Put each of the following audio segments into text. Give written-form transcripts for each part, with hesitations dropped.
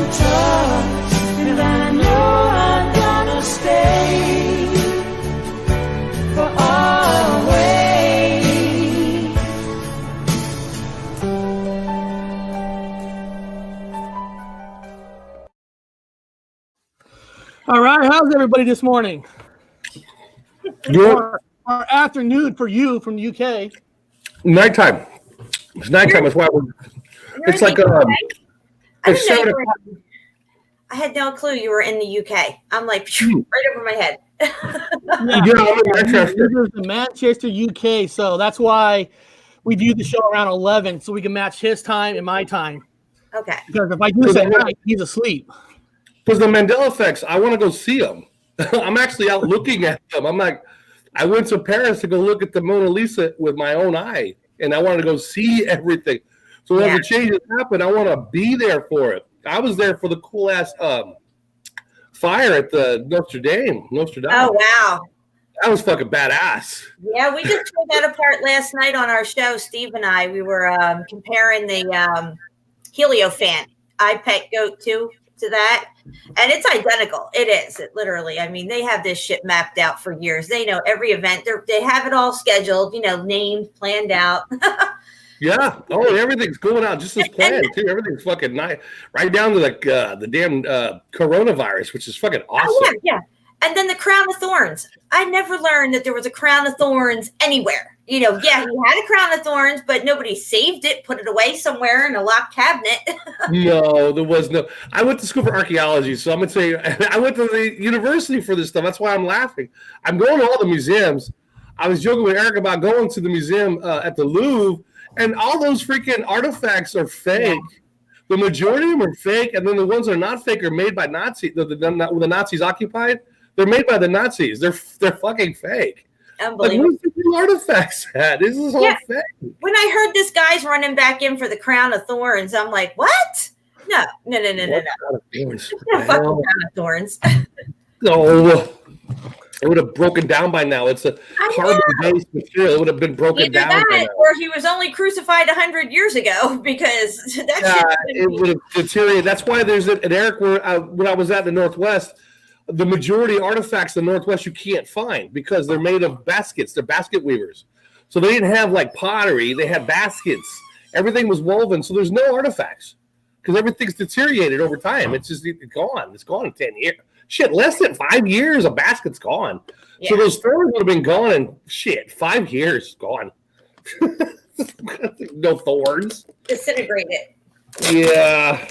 untouched, and I know I'm gonna stay for always. All right, how's everybody this morning? Good. Or afternoon for you from the UK. Nighttime. It's nighttime. That's why it's like it's 7 o'clock. I had no clue you were in the UK. I'm like right over my head. Yeah, I'm in Manchester. This is Manchester, UK, so that's why we do the show around 11, so we can match his time and my time. Okay. Because if I do this at night, he's asleep. Because the Mandela Effects, I want to go see them. I'm actually out looking at them. I'm like, I went to Paris to go look at the Mona Lisa with my own eye, and I wanted to go see everything. So when the changes happen, I want to be there for it. I was there for the cool ass fire at the Notre Dame. Oh wow, that was fucking badass. Yeah, we just pulled that apart last night on our show. Steve and I, we were comparing the Heliofan iPet Goat 2 to that, and it's identical. It is. It literally. I mean, they have this shit mapped out for years. They know every event. They have it all scheduled. You know, named, planned out. Yeah. Oh, everything's going out just as planned too. Everything's fucking nice, right down to the damn coronavirus, which is fucking awesome. Oh, yeah. And then the crown of thorns. I never learned that there was a crown of thorns anywhere. You know, yeah, he had a crown of thorns, but nobody saved it, put it away somewhere in a locked cabinet. No, there was no. I went to school for archaeology, so I'm gonna say I went to the university for this stuff. That's why I'm laughing. I'm going to all the museums. I was joking with Eric about going to the museum at the Louvre. And all those freaking artifacts are fake. Yeah. The majority of them are fake, and then the ones that are not fake are made by Nazis. The Nazis occupied, they're made by the Nazis. They're fucking fake. Unbelievable. Like, where's the artifacts at? This is all fake. When I heard this guy's running back in for the crown of thorns, I'm like, what? No. No. Fucking crown of thorns. No. It would have broken down by now. It's a carbon-based material. It would have been broken down by now. Or he was only crucified 100 years ago because it would have deteriorated. That's why there's an Eric, when I was at the Northwest, the majority of artifacts in the Northwest you can't find because they're made of baskets. They're basket weavers. So they didn't have like pottery. They had baskets. Everything was woven. So there's no artifacts because everything's deteriorated over time. It's just gone. It's gone in 10 years. Shit, less than 5 years, a basket's gone. Yeah. So those thorns would have been gone in 5 years, gone. No thorns. Disintegrated. Yeah.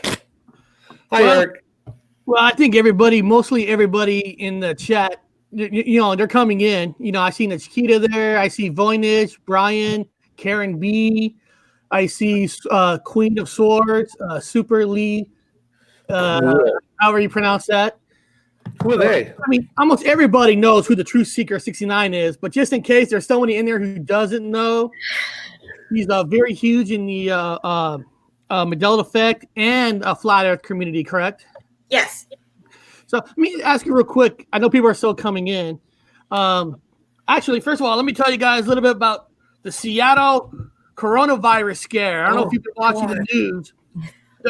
Hi, Eric. Well, I think mostly everybody in the chat, you know, they're coming in. You know, I see Chiquita there. I see Voynich, Brian, Karen B. I see Queen of Swords, Super Lee. However you pronounce that. Who are they? I mean, almost everybody knows who the Truth Seeker 69 is, but just in case there's somebody in there who doesn't know, he's very huge in the Mandela Effect and a Flat Earth community, correct? Yes. So let me ask you real quick. I know people are still coming in. Actually, first of all, let me tell you guys a little bit about the Seattle coronavirus scare. I don't know if you've been watching the news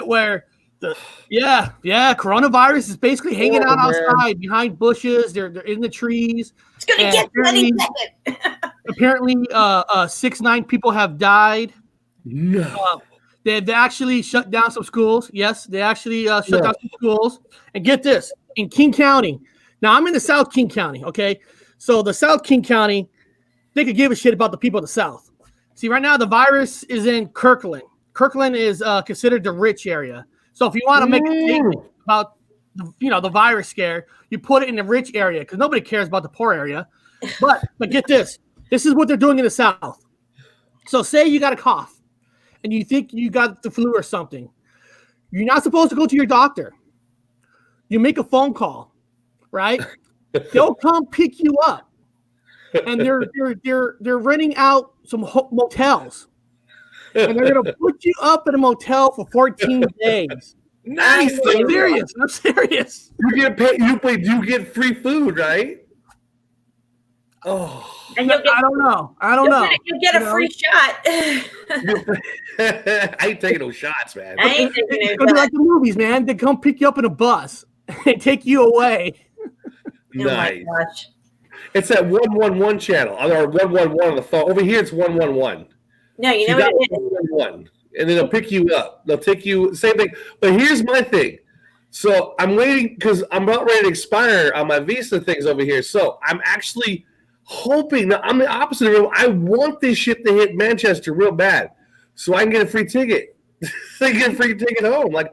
where coronavirus is basically hanging out outside behind bushes. They're in the trees. It's gonna get any second. Apparently, 6-9 people have died. No. They've actually shut down some schools. Yes, they actually shut down some schools. And get this, in King County. Now, I'm in the South King County, okay? So the South King County, they could give a shit about the people of the South. See, right now, the virus is in Kirkland. Kirkland is considered the rich area. So if you want to make a statement about the virus scare, you put it in the rich area because nobody cares about the poor area. But get this. This is what they're doing in the South. So say you got a cough and you think you got the flu or something. You're not supposed to go to your doctor. You make a phone call, right? They'll come pick you up. And they're renting out some motels. And they're going to put you up in a motel for 14 days. Nice. I'm serious. You get paid. You get free food, right? Oh, And you'll get, I don't know. I don't know. You'll get a free shot. I ain't taking no shots, man. I ain't taking It's no gonna be shot. like the movies, man. They come pick you up in a bus and take you away. Nice. Oh my gosh. It's that 111 channel or 111 on the phone. Over here, it's 111. No, you know got what it is? 111, and then they'll pick you up. They'll take you. Same thing. But here's my thing. So I'm waiting because I'm about ready to expire on my visa things over here. So I'm actually hoping that I'm the opposite of him. I want this shit to hit Manchester real bad, so I can get a free ticket. I get a free ticket home. Like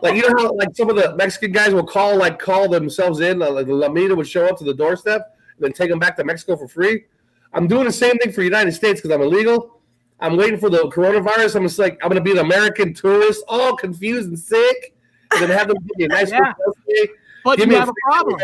you know how like some of the Mexican guys will call themselves in. Like the Lamita would show up to the doorstep and then take them back to Mexico for free. I'm doing the same thing for the United States because I'm illegal. I'm waiting for the coronavirus. I'm just like I'm gonna be an American tourist, all confused and sick, and then have them give me a nice birthday. But you have a problem.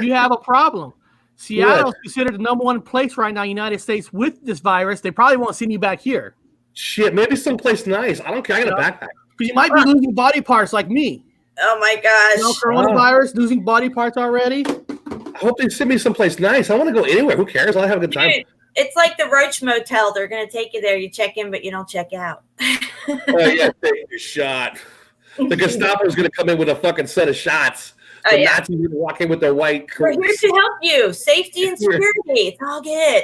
You have a problem. Seattle's considered the number one place right now in the United States with this virus. They probably won't send you back here. Shit, maybe someplace nice. I don't care. I got a backpack. Because you might be losing body parts like me. Oh my gosh. You know, coronavirus, losing body parts already. I hope they send me someplace nice. I want to go anywhere. Who cares? I'll have a good time. Dude, it's like the Roach Motel. They're going to take you there. You check in, but you don't check out. Oh, yeah, take your shot. The Gestapo's going to come in with a fucking set of shots. The Nazis are going to walk in with their white We're here to help you. Safety and security. It's all good.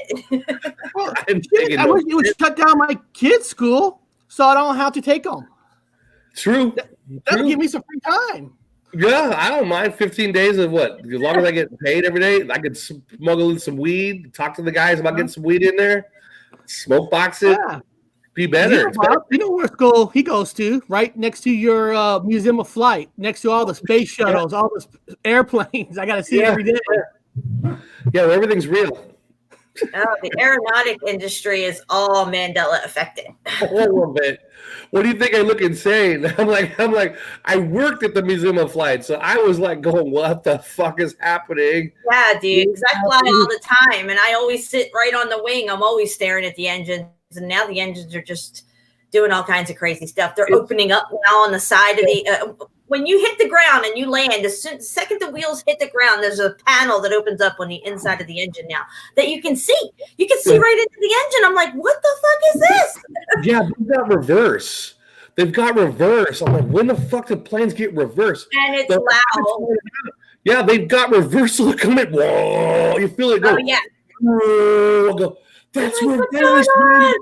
Well, I wish you would shut down my kids' school so I don't have to take them. True. That'll give me some free time. Yeah, I don't mind 15 days of what? As long as I get paid every day, I could smuggle in some weed, talk to the guys about getting some weed in there, smoke box it, be better. You know where school he goes to, right next to your Museum of Flight, next to all the space shuttles, all the airplanes. I got to see it every day. Yeah, everything's real. Oh, the aeronautic industry is all Mandela affected. A little bit. What do you think? I look insane. I'm like, I worked at the Museum of Flight, so I was like going, what the fuck is happening? Yeah, dude, because I fly all the time, and I always sit right on the wing. I'm always staring at the engines, and now the engines are just doing all kinds of crazy stuff. They're opening up now on the side of the when you hit the ground and you land, the second the wheels hit the ground, there's a panel that opens up on the inside of the engine now that you can see. You can see right into the engine. I'm like, what the fuck is this? Yeah, they've got reverse. I'm like, when the fuck did planes get reverse? And it's loud. Yeah, they've got reversal coming. Whoa, you feel it go. Oh, yeah. Whoa, that's reverse, man.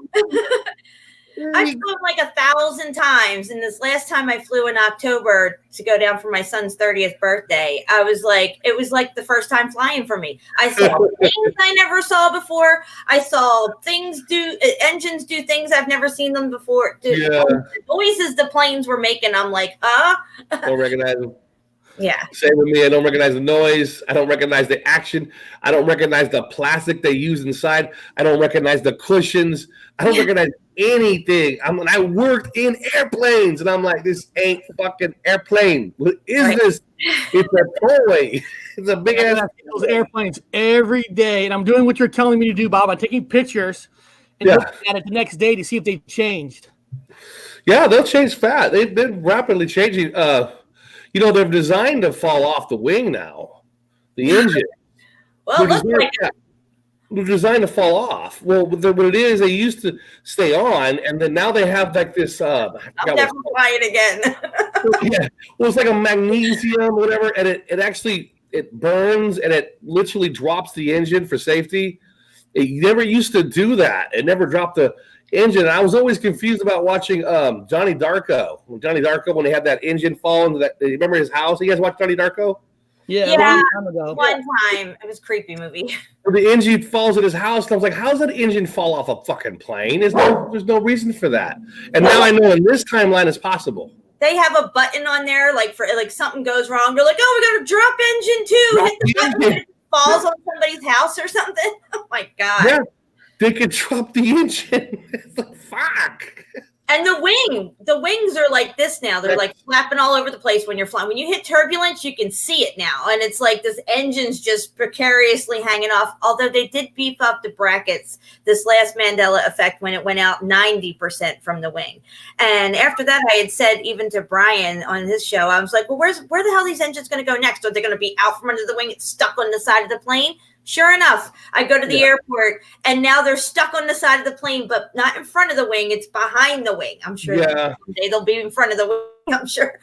I've flown like 1,000 times, and this last time I flew in October to go down for my son's 30th birthday, I was like, it was like the first time flying for me. I saw things I never saw before. I saw engines do things I've never seen them before. The noises the planes were making, I'm like, Don't recognize them. Yeah. Same with me. I don't recognize the noise. I don't recognize the action. I don't recognize the plastic they use inside. I don't recognize the cushions. I don't recognize anything. I worked in airplanes, and I'm like, this ain't fucking airplane. What is this? It's a toy. It's a big ass. Those airplanes every day, and I'm doing what you're telling me to do, Bob. I'm taking pictures and looking at it the next day to see if they've changed. Yeah, they'll change fast. They've been rapidly changing. You know, they're designed to fall off the wing now. The engine. Well, they're designed to fall off. Well, what it is, they used to stay on, and then now they have like this. I'll never fly it again. Yeah, well, it's like a magnesium, whatever, and it actually burns and it literally drops the engine for safety. It never used to do that. It never dropped the engine. I was always confused about watching Johnny Darko. When they had that engine fall into that. You remember his house? You guys watch Johnny Darko? Yeah, one time. It was a creepy movie. The engine falls at his house, and I was like, how's that engine fall off a fucking plane? There's no reason for that. And now I know in this timeline it's possible. They have a button on there, like for something goes wrong. They're like, oh, we got a drop engine too. Hit the button and it falls on somebody's house or something. Oh my God. Yeah, they could drop the engine. It's like, fuck. And the wings are like this now. They're like flapping all over the place when you're flying. When you hit turbulence, you can see it now. And it's like this engine's just precariously hanging off. Although they did beef up the brackets this last Mandela Effect when it went out 90% from the wing. And after that, I had said even to Brian on his show, I was like, well, where the hell are these engines going to go next? Are they going to be out from under the wing, stuck on the side of the plane? Sure enough, I go to the airport, and now they're stuck on the side of the plane, but not in front of the wing. It's behind the wing. I'm sure someday they'll be in front of the wing, I'm sure.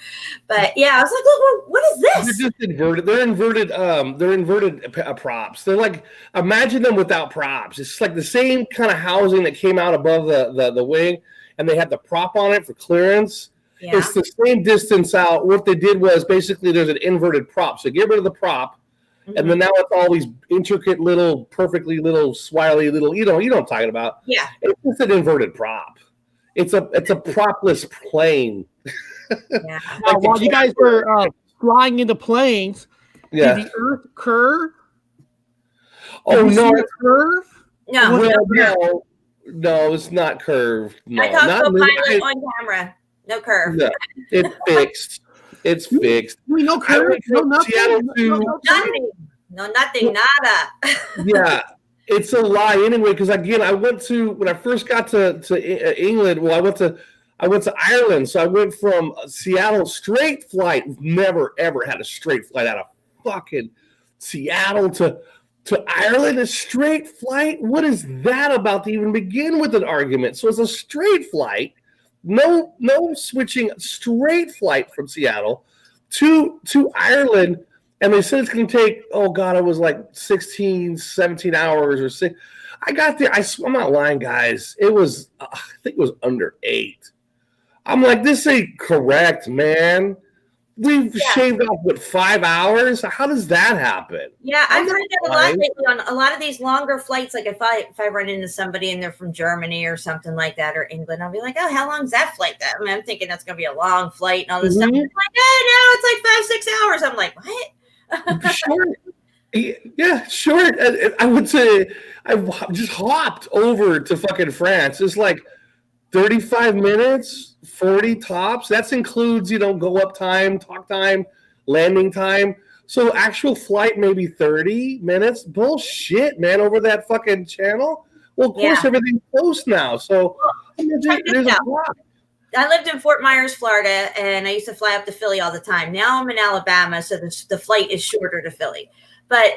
But yeah, I was like, look, what is this? They're just inverted. They're inverted props. They're like, imagine them without props. It's like the same kind of housing that came out above the wing, and they had the prop on it for clearance. Yeah. It's the same distance out. What they did was basically there's an inverted prop. So get rid of the prop. And then now it's all these intricate little, perfectly little, swirly little, you know what I'm talking about. Yeah. It's just an inverted prop. It's a propless plane. Yeah. Now, while you guys were flying into planes, did the Earth curve? Oh, no. Curve? No. Well, no, it's not curved. No, I talked to a pilot on camera. No curve. No, it's fixed. It's fixed. No curve. No nothing. Nothing. Nada. Yeah, it's a lie anyway. Because again, when I first got to England. Well, I went to Ireland. So I went from Seattle straight flight. Never ever had a straight flight out of fucking Seattle to Ireland. A straight flight. What is that about to even begin with an argument? So it's a straight flight. No switching, straight flight from Seattle to Ireland, and they said it's going to take, it was like 16, 17 hours or 6. I got there, I'm not lying, guys. It was, I think it was under 8. I'm like, this ain't correct, man. We've shaved off, 5 hours? How does that happen? Yeah, I've heard that a lot lately on a lot of these longer flights. Like if I run into somebody and they're from Germany or something like that, or England, I'll be like, oh, how long's that flight? I'm thinking that's going to be a long flight and all this stuff. It's like, no, it's like 5-6 hours. I'm like, what? Sure. Yeah, sure. I would say I just hopped over to fucking France. It's like 35 minutes, 40 tops. That includes, go up time, talk time, landing time. So actual flight maybe 30 minutes. Bullshit, man, over that fucking channel. Well, of course, everything's close now. So there's a lot. I lived in Fort Myers, Florida, and I used to fly up to Philly all the time. Now I'm in Alabama, so the flight is shorter to Philly. But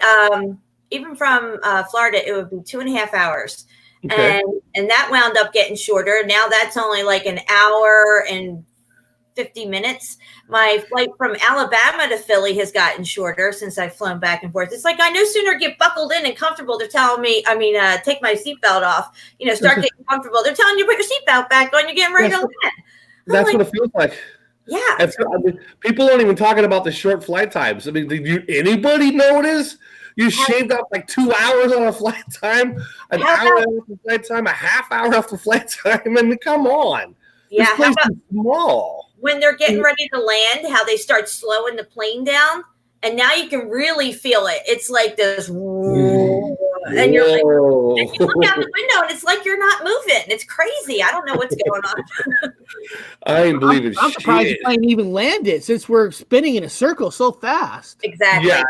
even from Florida, it would be 2.5 hours. Okay. And that wound up getting shorter. Now that's only like an hour and 50 minutes. My flight from Alabama to Philly has gotten shorter since I've flown back and forth. It's like I no sooner get buckled in and comfortable. They're telling me, take my seatbelt off, start getting comfortable. They're telling you to put your seatbelt back on. You're getting ready to land. That's what it feels like. Yeah. People aren't even talking about the short flight times. Did anybody notice? You shaved off like 2 hours on a flight time, an hour off the flight time, a half hour off the flight time. Come on. Yeah. This place is small. When they're getting ready to land, how they start slowing the plane down, and now you can really feel it. It's like this, and you're like, and you look out the window, and it's like you're not moving. It's crazy. I don't know what's going on. I ain't believing I'm surprised the plane even landed since we're spinning in a circle so fast. Exactly. Yeah.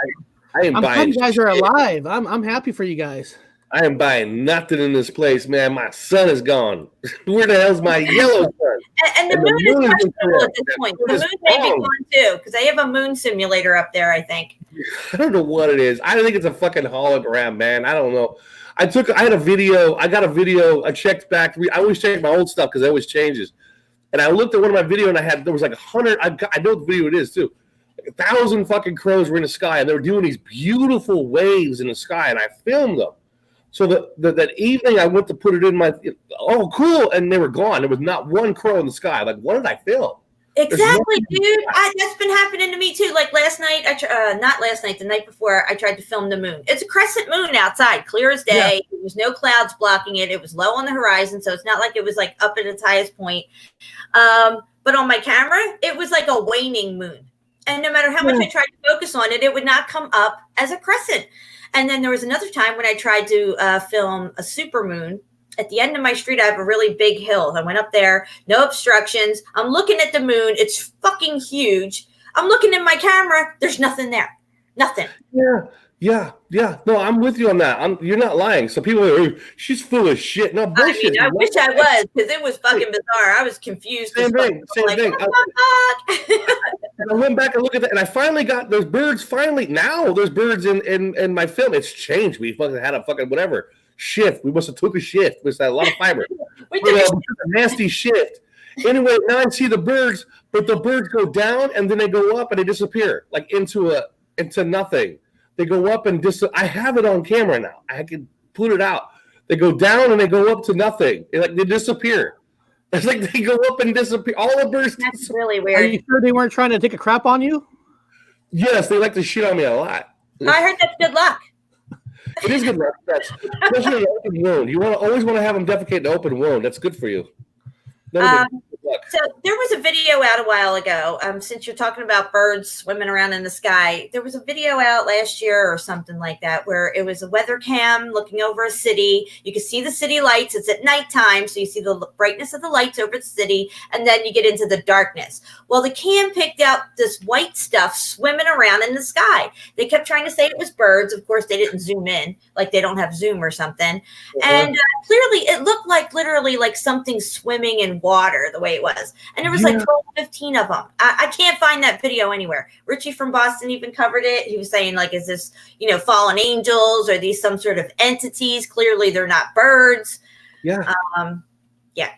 I'm glad you guys are alive. I'm happy for you guys. I am buying nothing in this place, man. My sun is gone. Where the hell's my yellow sun? And the moon is questionable at this point. The moon may be gone too, because they have a moon simulator up there, I think. I don't know what it is. I think it's a fucking hologram, man. I don't know. I got a video. I checked back. I always check my old stuff because it always changes. And I looked at one of my videos, and there was like 100. I know the video it is too. 1,000 fucking crows were in the sky, and they were doing these beautiful waves in the sky, and I filmed them. So that evening, I went to put it in my, cool, and they were gone. There was not one crow in the sky. Like, what did I film? Exactly, dude. That's been happening to me too. Like last night, not last night, the night before, I tried to film the moon. It's a crescent moon outside, clear as day. Yeah. There was no clouds blocking it. It was low on the horizon, so it's not like it was like up at its highest point. But on my camera, it was like a waning moon. And no matter how much I tried to focus on it, it would not come up as a crescent. And then there was another time when I tried to film a supermoon. At the end of my street, I have a really big hill. I went up there, no obstructions. I'm looking at the moon. It's fucking huge. I'm looking in my camera. There's nothing there. Nothing. Yeah. Yeah. No, I'm with you on that. You're not lying. So people are, "Oh, she's full of shit." No bullshit. I wish I was, because it was fucking bizarre. I was confused. Same thing. Like, Same thing. what the fuck? I went back and looked at that, and I finally got those birds. Now there's birds in my film. It's changed. We fucking had a fucking whatever shift. We must have took a shift. We had a lot of fiber. We took a nasty shift. Anyway, now I see the birds, but the birds go down and then they go up and they disappear, like into nothing. They go up and I have it on camera now. I can put it out. They go down and they go up to nothing. Like they disappear. It's like they go up and disappear. All the birds. That's really weird. Are you sure they weren't trying to take a crap on you? Yes, they like to shit on me a lot. I heard that's good luck. It is good luck. That's especially an open wound. You always want to have them defecate in an open wound. That's good for you. So there was a video out a while ago. Since you're talking about birds swimming around in the sky, there was a video out last year or something like that where it was a weather cam looking over a city. You can see the city lights. It's at nighttime, so you see the brightness of the lights over the city, and then you get into the darkness. Well, the cam picked out this white stuff swimming around in the sky. They kept trying to say it was birds. Of course, they didn't zoom in, like they don't have Zoom or something. And clearly, it looked like literally like something swimming in water the way it was. And there was like 12, 15 of them. I can't find that video anywhere. Richie from Boston even covered it. He was saying, like, is this, fallen angels? Are these some sort of entities? Clearly they're not birds. Yeah.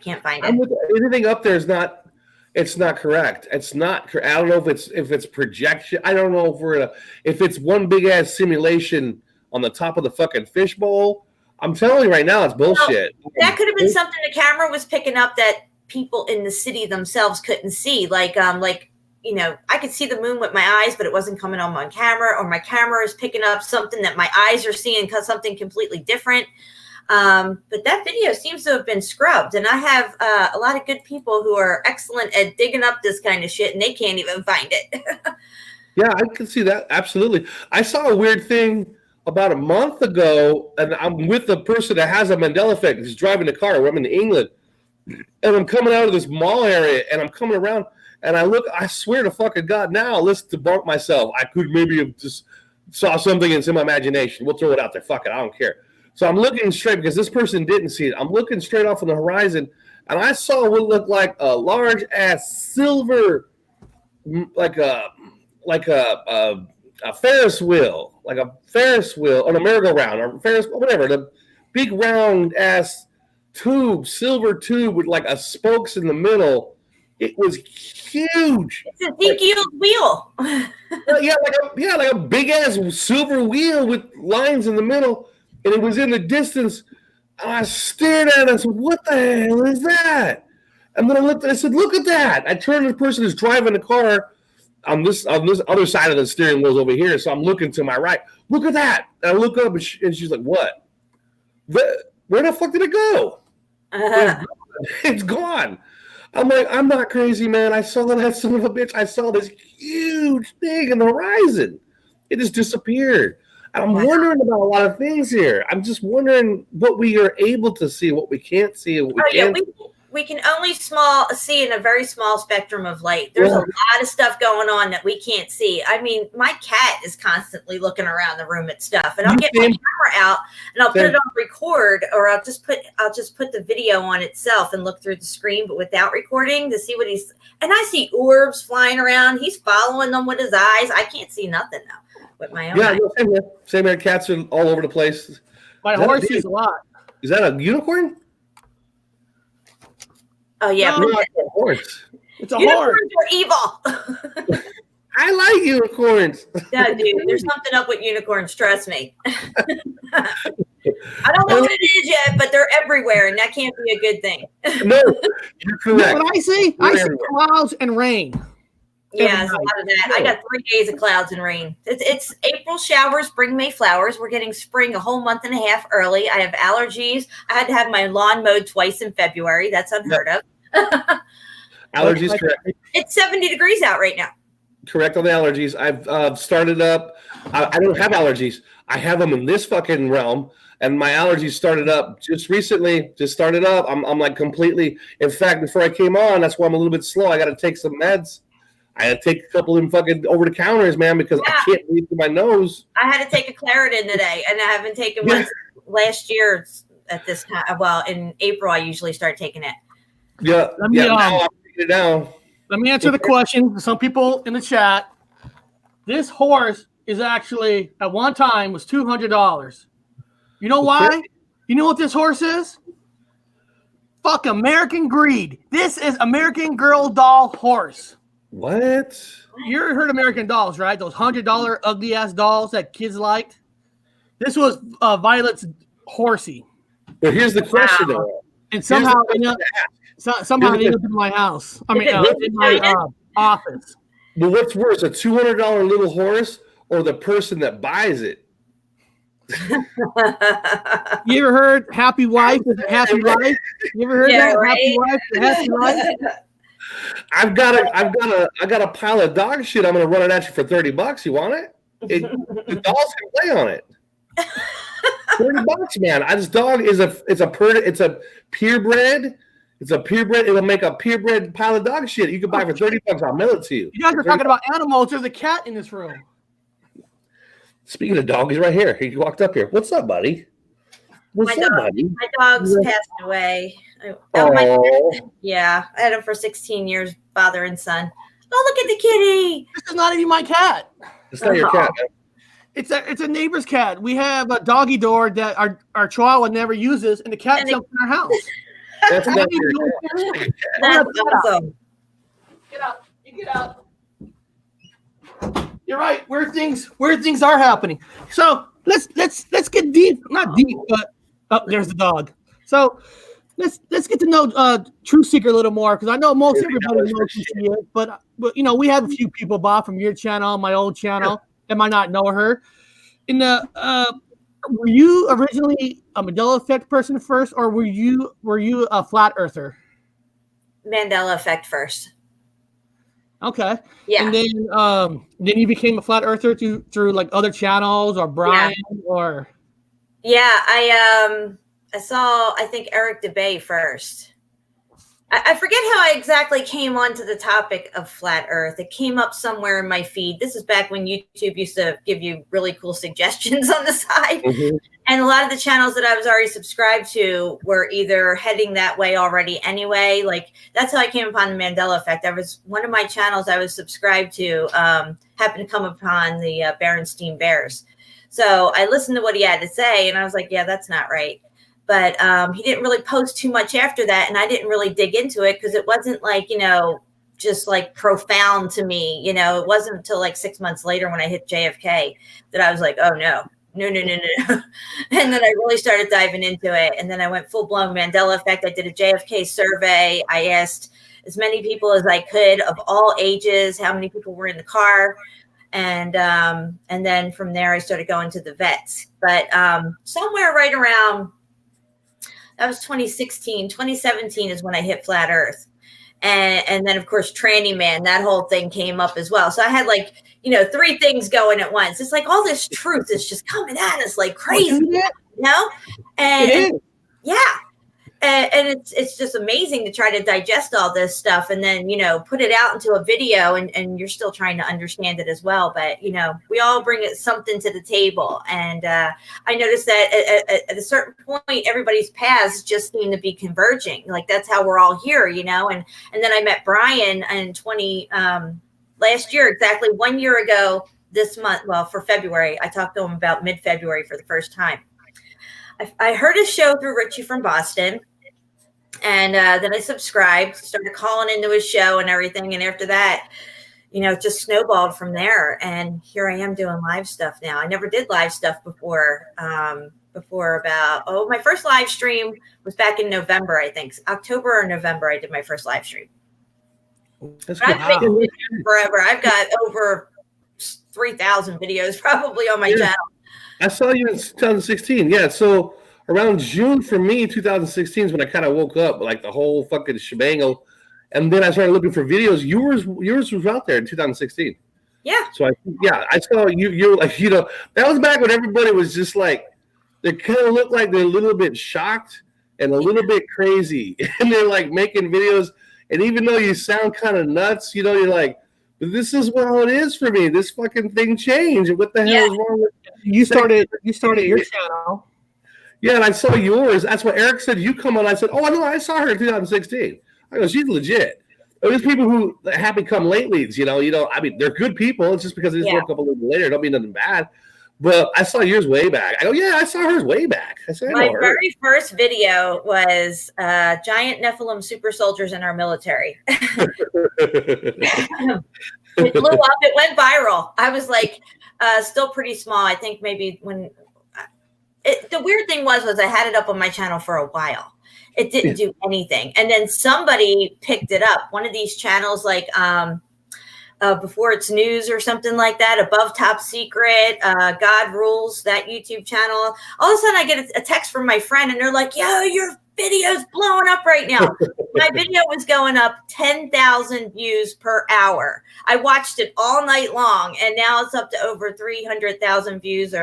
Can't find it. Anything up there is not, it's not correct. It's not, I don't know if it's projection. I don't know if it's one big ass simulation on the top of the fucking fishbowl. I'm telling you right now, it's bullshit. Well, that could have been something the camera was picking up that people in the city themselves couldn't see. I could see the moon with my eyes, but it wasn't coming on my camera, or my camera is picking up something that my eyes are seeing, something completely different. But that video seems to have been scrubbed, and I have a lot of good people who are excellent at digging up this kind of shit, and they can't even find it. Yeah, I can see that. Absolutely. I saw a weird thing about a month ago, and I'm with the person that has a Mandela Effect. He's driving the car. I'm in England, and I'm coming out of this mall area, and I'm coming around, and I swear to fucking God now, let's debunk myself. I could maybe have just saw something in my imagination. We'll throw it out there. Fuck it. I don't care. So I'm looking straight, because this person didn't see it. I'm looking straight off on the horizon, and I saw what looked like a large ass silver, like a Ferris wheel, on a merry-go-round, or whatever, the big round ass silver tube with like a spokes in the middle. It was huge. It's Ezekiel's wheel. like a big ass silver wheel with lines in the middle, and it was in the distance. And I stared at it. I said, "What the hell is that?" And then I looked. I said, "Look at that!" I turned to the person who's driving the car. On this other side of the steering wheel's over here, so I'm looking to my right. Look at that! And I look up, and she's like, "What? Where the fuck did it go?" It's gone. I'm like, I'm not crazy, man. I saw that son of a bitch. I saw this huge thing in the horizon. It just disappeared. And I'm wondering about a lot of things here. I'm just wondering what we are able to see, what we can't see, what we can't. We can only see in a very small spectrum of light. There's a lot of stuff going on that we can't see. I mean, my cat is constantly looking around the room at stuff, and I'll get my camera out and I'll put it on record, or I'll just put the video on itself and look through the screen, but without recording, to see what he's. And I see orbs flying around. He's following them with his eyes. I can't see nothing though with my own. Yeah, same here. Cats are all over the place. My horse sees a lot. Is that a unicorn? Oh yeah, no, it's a horse. It's a unicorns horse. are evil. I like unicorns. Yeah, dude, there's something up with unicorns. Trust me. I don't know what it is yet, but they're everywhere, and that can't be a good thing. No, you're correct. You know what I see? I see clouds and rain. Yeah, there's a lot of that. I got 3 days of clouds and rain. It's April showers, bring May flowers. We're getting spring a whole month and a half early. I have allergies. I had to have my lawn mowed twice in February. That's unheard of. Allergies, correct. It's 70 degrees out right now. Correct on the allergies. I've started up. I don't have allergies. I have them in this fucking realm. And my allergies started up just recently. I'm like completely. In fact, before I came on, that's why I'm a little bit slow. I got to take some meds. I had to take a couple of them fucking over the counters, man, because I can't breathe through my nose. I had to take a Claritin today, and I haven't taken one since last year at this time. Well, in April, I usually start taking it. Yeah, now I'm taking it down. Let me answer the question. Some people in the chat. This horse is actually, at one time, was $200. You know why? You know what this horse is? Fuck American Greed. This is American Girl doll horse. What? You ever heard American Dolls, right? Those $100 ugly ass dolls that kids liked. This was Violet's horsey. But here's the question, though. And somehow, somehow it ended up in my house. I mean, in my office. But what's worse, a $200 little horse or the person that buys it? You ever heard Happy Wife is a Happy Life? You ever heard that? Right? Happy Wife is a Happy Life? I got a pile of dog shit. I'm gonna run it at you for $30. You want it? The dolls can play on it. $30, man. This dog is a purebred. It's a purebred. It'll make a purebred pile of dog shit. You can buy it for $30. I'll mail it to you. You guys are talking about animals. There's a cat in this room. Speaking of dog, he's right here. He walked up here. What's up, buddy? What's up, buddy? My dog's passed away. Yeah, I had him for 16 years, father and son. Oh, look at the kitty. This is not even my cat. It's not your cat, man. It's a neighbor's cat. We have a doggy door that our chihuahua never uses, and the cat jumps in our house. That's not your cat. That's awesome. Get out. You get out. You're right. Weird things are happening. So let's get deep. Not deep, but there's the dog. So let's get to know True Seeker a little more, because I know most everybody knows who she is, but we have a few people, Bob, from your channel, my old channel, that might not know her. Were you originally a Mandela Effect person first, or were you a flat earther? Mandela Effect first. Okay. Yeah. And then you became a flat earther through like other channels, or Brian, or. Yeah, I saw, I think, Eric DeBay first. I forget how I exactly came onto the topic of flat Earth. It came up somewhere in my feed. This is back when YouTube used to give you really cool suggestions on the side. Mm-hmm. And a lot of the channels that I was already subscribed to were either heading that way already anyway. Like, that's how I came upon the Mandela Effect. One of my channels I was subscribed to happened to come upon the Berenstein Bears. So I listened to what he had to say, and I was like, yeah, that's not right. But he didn't really post too much after that, and I didn't really dig into it because it wasn't like, just like profound to me. It wasn't until like 6 months later when I hit JFK that I was like, oh, no. And then I really started diving into it. And then I went full-blown Mandela Effect. I did a JFK survey. I asked as many people as I could of all ages, how many people were in the car. And then from there, I started going to the vets. But somewhere right around, that was 2016, 2017 is when I hit Flat Earth. And then, of course, Tranny Man, that whole thing came up as well. So I had like, 3 things going at once. It's like all this truth is just coming at us like crazy, And yeah. And it's just amazing to try to digest all this stuff and then, put it out into a video and you're still trying to understand it as well. But, we all bring something to the table. And I noticed that at a certain point, everybody's paths just seem to be converging. Like, that's how we're all here, and then I met Brian in last year, exactly 1 year ago this month. Well, for February, I talked to him about mid-February for the first time. I heard his show through Richie from Boston, and then I subscribed, started calling into his show and everything. And after that, it just snowballed from there. And here I am doing live stuff now. I never did live stuff before my first live stream was back in November, I think. October or November, I did my first live stream. That's I've been doing it forever. I've got over 3,000 videos probably on my channel. I saw you in 2016. Yeah, so around June for me, 2016 is when I kind of woke up, like the whole fucking shebangle. And then I started looking for videos. Yours was out there in 2016. Yeah. So I saw you. You're like, that was back when everybody was just like, they kind of looked like they're a little bit shocked and a little bit crazy, and they're like making videos. And even though you sound kind of nuts, you're like, But this is how it is for me. This fucking thing changed. What the hell is wrong with You started your channel. Yeah, and I saw yours. That's what Eric said. You come on. I said, oh, I know. I saw her in 2016. I go, she's legit. There's people who have become late leads. I mean, they're good people. It's just because they just woke up a little later. Don't mean nothing bad. But I saw yours way back. I go, yeah, I saw hers way back. I said, my very first video was giant Nephilim super soldiers in our military. It blew up. It went viral. I was like, still pretty small. I think maybe when the weird thing was I had it up on my channel for a while. It didn't do anything, and then somebody picked it up. One of these channels, like Before It's News or something like that, Above Top Secret, God Rules, that YouTube channel. All of a sudden I get a text from my friend and they're like, yo, your video's blowing up right now. My video was going up 10,000 views per hour. I watched it all night long and now it's up to over 300,000 views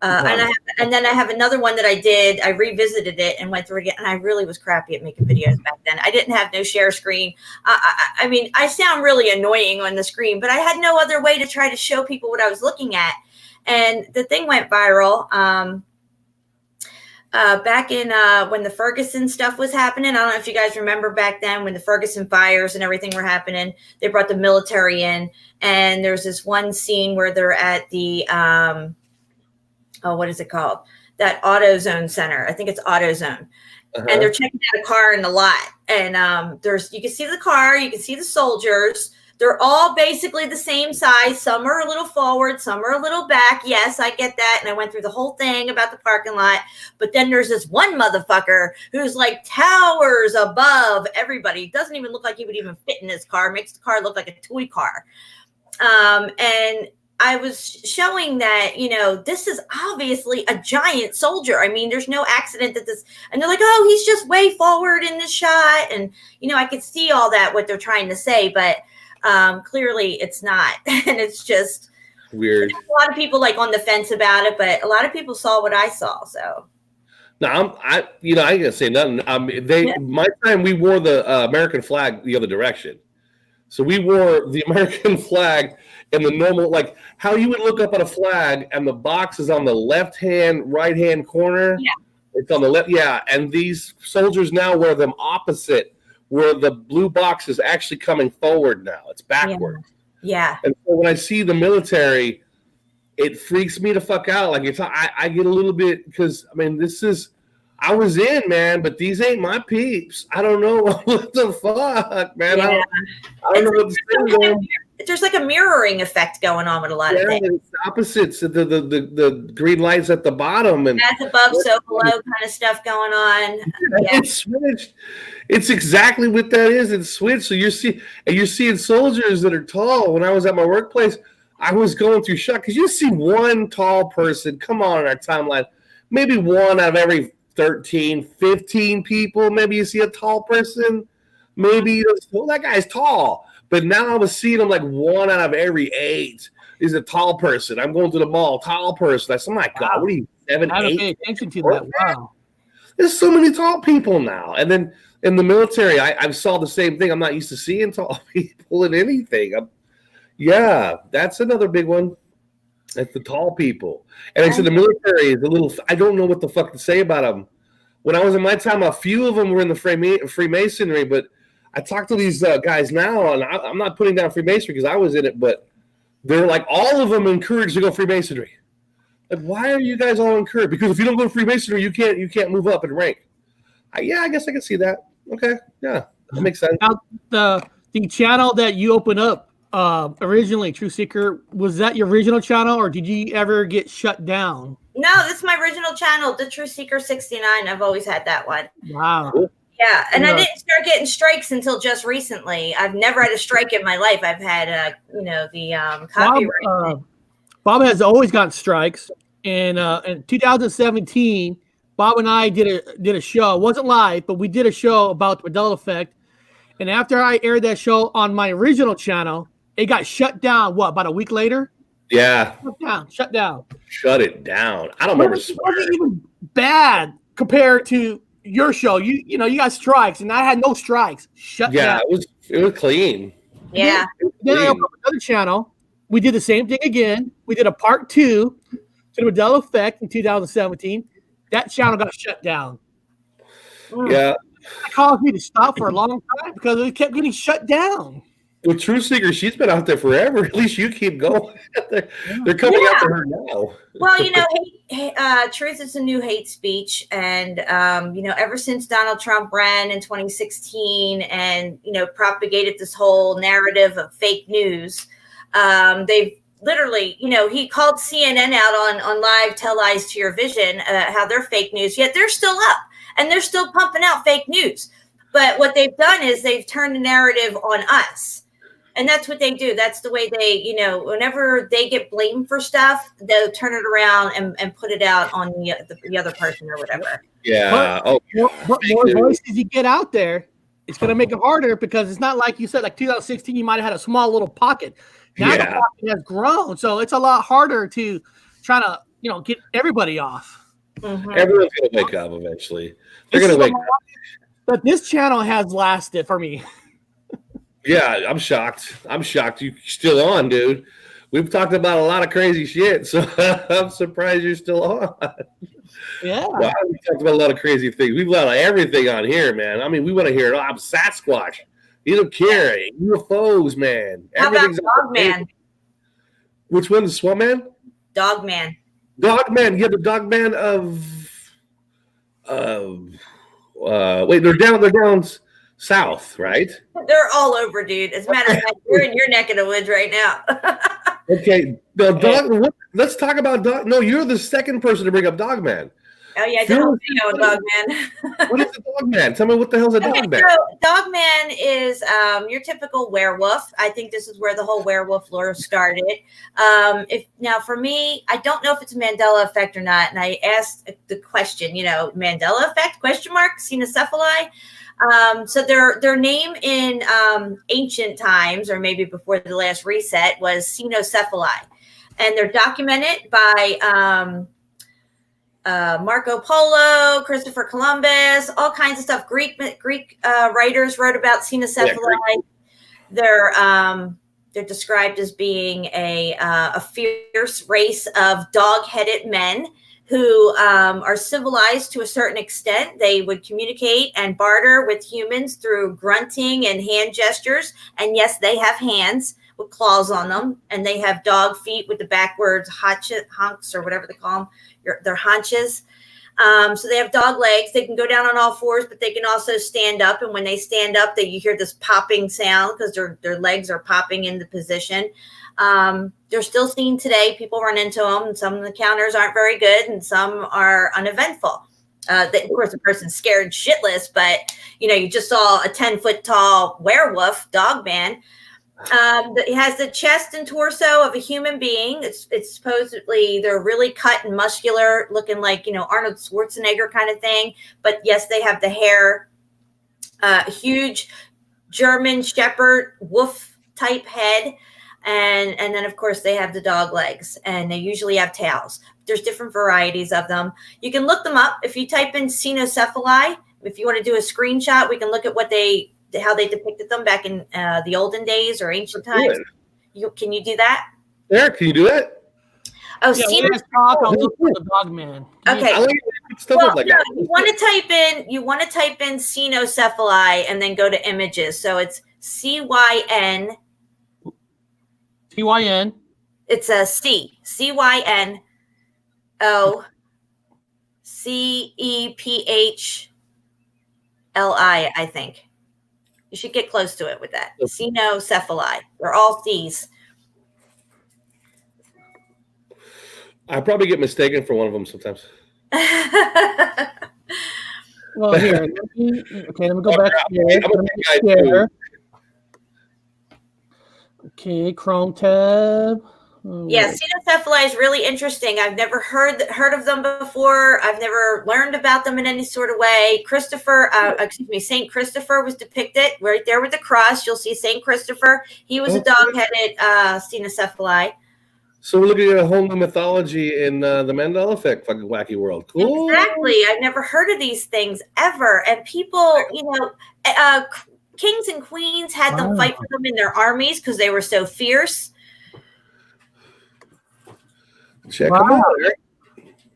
and then I have another one that I did. I revisited it and went through again. And I really was crappy at making videos back then. I didn't have no share screen. I mean, I sound really annoying on the screen, but I had no other way to try to show people what I was looking at. And the thing went viral. Back in when the Ferguson stuff was happening. I don't know if you guys remember back then when the Ferguson fires and everything were happening. They brought the military in. And there's this one scene where they're at the what is it called? That Autozone center. I think it's Autozone. And they're checking out a car in the lot. And you can see the car, you can see the soldiers. They're all basically the same size. Some are a little forward, some are a little back. Yes, I get that. And I went through the whole thing about the parking lot. But then there's this one motherfucker who's like towers above everybody. Doesn't even look like he would even fit in his car. Makes the car look like a toy car. And I was showing that, this is obviously a giant soldier. I mean, there's no accident that this, and they're like, oh, he's just way forward in this shot. And, I could see all that, what they're trying to say, but clearly it's not. And it's just weird. A lot of people like on the fence about it, but a lot of people saw what I saw. So. No, I ain't gonna say nothing. My time we wore the American flag the other direction. So we wore the American flag in the normal, like how you would look up at a flag and the box is on the left-hand, right-hand corner. Yeah. It's on the left. Yeah. And these soldiers now wear them opposite, where the blue box is actually coming forward now. It's backward. Yeah. And so when I see the military, it freaks me the fuck out. Like I get a little bit, because I mean, I was in, man, but these ain't my peeps. I don't know what the fuck, man. Yeah. I don't know what to say. There's like a mirroring effect going on with a lot of things. It's opposites. The green lights at the bottom and that's above, so below kind of stuff going on. Yeah. It's switched. It's exactly what that is. It's switched. So you're seeing soldiers that are tall. When I was at my workplace, I was going through shock because you see one tall person come on our timeline, maybe one out of every 13, 15 people. Maybe you see a tall person. Maybe that guy's tall. But now I was seeing them like one out of every 8 is a tall person. I'm going to the mall, tall person. I said, oh my God, what are you, 7, 8? I don't pay attention to that. Wow. There's so many tall people now. And then in the military, I saw the same thing. I'm not used to seeing tall people in anything. That's another big one. That's the tall people. And I said the military is a little, I don't know what the fuck to say about them. When I was in my time, a few of them were in the Freemasonry, but I talked to these guys now, and I'm not putting down Freemasonry because I was in it, but they're like, all of them encouraged to go Freemasonry. Like, why are you guys all encouraged? Because if you don't go to Freemasonry, you can't move up in rank. I guess I can see that. Okay, yeah, that makes sense. Now, the channel that you opened up originally, True Seeker, was that your original channel, or did you ever get shut down? No, this is my original channel, the True Seeker 69. I've always had that one. Wow. Cool. Yeah, and I didn't start getting strikes until just recently. I've never had a strike in my life. I've had, the copyright. Bob has always gotten strikes. And in 2017, Bob and I did a show. It wasn't live, but we did a show about the Mandela Effect. And after I aired that show on my original channel, it got shut down. What, about a week later? Yeah. Shut down. Shut it down. I don't remember. It wasn't even bad compared to your show. You got strikes, and I had no strikes. Shut down. Yeah, it was clean. Yeah. Then I opened up another channel. We did the same thing again. We did a part 2 to the Mandela Effect in 2017. That channel got shut down. Yeah. It caused me to stop for a long time because it kept getting shut down. With True Seeker, she's been out there forever. At least you keep going. They're coming after her now. Well, truth is a new hate speech. And, ever since Donald Trump ran in 2016 and, propagated this whole narrative of fake news, they've literally, he called CNN out on live Tell Lies to Your Vision, how they're fake news, yet they're still up and they're still pumping out fake news. But what they've done is they've turned the narrative on us. And that's what they do. That's the way they, whenever they get blamed for stuff, they'll turn it around and put it out on the other person or whatever. Yeah. But more voices you get out there, it's going to make it harder because it's not like you said, like 2016, you might have had a small little pocket. Now the pocket has grown. So it's a lot harder to try to, get everybody off. Mm-hmm. Everyone's going to wake up eventually. They're going to wake up. But this channel has lasted for me. Yeah, I'm shocked. You're still on, dude. We've talked about a lot of crazy shit, so I'm surprised you're still on. Yeah. Wow, we talked about a lot of crazy things. We've got everything on here, man. I mean, we want to hear it all. I'm Sasquatch. You don't care. UFOs, man. How about Dogman? Which one? The Swamp Man? Dogman. Dogman. Yeah, the Dogman of they're down south, right? They're all over, dude. As a matter of fact, we're in your neck of the woods right now. Okay. Let's talk about Dog. No, you're the second person to bring up Dogman. Oh, yeah. I did a video on Dogman. What is a Dogman? Tell me what the hell's a Dogman. So Dogman is your typical werewolf. I think this is where the whole werewolf lore started. For me, I don't know if it's a Mandela effect or not. And I asked the question, Mandela effect, ? Cynocephali. So their name in ancient times, or maybe before the last reset, was Cynocephali. And they're documented by Marco Polo, Christopher Columbus, all kinds of stuff. Greek writers wrote about Cynocephali. They're described as being a fierce race of dog-headed men who are civilized to a certain extent. They would communicate and barter with humans through grunting and hand gestures. And yes, they have hands with claws on them. And they have dog feet with the backwards honks or whatever they call them, their haunches. So they have dog legs. They can go down on all fours, but they can also stand up. And when they stand up, you hear this popping sound because their legs are popping into position. They're still seen today. People run into them. And some encounters aren't very good, and some are uneventful. Of course, the person's scared shitless, but you just saw a 10-foot tall werewolf, Dogman. It has the chest and torso of a human being. It's supposedly they're really cut and muscular, looking like Arnold Schwarzenegger kind of thing. But yes, they have the hair, huge German Shepherd wolf type head. And then, of course, they have the dog legs, and they usually have tails. There's different varieties of them. You can look them up. If you type in Cynocephali, if you want to do a screenshot, we can look at how they depicted them back in the olden days or ancient times. Can you do that? Eric, can you do that? Oh, yeah, I'll look for the Dogman. Okay. You want to type in Cynocephali and then go to images. So it's CYN. CYN. It's a CYNOCEPHLI, I think. You should get close to it with that. Cynocephali. They're all C's. I probably get mistaken for one of them sometimes. Well, here. Let me go back here. Okay, Chrome tab. Yeah, Cynocephali is really interesting. I've never heard of them before. I've never learned about them in any sort of way. Saint Christopher was depicted right there with the cross. You'll see Saint Christopher. He was a dog-headed Cynocephali. So we're looking at a whole new mythology in the Mandela Effect fucking wacky world. Cool. Exactly. I've never heard of these things ever. And people, kings and queens had them fight for them in their armies because they were so fierce. Check them out.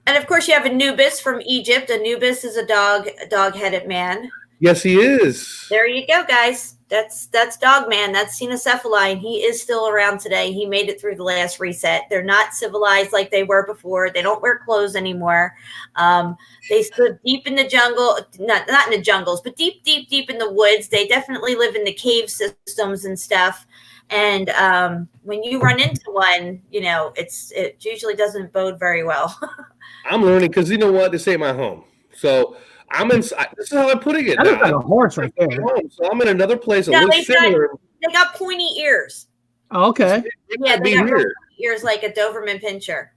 And of course, you have Anubis from Egypt. Anubis is a dog-headed man. Yes, he is. There you go, guys. That's Dogman. That's Cenocephaline. And he is still around today. He made it through the last reset. They're not civilized like they were before. They don't wear clothes anymore. They live deep in the jungle. Not in the jungles, but deep in the woods. They definitely live in the cave systems and stuff. And when you run into one, it usually doesn't bode very well. I'm learning because you know what? This ain't my home. So I'm inside. This is how I'm putting it. That looks like a horse right there. So I'm in another place. No, they got pointy ears. Oh, okay. Yeah, they got pointy ears like a Doberman Pinscher.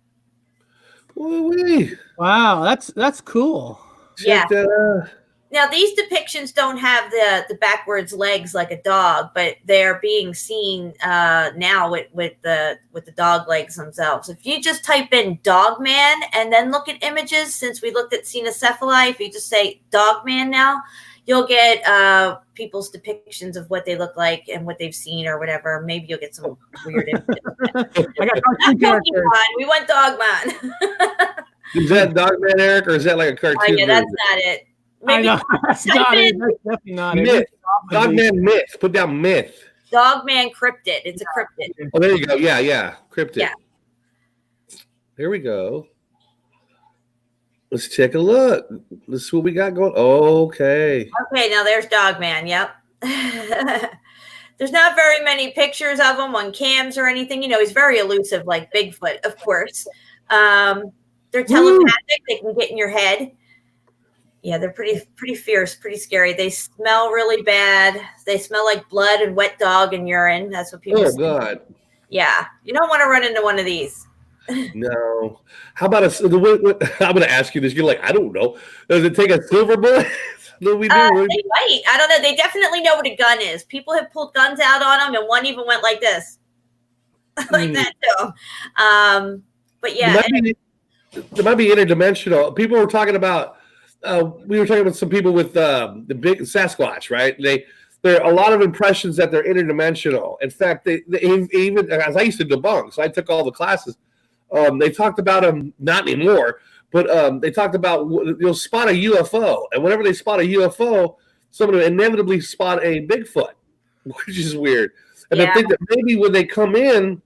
Ooh-wee. Wow, that's cool. Check that out. Now, these depictions don't have the backwards legs like a dog, but they're being seen now with the dog legs themselves. If you just type in Dogman and then look at images, since we looked at Cenocephaly, if you just say Dogman now, you'll get people's depictions of what they look like and what they've seen or whatever. Maybe you'll get some weird images. I got Pokemon. We went Dogman. Is that Dogman, Eric, or is that like a cartoon? Oh, yeah, that's not it. Maybe I know. That's not it. That's definitely not myth. it. Dogman myth. Put down myth. Dogman cryptid. It's a cryptid. Oh, there you go. Yeah. Cryptid. Yeah. There we go. Let's take a look. Let's see what we got going. Okay. Okay, now there's Dogman. Yep. There's not very many pictures of him on cams or anything. He's very elusive, like Bigfoot, of course. They're telepathic. They can get in your head. Yeah, they're pretty fierce, pretty scary. They smell really bad. They smell like blood and wet dog and urine. That's what people say. Oh, God. Yeah, you don't want to run into one of these. No. How about I'm going to ask you this. You're like, I don't know. Does it take a silver bullet? They might. I don't know. They definitely know what a gun is. People have pulled guns out on them, and one even went like this. Like that, too. But yeah. It might be interdimensional. People were talking about, we were talking about some people with the big Sasquatch, right? There are a lot of impressions that they're interdimensional. In fact, they even, as I used to debunk, so I took all the classes. They talked about them, not anymore, but they talked about you'll spot a UFO, and whenever they spot a UFO, someone will inevitably spot a Bigfoot, which is weird. And I think that maybe when they come in,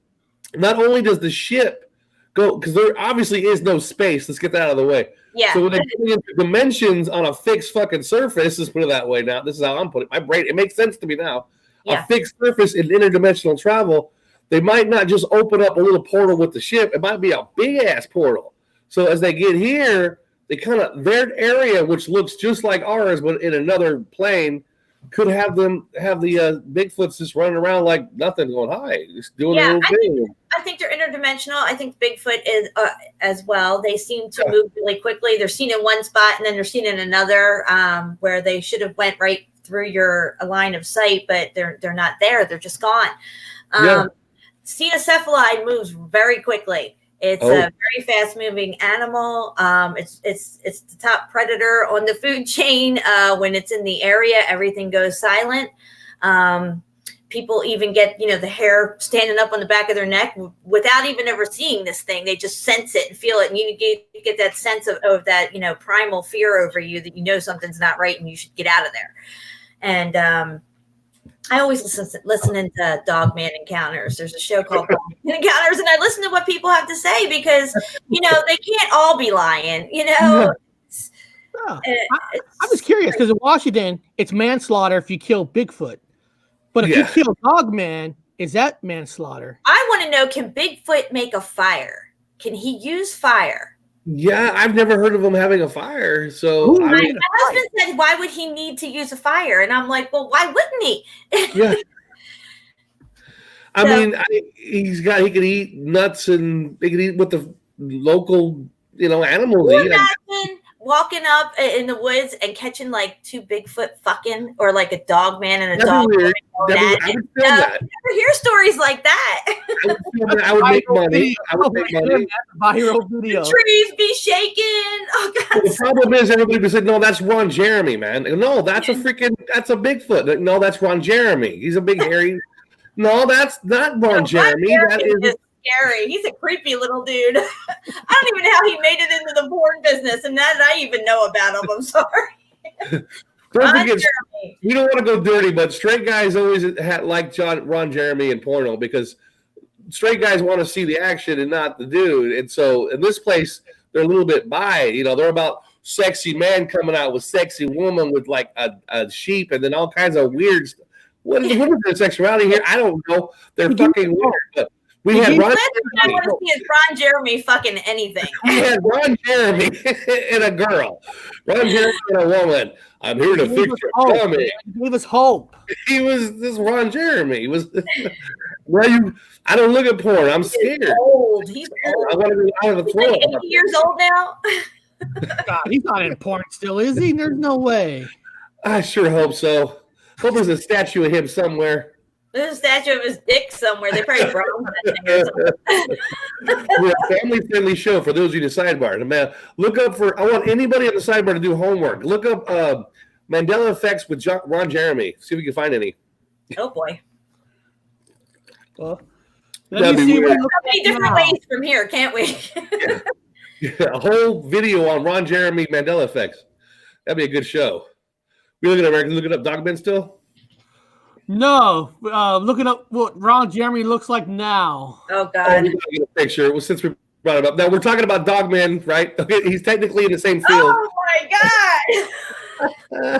not only does the ship go, because there obviously is no space. Let's get that out of the way. Yeah. So when they come into dimensions on a fixed fucking surface, let's put it that way now. This is how I'm putting it. My brain, it makes sense to me now. Yeah. A fixed surface in interdimensional travel, they might not just open up a little portal with the ship. It might be a big ass portal. So as they get here, they kind of, their area, which looks just like ours, but in another plane, could have the Bigfoots just running around like nothing, going hi, just doing a little thing. I think they're interdimensional. I think Bigfoot is as well. They seem to move really quickly. They're seen in one spot and then they're seen in another, where they should have went right through your line of sight, but they're not there. They're just gone. Cenocephaly moves very quickly. It's a very fast-moving animal. It's the top predator on the food chain. When it's in the area, everything goes silent. People even get, the hair standing up on the back of their neck without even ever seeing this thing. They just sense it and feel it, and you get that sense of that, primal fear over you that something's not right and you should get out of there. And I always listen into Dogman Encounters. There's a show called Dogman Encounters, and I listen to what people have to say because, they can't all be lying, I'm just curious because in Washington, it's manslaughter if you kill Bigfoot. But if you kill Dogman, is that manslaughter? I want to know, can Bigfoot make a fire? Can he use fire? Yeah, I've never heard of him having a fire. So my husband said, why would he need to use a fire? And I'm like, well, why wouldn't he? Yeah. I mean, he could eat nuts and they could eat what the local, animals eat. walking up in the woods and catching like two Bigfoot fucking, or like a dog man and a That'd dog be weird. woman going at I it. would feel that. You never hear stories like that. I would feel that. I would make money. I would make money. Viral video. Trees be shaking. Oh God. Well, the problem is everybody would say, no, that's Ron Jeremy, man. No, that's a Bigfoot. No, that's Ron Jeremy. He's a big hairy. No, that's not Ron Jeremy. That is scary. He's a creepy little dude. I don't even know how he made it into the porn business, and that I even know about him. I'm sorry. Don't forget, we don't want to go dirty, but straight guys always like Ron Jeremy and porno because straight guys want to see the action and not the dude. And so in this place, they're a little bit bi. You know, they're about sexy man coming out with sexy woman with like a sheep and then all kinds of weird stuff. What is their sexuality here? I don't know. They're fucking weird. But we had Ron I want to see is Ron Jeremy fucking anything. We had Ron Jeremy and a girl. Ron Jeremy and a woman. I'm here to fix your tummy. He gave us hope. He was this Ron Jeremy. He was I don't look at porn. I'm scared. He's old. He's old. I want to be out of the He's like 80 years old now. God, he's not in porn still, is he? There's no way. I sure hope so. Hope there's a statue of him somewhere. There's a statue of his dick somewhere. They probably bronze that thing or something. We're a family-friendly show for those of you in the sidebar. Man, look up for. I want anybody on the sidebar to do homework. Look up Mandela Effects with Ron Jeremy. See if we can find any. Oh boy. Well, let me see. Weird. How many different ways from here, can't we? Yeah, a whole video on Ron Jeremy Mandela Effects. That'd be a good show. We looking at American. Looking up Dogman still. No, looking up what Ron Jeremy looks like now. Oh God! Oh, we gotta get a picture. Well, since we brought it up, now we're talking about Dogman, right? Okay, he's technically in the same field. Oh my God!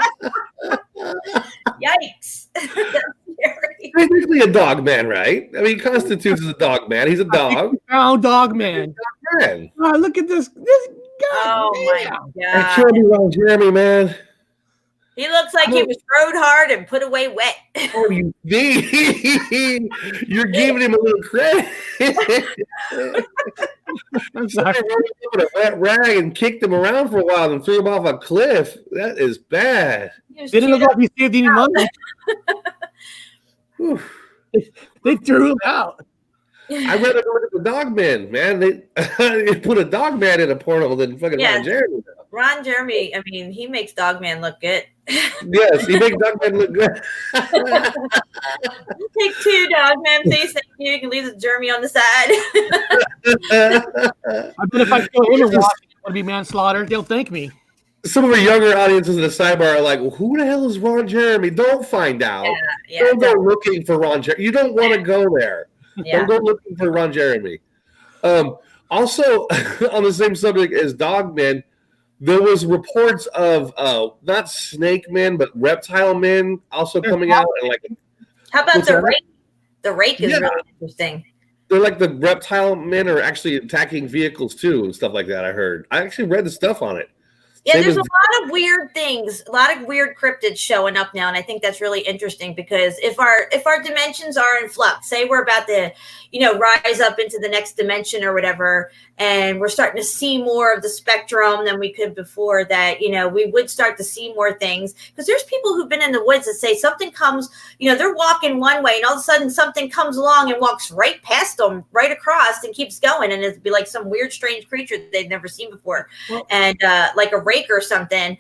Yikes! That's scary. Technically a dog man, right? I mean, he constitutes as a dog man. He's a dog. Oh, dog man. Man. Oh, look at this guy. Oh my That can't be God! Ron Jeremy, man. He looks like he was rode hard and put away wet. Oh, you're giving him a little credit. I'm sorry. With a wet rag and kicked him around for a while and threw him off a cliff. That is bad. Didn't look like he saved any money. They threw him out. I'd rather go look at the Dogman, man. They put a Dogman in a porno than fucking Ron Jeremy. Ron Jeremy, I mean, he makes Dogman look good. Yes, he makes Dogman look good. Take two, Dogman, please. Thank you. You can leave the Jeremy on the side. I bet if I show him and watch it would be manslaughter. They'll thank me. Some of our younger audiences in the sidebar are like, well, who the hell is Ron Jeremy? Don't find out. Don't go looking for Ron Jeremy. You don't want to go there. Don't go looking for Ron Jeremy. Also, on the same subject as Dogman, there was reports of not snake men, but reptile men also coming out. And like, how about the rake? The rake is really interesting. They're like the reptile men are actually attacking vehicles too and stuff like that. I heard. I actually read the stuff on it. Yeah, there's a lot of weird things, a lot of weird cryptids showing up now, and I think that's really interesting because if our dimensions are in flux, say we're about to, rise up into the next dimension or whatever, and we're starting to see more of the spectrum than we could before, that we would start to see more things, because there's people who've been in the woods that say something comes, they're walking one way and all of a sudden something comes along and walks right past them, right across, and keeps going, and it'd be like some weird strange creature that they've never seen before, and like a rake or something,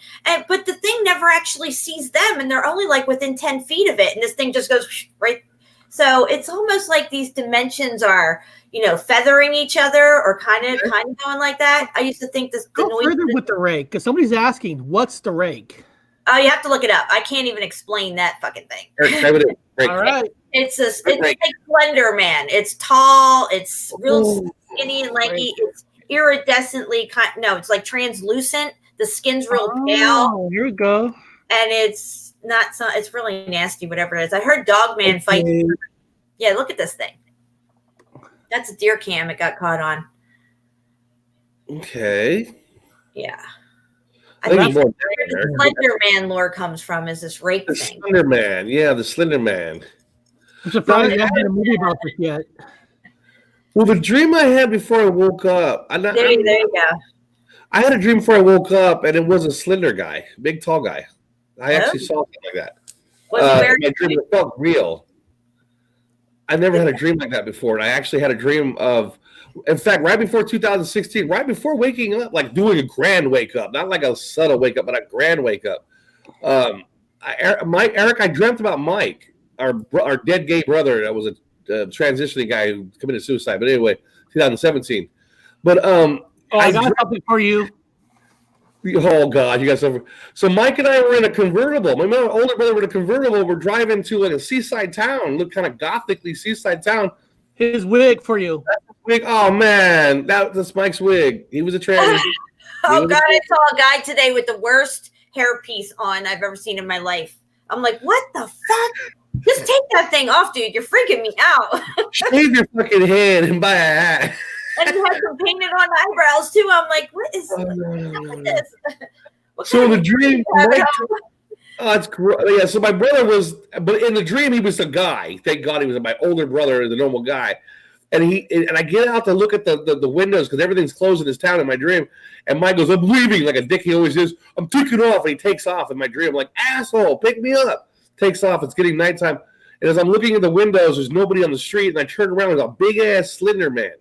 but the thing never actually sees them, and they're only like within 10 feet of it, and this thing just goes right. So it's almost like these dimensions are, feathering each other or kind of going like that. I used to think the noise further with the rake, because somebody's asking, what's the rake? Oh, you have to look it up. I can't even explain that fucking thing. All right. It's like Slenderman. It's tall. It's real skinny and lanky. It's iridescently it's like translucent. The skin's real pale. Here we go. And it's not it's really nasty, whatever it is. I heard Dogman fight. Yeah, look at this thing. That's a deer cam it got caught on. Okay. Yeah. I think where the Slenderman lore comes from is this rake thing. Slenderman. Yeah, the Slenderman. I'm surprised I haven't a movie about this yet. Well, the dream I had before I woke up. There you go. I had a dream before I woke up, and it was a slender guy, big, tall guy. I actually saw something like that. Was he wearing my dream felt real. I never had a dream like that before, and I actually had a dream of, in fact, right before 2016, right before waking up, like doing a grand wake up, not like a subtle wake up, but a grand wake up. Eric, I dreamt about Mike, our dead gay brother that was a transitioning guy who committed suicide. But anyway, 2017. But I got something for you. Oh God, you got something. So Mike and I were in a convertible. My older brother was in a convertible. We're driving to like a seaside town, look kind of gothically seaside town. His wig for you. Wig. Oh man, that's Mike's wig. He was a trans. Oh God, I saw a guy today with the worst hairpiece on I've ever seen in my life. I'm like, what the fuck? Just take that thing off, dude. You're freaking me out. Shave your fucking head and buy a hat. And he had some painted on eyebrows too. I'm like, what is this? So the dream, it's great. Yeah. So my brother was, but in the dream he was a guy. Thank God he was my older brother, the normal guy. And I get out to look at the windows because everything's closed in this town in my dream. And Mike goes, I'm leaving, like a dick he always is. I'm taking off, and he takes off in my dream. I'm like, asshole, pick me up. Takes off. It's getting nighttime. And as I'm looking at the windows, there's nobody on the street. And I turn around, there's a big ass Slenderman.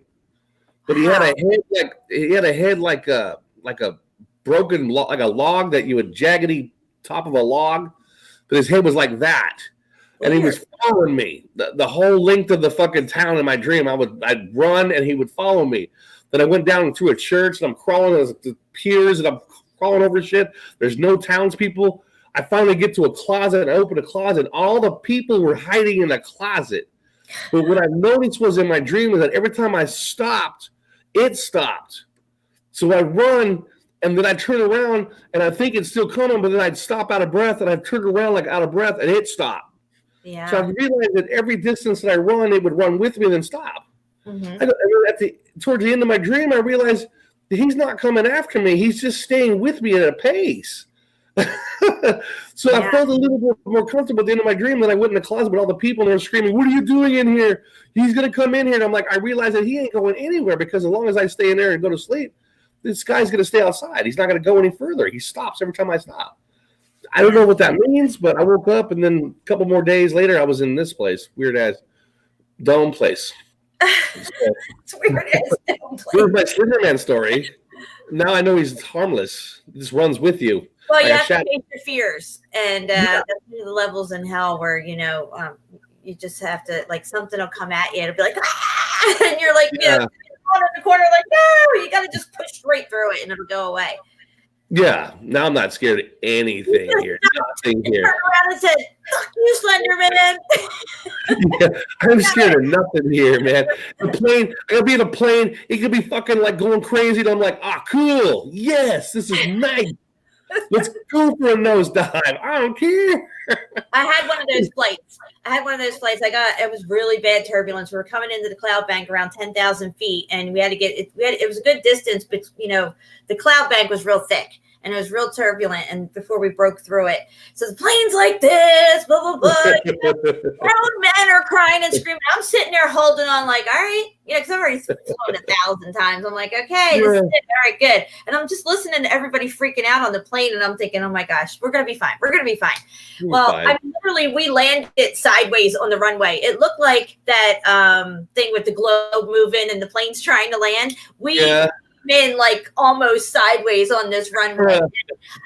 But he had a head like a broken like a log that you would jaggedy top of a log. But his head was like that. And he was following me the whole length of the fucking town in my dream. I'd run and he would follow me. Then I went down through a church and I'm crawling the piers and I'm crawling over shit. There's no townspeople. I finally get to a closet and I open a closet. All the people were hiding in the closet. But what I noticed was in my dream was that every time I stopped, it stopped. So I run and then I turn around and I think it's still coming, but then I'd stop out of breath and I'd turn around like out of breath and it stopped. Yeah. So I realized that every distance that I run, it would run with me and then stop. Mm-hmm. Towards the end of my dream, I realized that he's not coming after me. He's just staying with me at a pace. So I felt a little bit more comfortable at the end of my dream that I went in the closet with all the people and they were screaming, what are you doing in here? He's going to come in here. And I'm like, I realized that he ain't going anywhere because as long as I stay in there and go to sleep, this guy's going to stay outside. He's not going to go any further. He stops every time I stop. I don't know what that means, but I woke up and then a couple more days later, I was in this place, weird ass dome place. It's weird ass dome place. Here's my Slenderman story. Now I know he's harmless. He just runs with you. Well, you have to face your fears, and that's one of the levels in hell where you just have to something will come at you and it'll be like, ah! And you're like, in the corner, like, no, you got to just push straight through it and it'll go away. Yeah, now I'm not scared of anything here. Nothing here. Turned around and said, "Fuck you, Slenderman." Yeah, I'm scared of nothing here, man. The plane, I gotta be in a plane. It could be fucking going crazy. And I'm like, cool. Yes, this is nice. Let's go for a nosedive. I don't care. I had one of those flights. It was really bad turbulence. We were coming into the cloud bank around 10,000 feet, and we had to get it. It was a good distance, but the cloud bank was real thick and it was real turbulent. And before we broke through it, so the plane's like this, blah blah blah. Grown men are crying and screaming. I'm sitting there holding on, like, all right, because I've already flown 1,000 times. I'm like, okay, this is it. All right, good. And I'm just listening to everybody freaking out on the plane, and I'm thinking, oh my gosh, we're gonna be fine. We're gonna be fine. I mean, literally, we landed sideways on the runway. It looked like that thing with the globe moving and the plane's trying to land. Been almost sideways on this runway.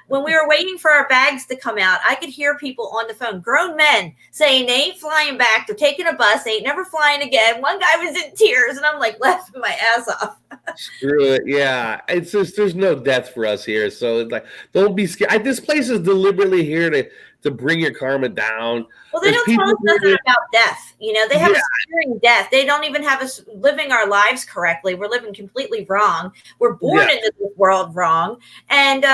When we were waiting for our bags to come out, I could hear people on the phone, grown men, saying they ain't flying back. They're taking a bus. They ain't never flying again. One guy was in tears, and I'm laughing my ass off. Screw it. Yeah. It's just, there's no death for us here. So it's don't be scared. This place is deliberately here to bring your karma down. Well, they don't tell us nothing about death. They have us fearing death. They don't even have us living our lives correctly. We're living completely wrong. We're born into this world wrong. And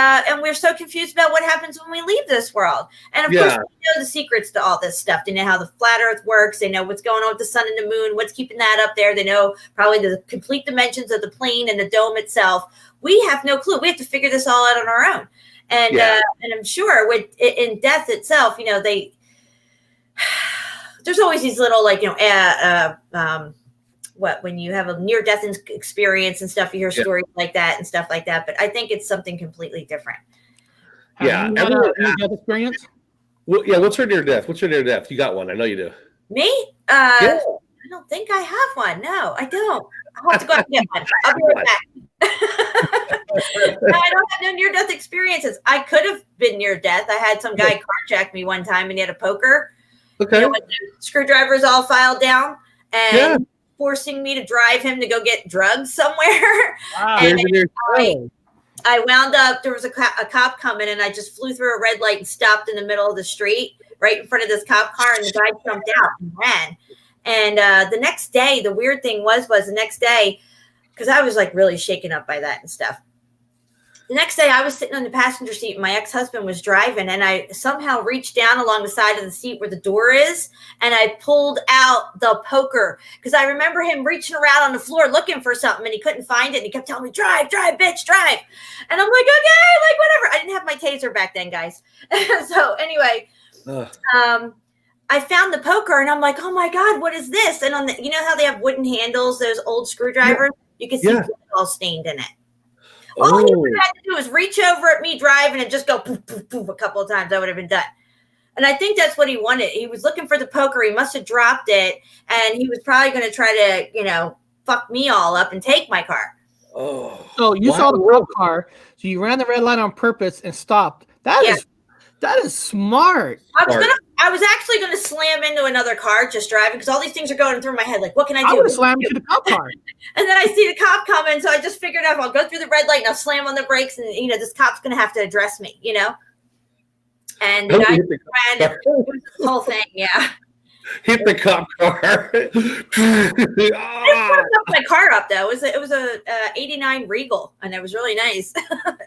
we're so confused about what happens when we leave this world. And of course, they know the secrets to all this stuff. They know how the flat earth works. They know what's going on with the sun and the moon, what's keeping that up there. They know probably the complete dimensions of the plane and the dome itself. We have no clue. We have to figure this all out on our own. And and I'm sure in death itself, there's always these little when you have a near-death experience and stuff, you hear stories like that and stuff like that. But I think it's something completely different. Have you had a near-death experience? Well, yeah. What's your near death? What's your near death? You got one? I know you do. Me? I don't think I have one. No, I don't. I'll have to go out and get one. I'll be right back. No, I don't have no near-death experiences. I could have been near death. I had some guy carjack me one time and he had a poker. Okay. With the screwdrivers all filed down and forcing me to drive him to go get drugs somewhere. Wow. And I wound up, there was a cop coming and I just flew through a red light and stopped in the middle of the street right in front of this cop car, and the guy jumped out and ran. And the next day, the weird thing was the next day, because I was like really shaken up by that and stuff. The next day I was sitting on the passenger seat and my ex-husband was driving, and I somehow reached down along the side of the seat where the door is, and I pulled out the poker because I remember him reaching around on the floor looking for something and he couldn't find it, and he kept telling me, drive, bitch, drive. And I'm like, okay, like whatever. I didn't have my taser back then, guys. So anyway, I found the poker and I'm like, oh my God, what is this? And on the, you know how they have wooden handles, those old screwdrivers? You can see blood all stained in it. All he would have had to do was reach over at me driving and just go poof, poof, poof a couple of times. I would have been done. And I think that's what he wanted. He was looking for the poker. He must have dropped it. And he was probably going to try to, fuck me all up and take my car. Oh. So you saw the cop car. So you ran the red light on purpose and stopped. That is smart. I was actually going to slam into another car just driving because all these things are going through my head. Like, what can I do? I would have slammed into the cop car. And then I see the cop coming, so I just figured out I'll go through the red light and I'll slam on the brakes, and this cop's going to have to address me, And the guy ran the whole thing, Hit the cop car. I fucked my car up though. It was a 89 Regal, and it was really nice.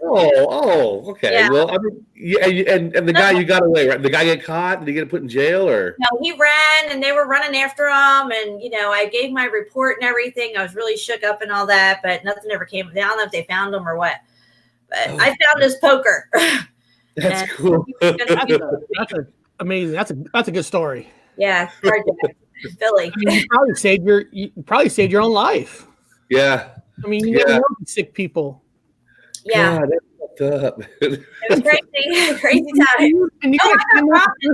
Okay. Yeah. Well, I mean, and the guy you got away, right? The guy get caught? Did he get put in jail or? No, he ran, and they were running after him, and I gave my report and everything. I was really shook up and all that, but nothing ever came. I don't know if they found him or what, but I found his poker. That's cool. That's amazing. That's a good story. Yeah, Philly. I mean, you probably saved your own life. Yeah. I mean, you never know sick people. Yeah. God, that's fucked up. It was crazy time. And you got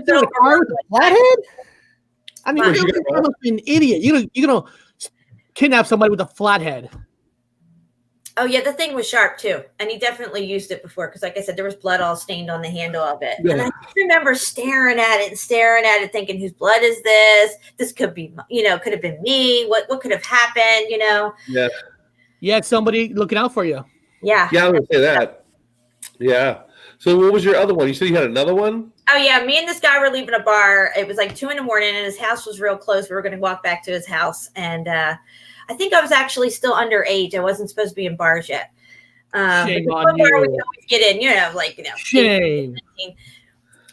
the car with a flathead? I mean, you're an idiot. You're gonna kidnap somebody with a flathead. Oh yeah, the thing was sharp too, and he definitely used it before because, like I said, there was blood all stained on the handle of it. Yeah. And I just remember staring at it, thinking, "Whose blood is this? This could be, could have been me. What could have happened? Yeah. You had somebody looking out for you. Yeah. Yeah, I would say that. Yeah. So what was your other one? You said you had another one? Oh yeah, me and this guy were leaving a bar. It was like 2 a.m, and his house was real close. We were going to walk back to his house, and I think I was actually still underage. I wasn't supposed to be in bars yet. Shame on you. We could always get in, Shame. 18.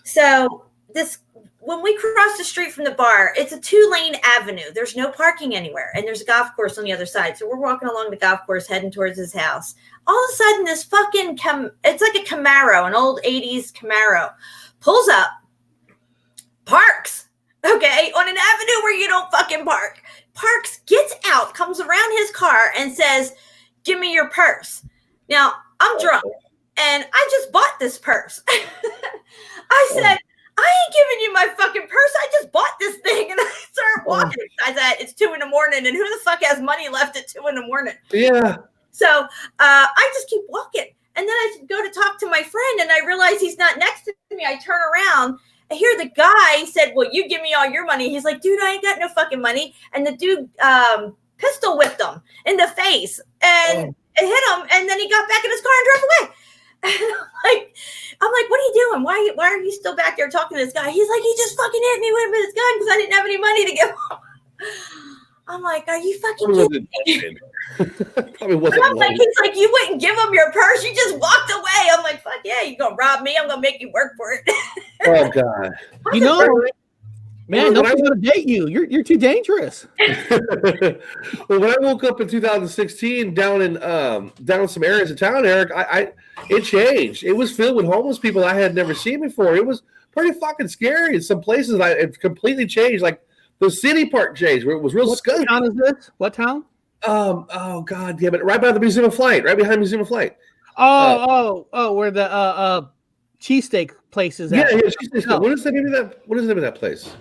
So when we cross the street from the bar, it's a 2-lane avenue. There's no parking anywhere, and there's a golf course on the other side. So we're walking along the golf course, heading towards his house. All of a sudden, this fucking it's like a Camaro, an old 80s Camaro, pulls up, parks, okay, on an avenue where you don't fucking park. Parks, gets out, comes around his car and says, "Give me your purse." Now, I'm drunk and I just bought this purse. I said, "I ain't giving you my fucking purse. I just bought this thing." And I started walking. I said, "It's 2 a.m, and who the fuck has money left at 2 a.m? Yeah. So I just keep walking. And then I go to talk to my friend and I realize he's not next to me. I turn around. I hear the guy said, "Well, you give me all your money." He's like, "Dude, I ain't got no fucking money." And the dude pistol whipped him in the face and it hit him. And then he got back in his car and drove away. And I'm like, "What are you doing? Why are you still back there talking to this guy?" He's like, "He just fucking hit me with his gun because I didn't have any money to give him." I'm like, "Are you fucking kidding me?" Probably wasn't. And I'm like, he's like, "You wouldn't give him your purse. You just walked away." I'm like, "Fuck yeah, you gonna rob me? I'm gonna make you work for it." Oh God. Man, nobody's gonna date you. You're too dangerous. Well, when I woke up in 2016 down in some areas of town, Eric, it changed. It was filled with homeless people I had never seen before. It was pretty fucking scary. In some places, it completely changed. Like The city part, Jays, where it was real scary. What town is this? What town? Oh god damn it! Right by the Museum of Flight, right behind Museum of Flight. Where the cheesesteak place is at. Yeah, cheesesteak. No. What is the name of that? What is the name of that place?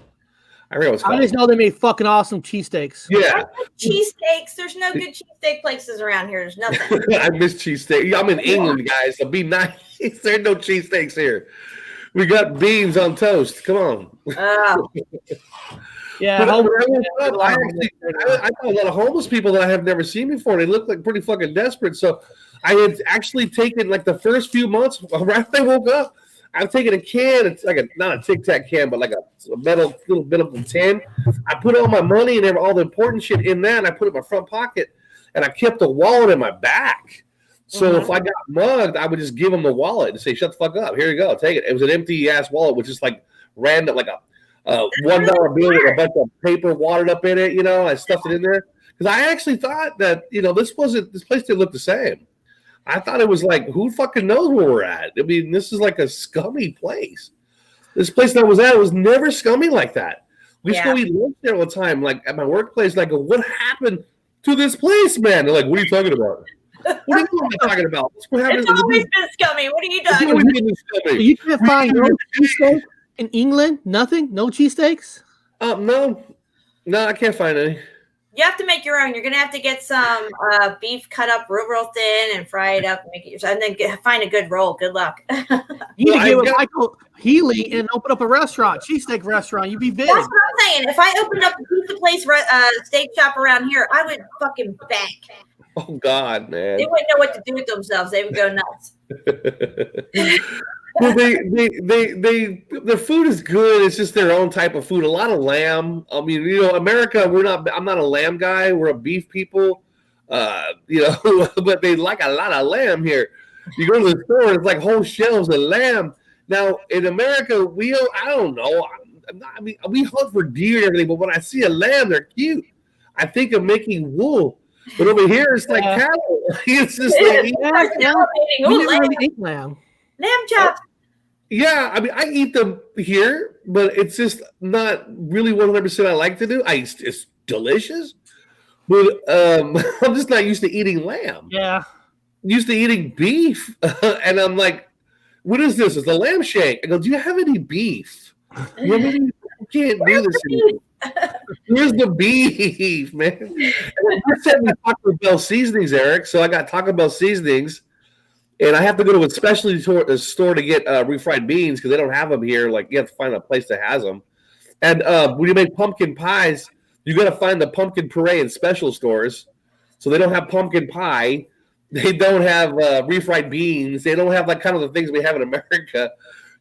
I forget what it's called. I just know they made fucking awesome cheesesteaks. Yeah, cheesesteaks. There's no good cheesesteak places around here. There's nothing. I miss cheesesteak. I'm in England, guys. So be nice. There's no cheesesteaks here. We got beans on toast. Come on. Yeah, I saw a lot of homeless people that I have never seen before. They look like pretty fucking desperate. So I had actually taken like the first few months right after I woke up. I've taken a can. It's like not a Tic Tac can, but like a little bit of a tin. I put all my money and all the important shit in that, and I put it in my front pocket, and I kept the wallet in my back. So if I got mugged, I would just give them the wallet and say, "Shut the fuck up. Here you go. Take it." It was an empty ass wallet, which is like random, like a $1 bill with a bunch of paper watered up in it. You know, I stuffed it in there because I actually thought that this place didn't look the same. I thought it was like, who fucking knows where we're at? I mean, this is like a scummy place. This place that I was at was never scummy like that. We used to go eat lunch there all the time, like at my workplace. And I go, what happened to this place, man? They're like, what are you talking about? What are you talking about? It's always been scummy. What are you talking about? You can't find no cheesesteak in England? Nothing? No cheesesteaks? No, I can't find any. You have to make your own. You're gonna have to get some beef cut up real thin and fry it up, and make it yourself, and then find a good roll. Good luck. You need to get with Michael Healy and open up a restaurant, cheesesteak restaurant. You'd be big. That's what I'm saying. If I opened up a pizza place, steak shop around here, I would fucking bank. Oh God, man! They wouldn't know what to do with themselves. They would go nuts. Well, the food is good. It's just their own type of food. A lot of lamb. I mean, America. I'm not a lamb guy. We're a beef people. But they like a lot of lamb here. You go to the store, it's like whole shelves of lamb. Now in America, I don't know. I mean, we hunt for deer and everything, but when I see a lamb, they're cute. I think of making wool. But over here, it's like cattle. It's just like lamb. Lamb chops. Yeah, I mean, I eat them here, but it's just not really 100% I like to do. It's delicious, but I'm just not used to eating lamb. Yeah. I'm used to eating beef, and I'm like, what is this? It's a lamb shank. I go, do you have any beef? I can't do this anymore. Here's the beef, man. And you sent me Taco Bell seasonings, Eric. So I got Taco Bell seasonings, and I have to go to a specialty store to get refried beans because they don't have them here. Like you have to find a place that has them. And when you make pumpkin pies, you got to find the pumpkin puree in special stores. So they don't have pumpkin pie. They don't have refried beans. They don't have like kind of the things we have in America.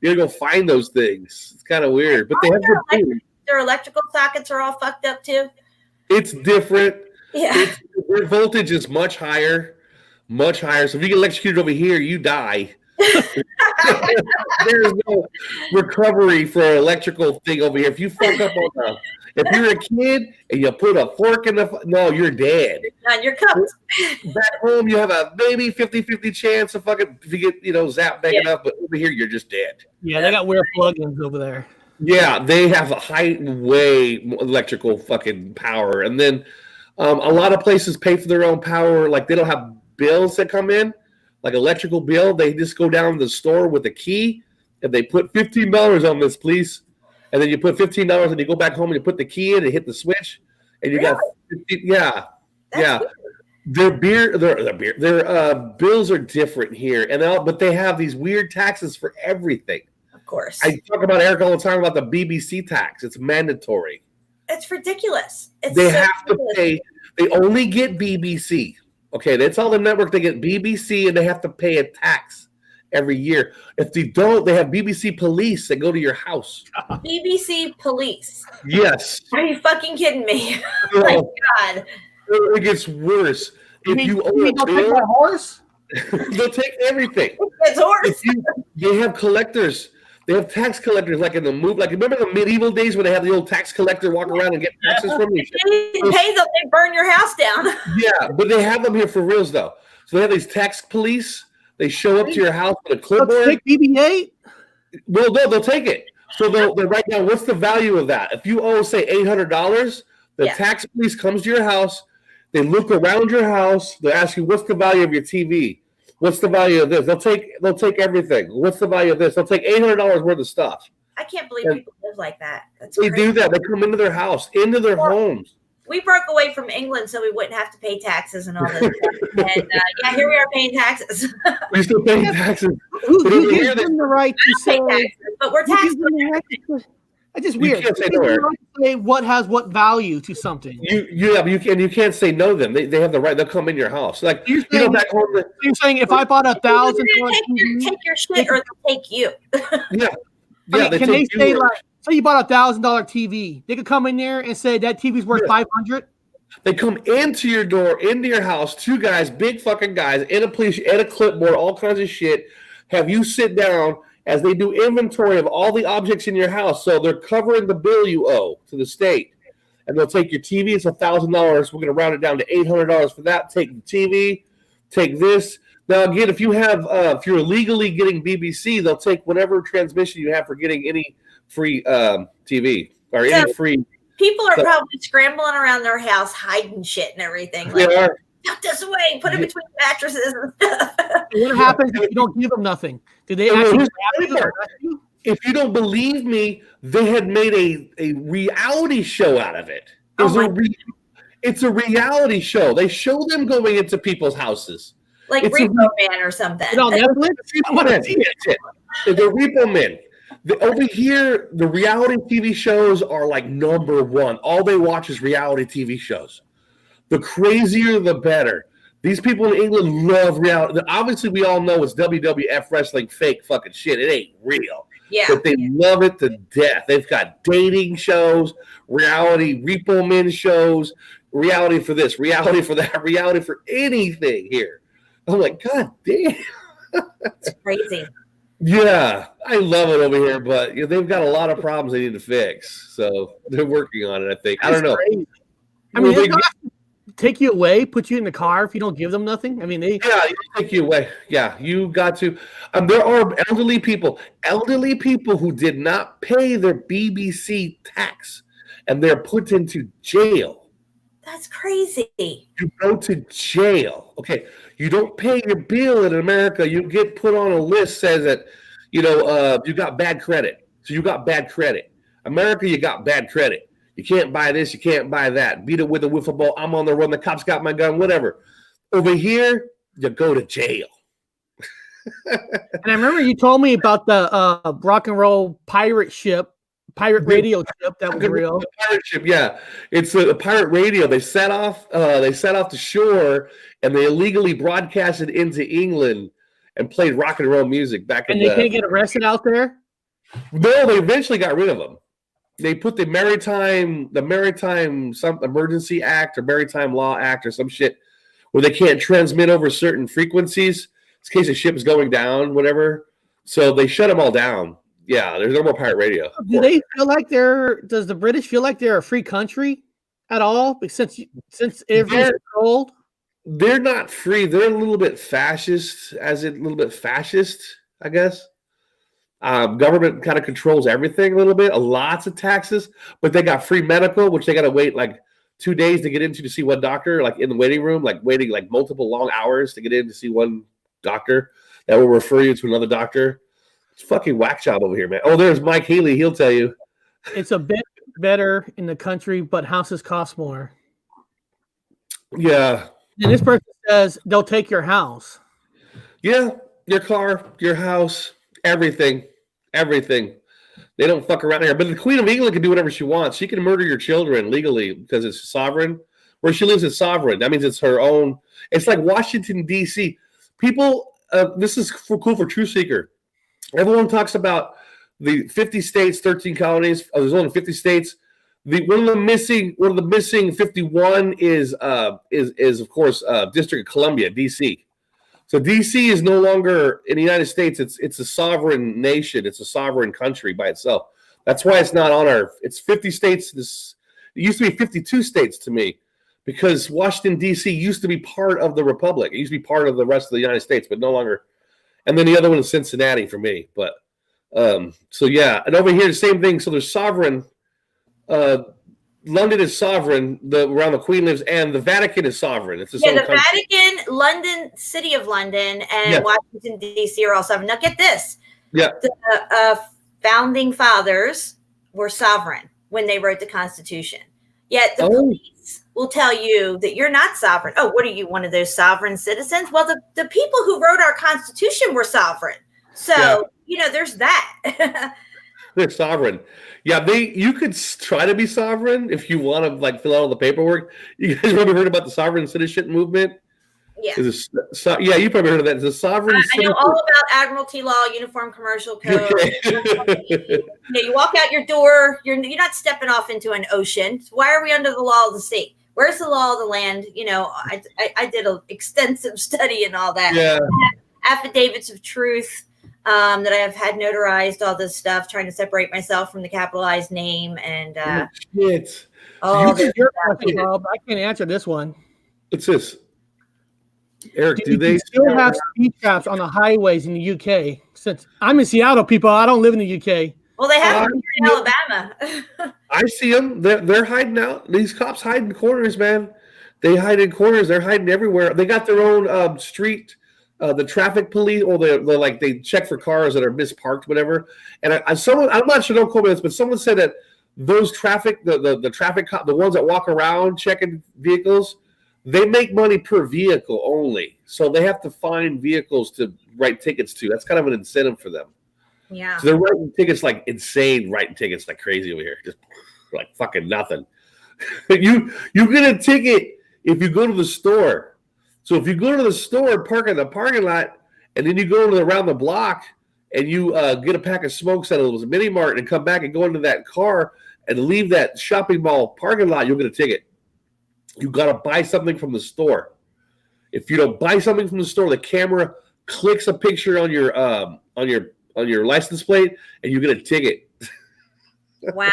You got to go find those things. It's kind of weird, but they have good food. Their electrical sockets are all fucked up too. It's different. Yeah. Their voltage is much higher. So if you get electrocuted over here, you die. There's no recovery for an electrical thing over here. If you fuck up if you're a kid and you put a fork in no, you're dead. And you're cooked. Back home, you have a maybe 50-50 chance of fucking if you get zapped big enough, but over here, you're just dead. Yeah, they got weird plugins over there. Yeah, they have a way electrical fucking power. And then a lot of places pay for their own power. Like they don't have bills that come in, like electrical bill. They just go down to the store with a key and they put $15 on this, please. And then you put $15 and you go back home and you put the key in and hit the switch. And you got 15, yeah. Weird. Their bills are different here. But they have these weird taxes for everything. Of course. I talk about Eric all the time about the BBC tax. It's mandatory. It's ridiculous. They have to pay. They only get BBC. Okay, that's all the network. They get BBC, and they have to pay a tax every year. If they don't, they have BBC police that go to your house. BBC police. Yes. Are you fucking kidding me? Oh my God. It gets worse. If you own a take my horse? They'll take everything. It's horse. They have collectors. They have tax collectors like in the movie. Like remember the medieval days when they have the old tax collector walk around and get taxes from you? They pay them. They burn your house down. Yeah, but they have them here for reals though. So they have these tax police. They show up to your house with a clipboard. Take BB-8? Well, no, they'll take it. So they'll write down what's the value of that. If you owe, say, $800, the tax police comes to your house. They look around your house. They ask you, what's the value of your TV? What's the value of this? They'll take everything. What's the value of this? They'll take $800 worth of stuff. I can't believe people live like that. That's they crazy. do that. They come into their house, into their homes. We broke away from England so we wouldn't have to pay taxes and all this stuff. And here we are paying taxes. We still pay taxes. Who gives them the right to say taxes, but we're taxed. It's just weird. You can't say no. Say what has what value to something. You can't say no to them. They have the right. They'll come in your house. Like back home. You're saying if I bought $1,000, take your shit or they'll take you. Yeah. Yeah, can they say like, say you bought $1,000 TV? They could come in there and say that TV's worth $500. They come into your door, into your house. Two guys, big fucking guys, in a police and a clipboard, all kinds of shit. Have you sit down as they do inventory of all the objects in your house. So they're covering the bill you owe to the state, and they'll take your TV. It's $1,000. We're going to round it down to $800 for that. Take the TV. Take this. Now, again, if you're illegally getting BBC, they'll take whatever transmission you have for getting any free TV or any free. People are probably scrambling around their house, hiding shit and everything. They are. Tuck this away, put it between mattresses and stuff. What happens if you don't give them nothing? Do they actually you? If you don't believe me, they had made a reality show out of it. It's a reality show. They show them going into people's houses. Like Repo Man or something. On Netflix? The Repo Men. Over here, the reality TV shows are like number one. All they watch is reality TV shows. The crazier, the better. These people in England love reality. Obviously, we all know it's WWF wrestling fake fucking shit. It ain't real. Yeah. But they love it to death. They've got dating shows, reality Repo Men shows, reality for this, reality for that, reality for anything here. I'm like, God damn. It's crazy. Yeah, I love it over here, but they've got a lot of problems they need to fix. So they're working on it, I think. I don't know. Crazy. I mean, they take you away, put you in the car if you don't give them nothing. I mean, they take you away. Yeah, you got to. There are elderly people who did not pay their BBC tax, and they're put into jail. That's crazy. You go to jail. Okay, you don't pay your bill in America. You get put on a list says that, you got bad credit. So you got bad credit. America, you got bad credit. You can't buy this. You can't buy that. Beat it with a wiffle ball. I'm on the run. The cops got my gun. Whatever. Over here, you go to jail. And I remember you told me about the rock and roll pirate radio ship that was real. Pirate ship, yeah. It's a pirate radio. They set off the shore, and they illegally broadcasted into England and played rock and roll music back in the. And they can't get arrested out there? No, they eventually got rid of them. They put the Maritime some Emergency Act or Maritime Law Act or some shit where they can't transmit over certain frequencies in case the ship's going down, whatever. So they shut them all down. Yeah, there's no more pirate radio. Do they feel like does the British feel like they're a free country at all? Since everything's controlled? They're not free. They're a little bit fascist, I guess. Government kind of controls everything a little bit. Lots of taxes, but they got free medical, which they got to wait like 2 days to get into to see one doctor, like in the waiting room, like waiting like multiple long hours to get in to see one doctor that will refer you to another doctor. It's fucking whack job over here, man. Oh, there's Mike Healy. He'll tell you. It's a bit better in the country, but houses cost more. Yeah. And this person says they'll take your house. Yeah, your car, your house, everything. They don't fuck around here. But the Queen of England can do whatever she wants. She can murder your children legally because it's sovereign. Where she lives is sovereign. That means it's her own. It's like Washington, D.C. People, this is cool for Truth Seeker. Everyone talks about the 50 states, 13 colonies. There's only 50 states. One of the missing 51 is of course District of Columbia, D.C. So D.C. is no longer in the United States. It's a sovereign nation. It's a sovereign country by itself. That's why it's not on our. It's 50 states. It used to be 52 states to me, because Washington D.C. used to be part of the Republic. It used to be part of the rest of the United States, but no longer. And then the other one is Cincinnati for me. But So yeah, and over here the same thing. So there's sovereign. London is sovereign. Around the Queen lives, and the Vatican is sovereign. It's the Vatican, London, City of London, and Washington D.C. are all sovereign. Now get this. Yeah. The founding fathers were sovereign when they wrote the Constitution. Yet the police will tell you that you're not sovereign. Oh, what are you, one of those sovereign citizens? Well, the people who wrote our Constitution were sovereign. So, there's that. They're sovereign. Yeah, you could try to be sovereign if you want to like fill out all the paperwork. You guys probably heard about the sovereign citizenship movement? Yeah. Yeah, you probably heard of that. It's a sovereign. I know all about Admiralty law, Uniform Commercial Code. Okay. You walk out your door. You're not stepping off into an ocean. Why are we under the law of the sea? Where's the law of the land? I did an extensive study and all that. Yeah. Affidavits of truth. That I have had notarized, all this stuff, trying to separate myself from the capitalized name and shit. I can't answer this one. What's this? Eric, do they still have speed traps on the highways in the UK? Since I'm in Seattle, people, I don't live in the UK. Well, they have them here in Alabama. I see them. They're hiding out. These cops hide in corners, man. They hide in corners. They're hiding everywhere. They got their own street. The traffic police, or they check for cars that are misparked, whatever. And I'm not sure, don't quote me this, but someone said that those the traffic cop, the ones that walk around checking vehicles, they make money per vehicle only. So they have to find vehicles to write tickets to. That's kind of an incentive for them. Yeah. So they're writing tickets like insane, writing tickets like crazy over here, just like fucking nothing. You get a ticket if you go to the store. So if you go to the store, park in the parking lot, and then you go around the block and you get a pack of smokes at a mini mart and come back and go into that car and leave that shopping mall parking lot, you'll get a ticket. You got to buy something from the store. If you don't buy something from the store, the camera clicks a picture on your license plate, and you get a ticket. Wow.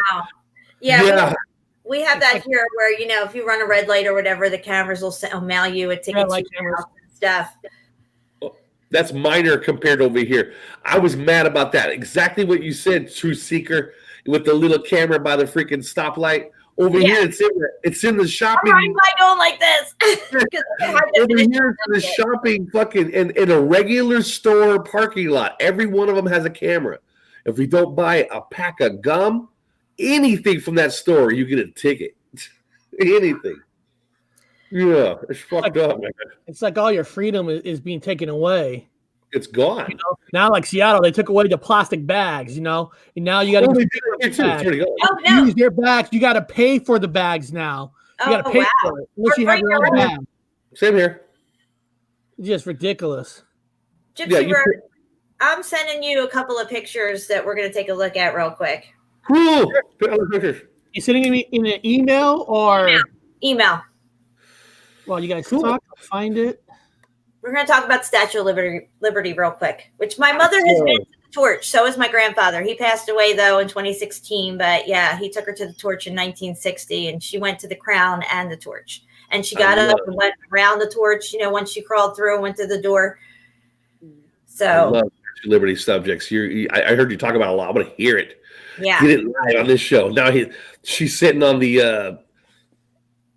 Yeah. We have that here where, if you run a red light or whatever, the cameras will mail you a ticket to your house and stuff. That's minor compared to over here. I was mad about that. Exactly what you said, Truth Seeker, with the little camera by the freaking stoplight. Over here, it's in the shopping. I'm going like this. Over here, it's the shopping fucking in a regular store parking lot. Every one of them has a camera. If we don't buy a pack of gum, anything from that store, you get a ticket. Anything. Yeah, it's fucked up, man. It's like all your freedom is being taken away. It's gone. Now, like Seattle, they took away the plastic bags, and now you got to use their bags. You got to pay for the bags now. You got to pay for it unless you have your own bag. Same here. It's just ridiculous. Gypsy, I'm sending you a couple of pictures that we're going to take a look at real quick. Cool. You sending me in an email or email? Well, you guys talk. Find it. We're going to talk about Statue of Liberty real quick, which my mother has been to the torch. So is my grandfather. He passed away, though, in 2016. But, yeah, he took her to the torch in 1960, and she went to the crown and the torch. And she got up and went around the torch, once she crawled through and went to the door. So I love Statue of Liberty subjects. I heard you talk about it a lot. I'm going to hear it. Yeah. Get it live on this show. Now she's sitting on the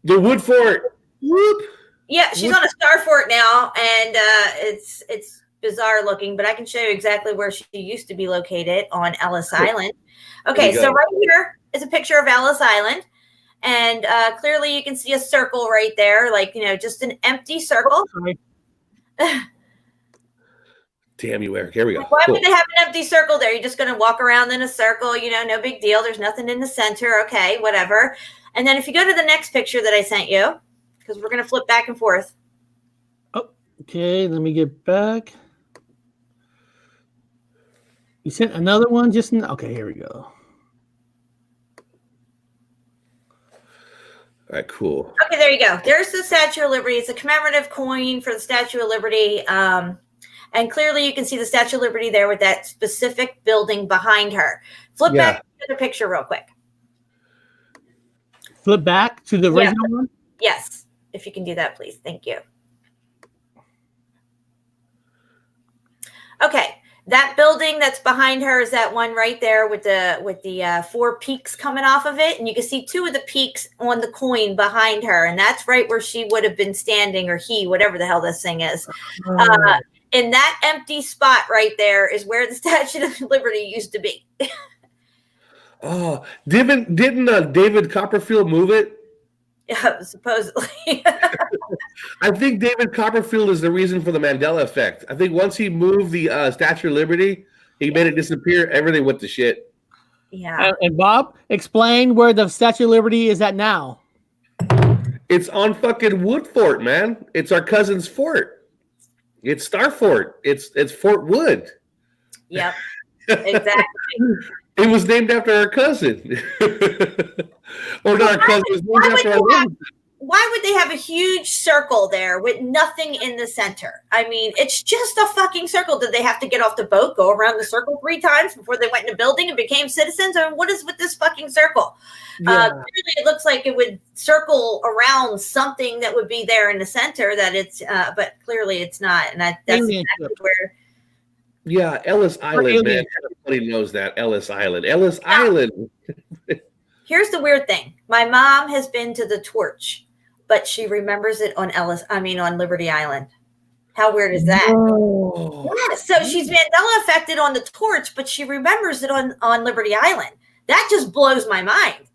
wood fort. Whoop. Yeah, she's on a star fort now, and it's bizarre looking, but I can show you exactly where she used to be located on Ellis Island. Okay, so right here is a picture of Ellis Island, and clearly you can see a circle right there, just an empty circle. Damn you, Eric. Here we go. Why would they have an empty circle there? You're just going to walk around in a circle, no big deal. There's nothing in the center. Okay, whatever. And then if you go to the next picture that I sent you, because we're going to flip back and forth. Oh, okay. Let me get back. You sent another one just now? Okay, here we go. All right, cool. Okay, there you go. There's the Statue of Liberty. It's a commemorative coin for the Statue of Liberty. And clearly you can see the Statue of Liberty there with that specific building behind her. Flip back to the picture real quick. Flip back to the original one? Yes. If you can do that, please. Thank you. Okay. That building that's behind her is that one right there with the 4 peaks coming off of it, and you can see 2 of the peaks on the coin behind her, and that's right where she would have been standing, or he, whatever the hell this thing is. In that empty spot right there is where the Statue of Liberty used to be. Oh, didn't David Copperfield move it? Yeah, supposedly. I think David Copperfield is the reason for the Mandela Effect. I think once he moved the Statue of Liberty, he made it disappear. Everything went to shit. Yeah. And Bob, explain where the Statue of Liberty is at now. It's on fucking Wood Fort, man. It's our cousin's fort. It's Star Fort. It's Fort Wood. Yep. Exactly. It was named after our cousin. Or not our cousin. It was named after our cousin. Why would they have a huge circle there with nothing in the center? I mean, it's just a fucking circle. Did they have to get off the boat, go around the circle 3 times before they went in the building and became citizens? I mean, what is with this fucking circle? Yeah. Clearly, it looks like it would circle around something that would be there in the center. That it's, but clearly it's not. And that's exactly where. Yeah, Ellis Island, man. Everybody knows that. Ellis Island. Ellis Island. Here's the weird thing. My mom has been to the Torch, but she remembers it on on Liberty Island. How weird is that? Oh. Yeah, so she's Mandela affected on the Torch, but she remembers it on Liberty Island. That just blows my mind.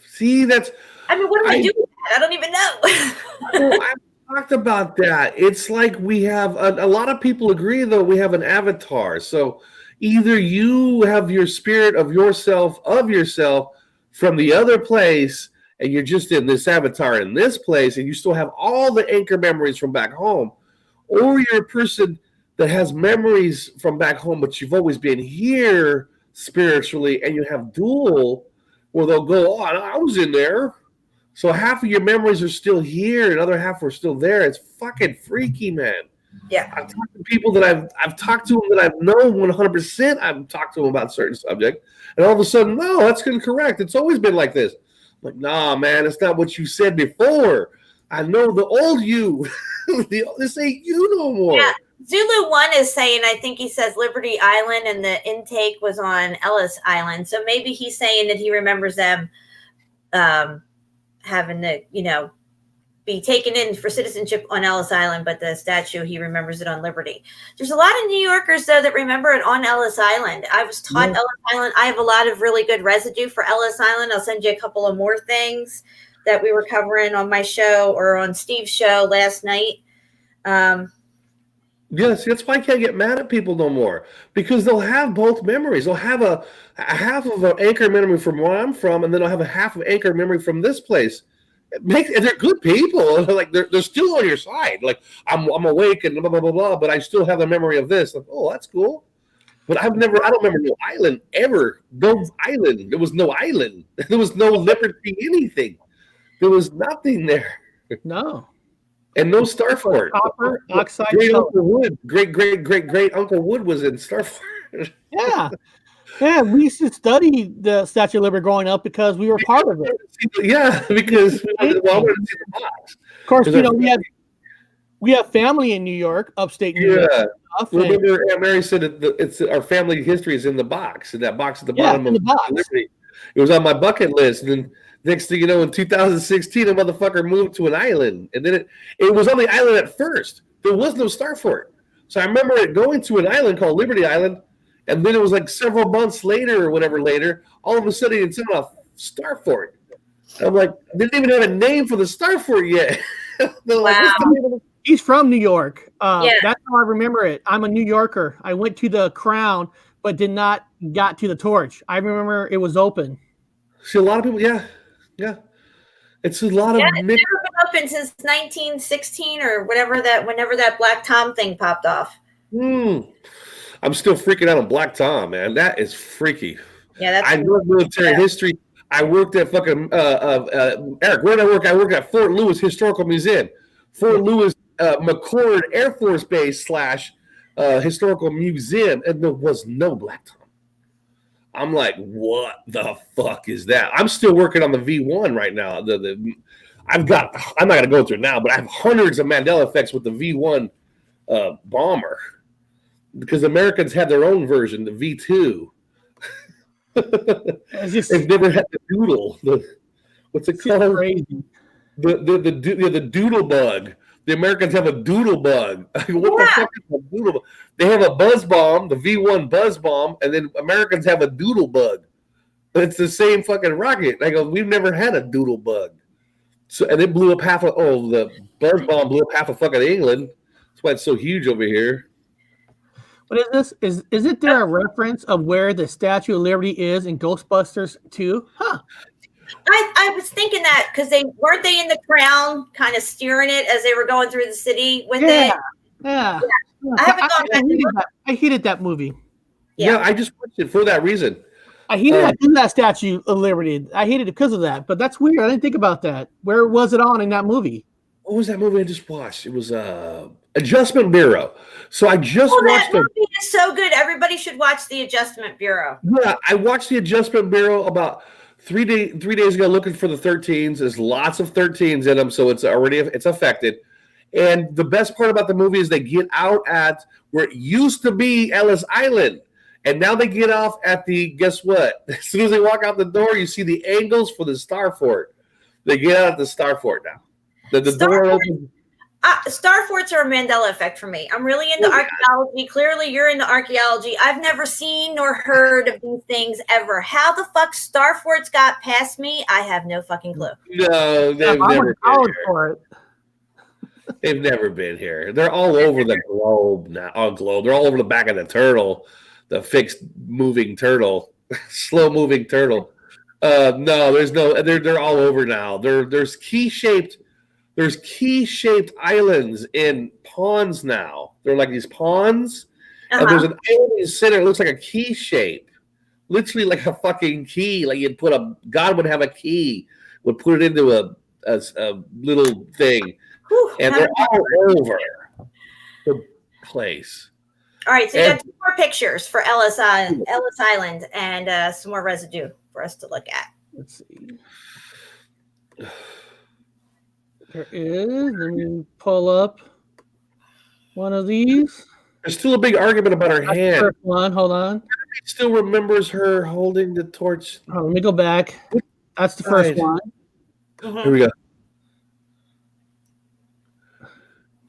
See, that's... I mean, what do I do with that? I don't even know. I've talked about that. It's like we have... A lot of people agree, though, we have an avatar. So either you have your spirit of yourself from the other place, and you're just in this avatar in this place, and you still have all the anchor memories from back home, or you're a person that has memories from back home, but you've always been here spiritually, and you have dual, where they'll go, oh, I was in there. So half of your memories are still here, and other half are still there. It's fucking freaky, man. Yeah. I've talked to people that I've talked to them that I've known 100%. I've talked to them about certain subject, and all of a sudden, no, that's incorrect. It's always been like this. I'm like, nah, man, it's not what you said before. I know the old you. This ain't you no more. Yeah. Zulu 1 is saying, I think he says Liberty Island, and the intake was on Ellis Island. So maybe he's saying that he remembers them having to, be taken in for citizenship on Ellis Island, but the statue, he remembers it on Liberty. There's a lot of New Yorkers, though, that remember it on Ellis Island. I was taught Ellis Island. I have a lot of really good residue for Ellis Island. I'll send you a couple of more things that we were covering on my show or on Steve's show last night. Yes, that's why I can't get mad at people no more, because they'll have both memories. They'll have a half of an anchor memory from where I'm from, and then they'll have a half of anchor memory from this place. And they're good people. Like they're still on your side. Like I'm awake and blah blah blah blah, but I still have the memory of this. Like, oh, that's cool. But I don't remember no island ever. No island. There was no island. There was no Liberty anything. There was nothing there. No. And no Star Fort. Copper oxide. Great Uncle Wood. Great Uncle Wood was in Star Fort. Yeah. Yeah, we used to study the Statue of Liberty growing up because we were part of it. Yeah, because I wanted to see the box. Of course, we have family in New York, upstate New York. Remember, Aunt Mary said it's our family history is in the box, in that box at the bottom of the box. Liberty. It was on my bucket list, and then next thing you know, in 2016, a motherfucker moved to an island, and then it was on the island at first. There was no Star Fort, so I remember it going to an island called Liberty Island. And then it was like several months later or whatever later, all of a sudden it's in a Star Fort. I'm like, they didn't even have a name for the Star Fort yet. Wow. He's from New York. That's how I remember it. I'm a New Yorker. I went to the Crown, but did not got to the Torch. I remember it was open. See, a lot of people, yeah. It's a lot of. It's never been open since 1916 or whenever that Black Tom thing popped off. I'm still freaking out on Black Tom, man. That is freaky. Yeah, I know military history. I worked at fucking Eric. Where did I work? I worked at Fort Lewis Historical Museum, Fort Lewis McCord Air Force Base / Historical Museum, and there was no Black Tom. I'm like, what the fuck is that? I'm still working on the V1 right now. I'm not going to go through it now, but I have hundreds of Mandela effects with the V1 bomber. because Americans have their own version, the V2. They've never had the doodle. What's it called? Crazy. The doodle bug. The Americans have a doodle bug. What the fuck is a doodle bug? They have a buzz bomb, the V1 buzz bomb, and then Americans have a doodle bug. It's the same fucking rocket. I go, we've never had a doodle bug. So, and it blew up the buzz bomb blew up half of fucking England. That's why it's so huge over here. What is this? Isn't there a reference of where the Statue of Liberty is in Ghostbusters 2? Huh. I was thinking that because they in the crown kind of steering it as they were going through the city with it. Yeah. I haven't gone back. I hated that movie. Yeah, I just watched it for that reason. I hated that Statue of Liberty. I hated it because of that. But that's weird. I didn't think about that. Where was it on in that movie? What was that movie I just watched? It was Adjustment Bureau. So I just watched that movie is so good. Everybody should watch the Adjustment Bureau. Yeah, I watched the Adjustment Bureau about 3 days ago, looking for the 13s. There's lots of 13s in them, so it's affected. And the best part about the movie is they get out at where it used to be Ellis Island, and now they get off at the, guess what? As soon as they walk out the door, you see the angles for the Star Fort. They get out at the Star Fort now. The door opens. Star forts are a Mandela effect for me. I'm really into archaeology. Clearly, you're into archaeology. I've never seen nor heard of these things ever. How the fuck Star forts got past me, I have no fucking clue. No, they've never been here. They've never been here. They're all over the globe now. They're all over the back of the turtle, the fixed moving turtle, slow moving turtle. No, there's no. They're all over now. There's key-shaped islands in ponds now. They're like these ponds, and there's an island in the center. It looks like a key shape, literally like a fucking key. Like you'd put God would have a key, would put it into a little thing, and they're all over the place. All right, so you got 2 more pictures for Ellis Island, and some more residue for us to look at. Let's see. There is. Let me pull up one of these. There's still a big argument about her hand. First one. Hold on. Still remembers her holding the torch. Oh, let me go back. That's the first one. Here we go.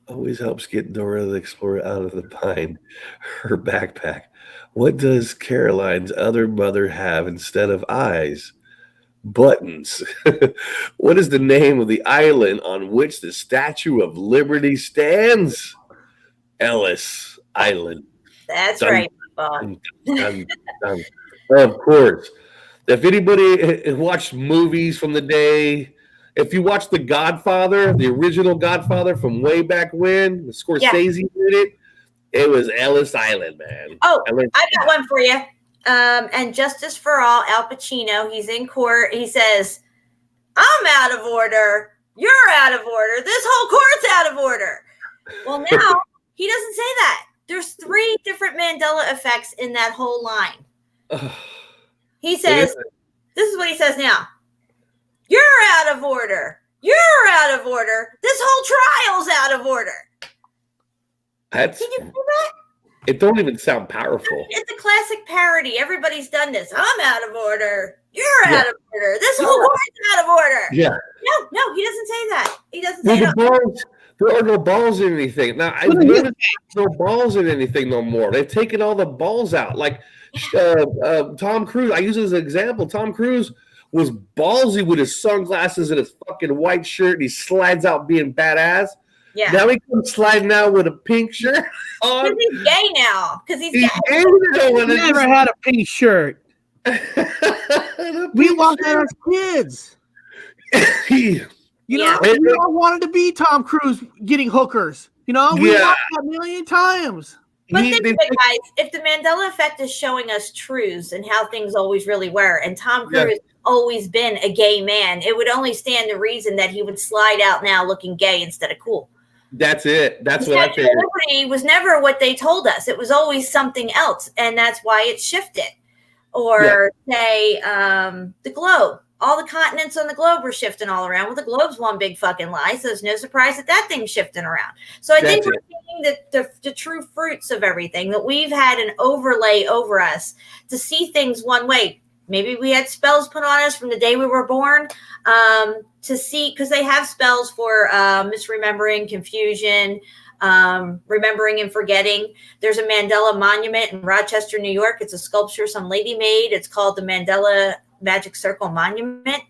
Always helps get Dora the Explorer out of the pine. Her backpack. What does Caroline's other mother have instead of eyes? Buttons. What is the name of the island on which the Statue of Liberty stands? Ellis Island. That's right, Bob. Of course. If anybody watched movies from the day, if you watched The Godfather, the original Godfather from way back when, Scorsese did it, it was Ellis Island, man. Oh, I got one for you. And Justice for All, Al Pacino, he's in court. He says, I'm out of order. You're out of order. This whole court's out of order. Well, now he doesn't say that. There's 3 different Mandela effects in that whole line. He says, this is what he says now. You're out of order. You're out of order. This whole trial's out of order. Can you feel that? It don't even sound powerful. It's a classic parody. Everybody's done this. I'm out of order. You're out of order. This whole court's out of order. Yeah. No, he doesn't say that. He doesn't say that. There are no balls in anything. Now, I noticed there's no balls in anything no more. They've taken all the balls out. Like Tom Cruise, I use it as an example. Tom Cruise was ballsy with his sunglasses and his fucking white shirt, and he slides out being badass. Yeah. Now he comes sliding out with a pink shirt on. Because he's gay now. Because he's gay. He never had a pink shirt. We want that as kids. We all wanted to be Tom Cruise getting hookers. We watched that a million times. But think of it, guys. If the Mandela Effect is showing us truths and how things always really were, and Tom Cruise has always been a gay man, it would only stand to reason that he would slide out now looking gay instead of cool. That's it. That's what I figured. Liberty was never what they told us. It was always something else, and that's why it shifted. Or say the globe. all the continents on the globe were shifting all around. Well, the globe's one big fucking lie, so there's no surprise that thing's shifting around. So I think we're seeing the true fruits of everything, that we've had an overlay over us to see things one way. Maybe we had spells put on us from the day we were born, to see, because they have spells for misremembering, confusion, remembering and forgetting. There's a Mandela monument in Rochester, New York. It's a sculpture some lady made. It's called the Mandela Magic Circle Monument.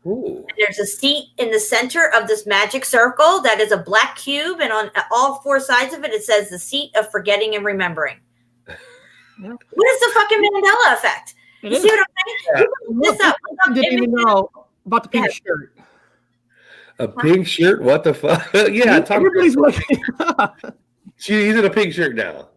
Ooh. There's a seat in the center of this magic circle that is a black cube, and on all four sides of it, it says the seat of forgetting and remembering. Yep. What is the fucking Mandela effect? You see what I'm saying? Look, This up. I didn't even know about the pink shirt. A pink shirt? What the fuck? Yeah, Everybody's looking. He's in a pink shirt now.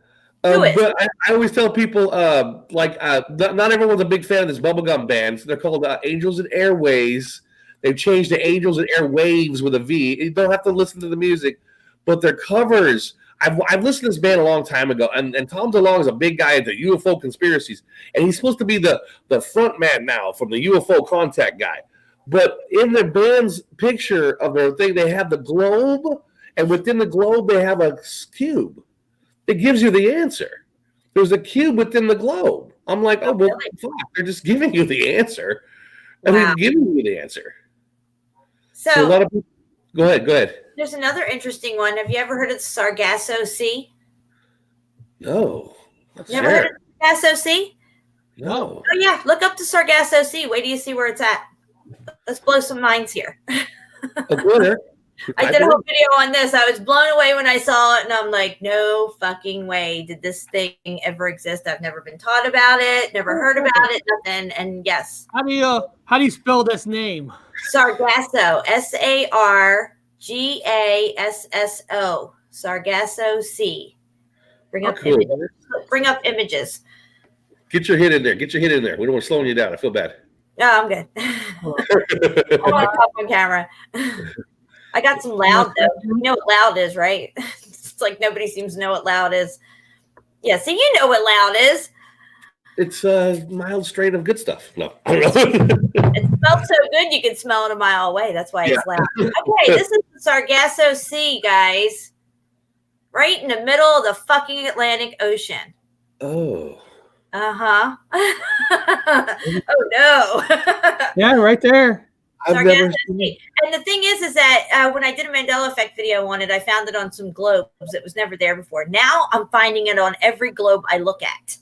Who is? But I always tell people, not everyone's a big fan of this bubblegum band. They're called Angels and Airways. They've changed to Angels and Airwaves with a V. You don't have to listen to the music, but their covers. I've listened to this band a long time ago, and Tom DeLonge is a big guy into UFO conspiracies, and he's supposed to be the front man now from the UFO contact guy. But in the band's picture of their thing, they have the globe, and within the globe, they have a cube. It gives you the answer. There's a cube within the globe. I'm like, oh, well, fuck. They're just giving you the answer. I mean, giving you the answer. So a lot of people. Go ahead. There's another interesting one. Have you ever heard of Sargasso Sea? No. Never heard of Sargasso Sea? No. Oh, yeah. Look up the Sargasso Sea. Wait till you see where it's at. Let's blow some minds here. I did a whole video on this. I was blown away when I saw it, and I'm like, no fucking way did this thing ever exist. I've never been taught about it, never heard about it, nothing. And yes. How do you spell this name? Sargasso, Sargasso, Sargasso Sea. Bring up images. Bring up images. Get your hit in there. We don't want to slow you down. I feel bad. No, I'm good. I want to pop on camera. I got some loud though. You know what loud is, right? It's like nobody seems to know what loud is. Yeah, so you know what loud is. It's a mild strain of good stuff. No, I don't know. It smells so good you can smell it a mile away. That's why it's loud. Okay, this is the Sargasso Sea, guys. Right in the middle of the fucking Atlantic Ocean. Oh. Uh-huh. Oh no. Yeah, right there. I've never seen it. And the thing is that when I did a Mandela Effect video on it, I found it on some globes. It was never there before. Now I'm finding it on every globe I look at.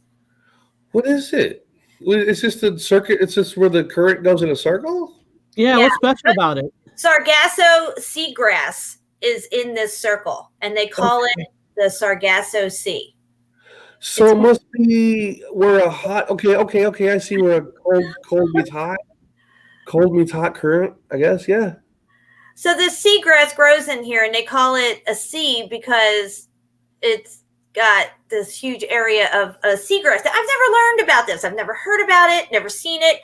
What is it? It's just a circuit. It's just where the current goes in a circle? Yeah, what's special about it? Sargasso seagrass is in this circle, and they call it the Sargasso Sea. So it must be where a hot. Okay. I see where a cold meets hot. Cold meets hot current, I guess. Yeah. So this seagrass grows in here, and they call it a sea because it's got this huge area of seagrass. I've never learned about this. I've never heard about it. Never seen it.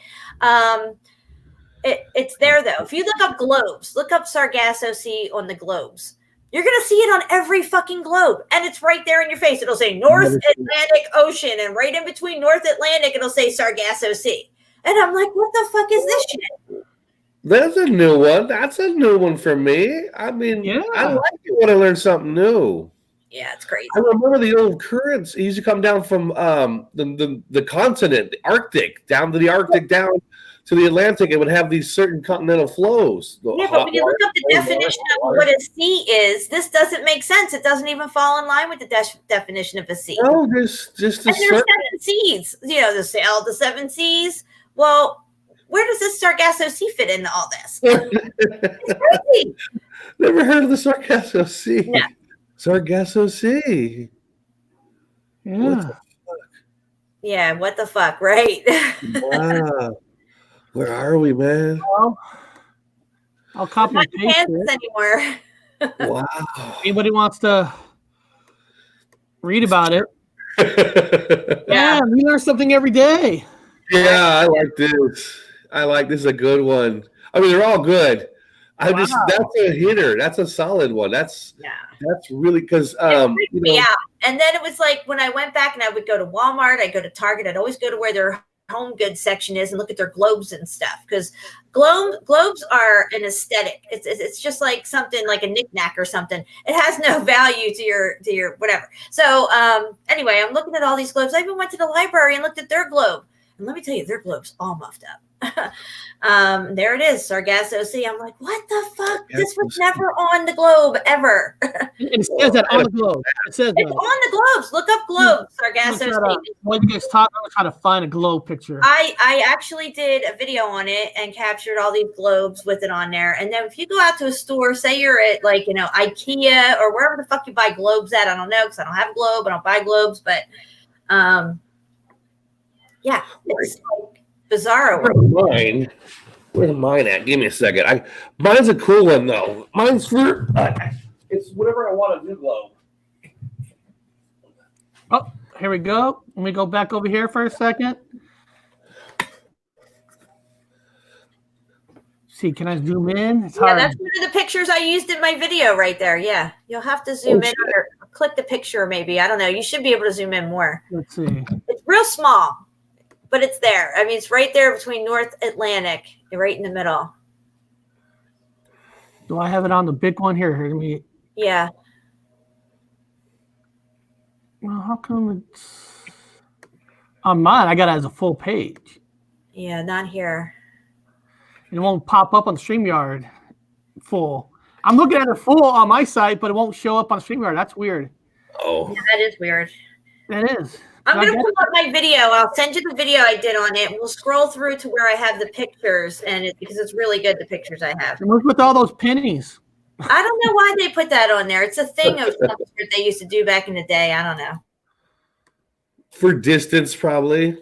It's there though. If you look up globes, look up Sargasso Sea on the globes. You're going to see it on every fucking globe. And it's right there in your face. It'll say North Atlantic Ocean. And right in between North Atlantic, it'll say Sargasso Sea. And I'm like, what the fuck is this shit? That's a new one. That's a new one for me. I mean, I like it when I learn something new. Yeah, it's crazy. I remember the old currents. It used to come down from the continent, the Arctic, down to the Arctic, down to the Atlantic. It would have these certain continental flows. Yeah, but when you look up the definition of what a sea is, this doesn't make sense. It doesn't even fall in line with the definition of a sea. No, there's just and there's 7 seas. You know, the seven seas. Well, where does this Sargasso Sea fit into all this? It's crazy. Never heard of the Sargasso Sea. Yeah. Sargasso Sea. Yeah. What the fuck, right? Wow. Where are we, man? Well, I'll copy and paste it anymore. Wow. Anybody wants to read about it? Yeah, we learn something every day. Yeah, I like this. This is a good one. I mean, they're all good. That's a hitter. That's a solid one. That's really because me out. And then it was like when I went back and I would go to Walmart, I'd go to Target, I'd always go to where their home goods section is and look at their globes and stuff because globes are an aesthetic. It's just like something like a knickknack or something. It has no value to your whatever. So anyway, I'm looking at all these globes. I even went to the library and looked at their globe. And let me tell you, their globe's all muffed up. There it is, Sargasso Sea. I'm like, what the fuck? This was never on the globe ever. It says that on the globe. It says it's on the globes. Look up globes, Sargasso Sea. When you guys talk, I'm gonna try to find a globe picture. I actually did a video on it and captured all these globes with it on there. And then if you go out to a store, say you're at like, you know, IKEA or wherever the fuck you buy globes at, I don't know, because I don't have a globe, I don't buy globes, but yeah, it's like bizarro. Where's mine at? Give me a second. Mine's a cool one though. Mine's for it's whatever I want to do globe. Oh, here we go. Let me go back over here for a second. See, can I zoom in? It's hard. That's one of the pictures I used in my video right there. Yeah, you'll have to zoom in or click the picture maybe. I don't know. You should be able to zoom in more. Let's see. It's real small, but it's there. I mean, it's right there between North Atlantic, right in the middle. Do I have it on the big one here? Let me. Yeah. Well, how come it's on mine? I got it as a full page. Yeah, not here. It won't pop up on StreamYard full. I'm looking at it full on my site, but it won't show up on StreamYard. That's weird. Oh, yeah, that is weird. That is. I'm going to pull up my video. I'll send you the video I did on it. We'll scroll through to where I have the pictures, and because it's really good, the pictures I have. And look with all those pennies. I don't know why they put that on there. It's a thing of something that they used to do back in the day. I don't know. For distance, probably.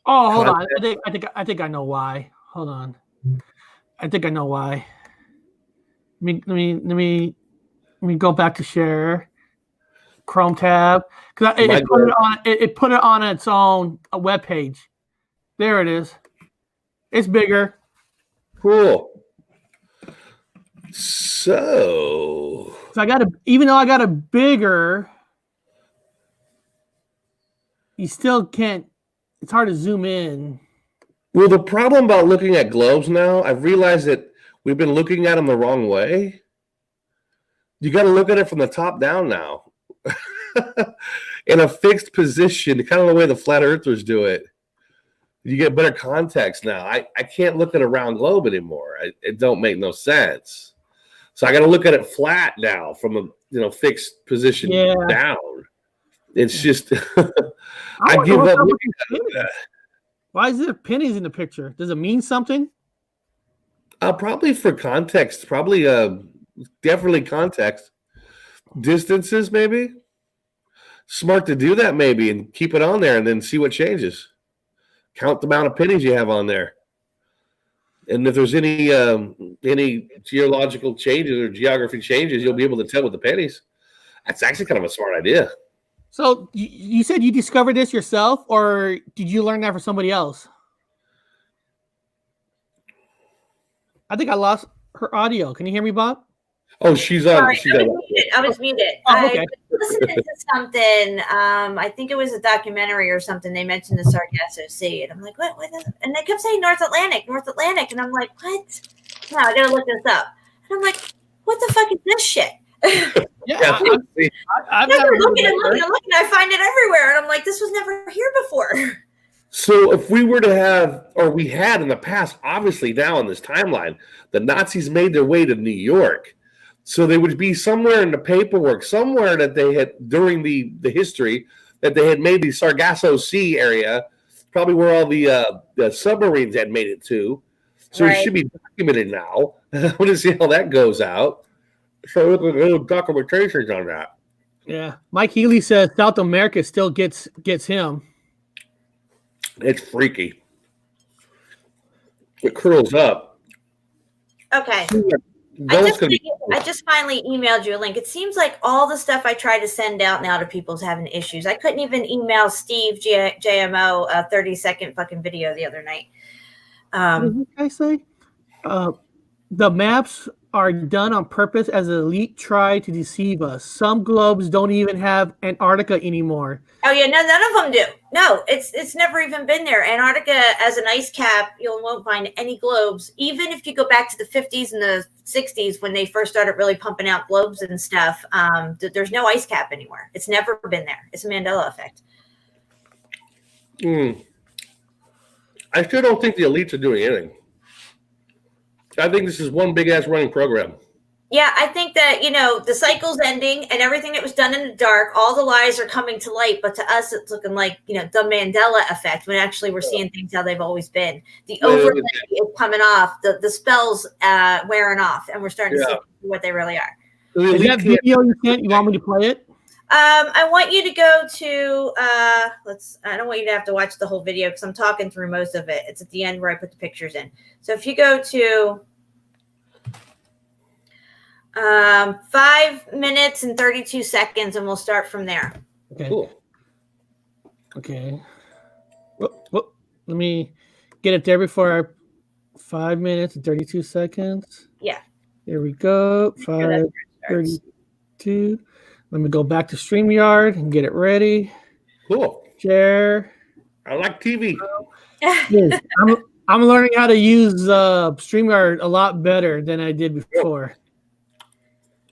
Oh, hold on. I think I know why. Hold on. I think I know why. Let me go back to share. Chrome tab, because it put it on its own web page. There it is. It's bigger. Cool. So even though I got a bigger, you still can't. It's hard to zoom in. Well, the problem about looking at globes now, I've realized that we've been looking at them the wrong way. You got to look at it from the top down now. In a fixed position, kind of the way the flat earthers do it. You get better context now. I can't look at a round globe anymore. It don't make no sense. So I got to look at it flat now from a fixed position down. It's just I give up looking at it. Why is there pennies in the picture? Does it mean something? Probably for context. Probably definitely context. Distances, maybe. Smart to do that, maybe, and keep it on there and then see what changes. Count the amount of pennies you have on there. And if there's any geological changes or geography changes, you'll be able to tell with the pennies. That's actually kind of a smart idea. So you said you discovered this yourself, or did you learn that from somebody else? I think I lost her audio. Can you hear me, Bob? Oh, she's on. Sorry, I was muted. Oh, okay. I was listening to something. I think it was a documentary or something. They mentioned the Sargasso Sea, and I'm like, what? And they kept saying North Atlantic, and I'm like, what? No, I gotta look this up. And I'm like, what the fuck is this shit? Yeah, I'm looking. I find it everywhere, and I'm like, this was never here before. So if we were to have, or we had in the past, obviously now in this timeline, the Nazis made their way to New York. So they would be somewhere in the paperwork, somewhere that they had during the history that they had made the Sargasso Sea area, probably where all the submarines had made it to. So It should be documented now. I want to see how that goes out. So look at little documentations on that. Yeah, Mike Healy says South America still gets him. It's freaky. It curls up. Okay. I just finally emailed you a link. It seems like all the stuff I try to send out now to people is having issues. I couldn't even email Steve JMO a 30-second fucking video the other night. What did I say? The maps are done on purpose as an elite try to deceive us. Some globes don't even have Antarctica anymore. Oh yeah, no, none of them do. No, it's never even been there. Antarctica as an ice cap, you won't find any globes. Even if you go back to the 50s and the 60s when they first started really pumping out globes and stuff, there's no ice cap anymore. It's never been there. It's a Mandela effect. I still don't think the elites are doing anything. I think this is one big ass running program. Yeah, I think that, the cycle's ending and everything that was done in the dark, all the lies are coming to light. But to us, it's looking like, the Mandela effect when actually we're seeing things how they've always been. The overlay is coming off, the spells wearing off, and we're starting to see what they really are. Is that video you sent? You want me to play it? I want you to go to, I don't want you to have to watch the whole video because I'm talking through most of it. It's at the end where I put the pictures in. So if you go to 5 minutes and 32 seconds, and we'll start from there. Okay. Cool. Okay. Whoop. Let me get it there before our 5 minutes and 32 seconds. Yeah. There we go. 5:32. Let me go back to StreamYard and get it ready. Cool. Share. I like TV. Yes, I'm learning how to use StreamYard a lot better than I did before.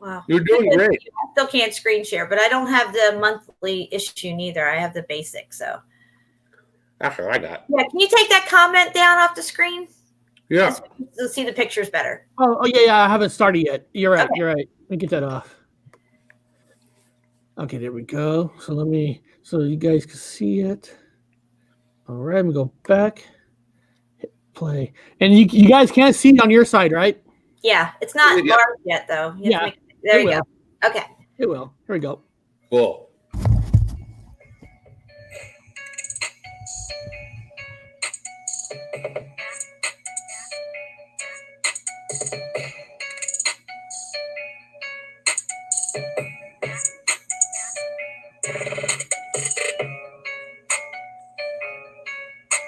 Wow. You're doing great. I still can't screen share, but I don't have the monthly issue neither. I have the basic, so. That's what I got. Yeah, can you take that comment down off the screen? Yeah. You'll see the pictures better. Oh yeah, I haven't started yet. You're right. Okay. You're right. Let me get that off. Okay, there we go. So so you guys can see it. All right, let me go back. Hit play. And you guys can't see it on your side, right? Yeah, it's not large yet, though. There you go. Okay. It will. Here we go. Cool.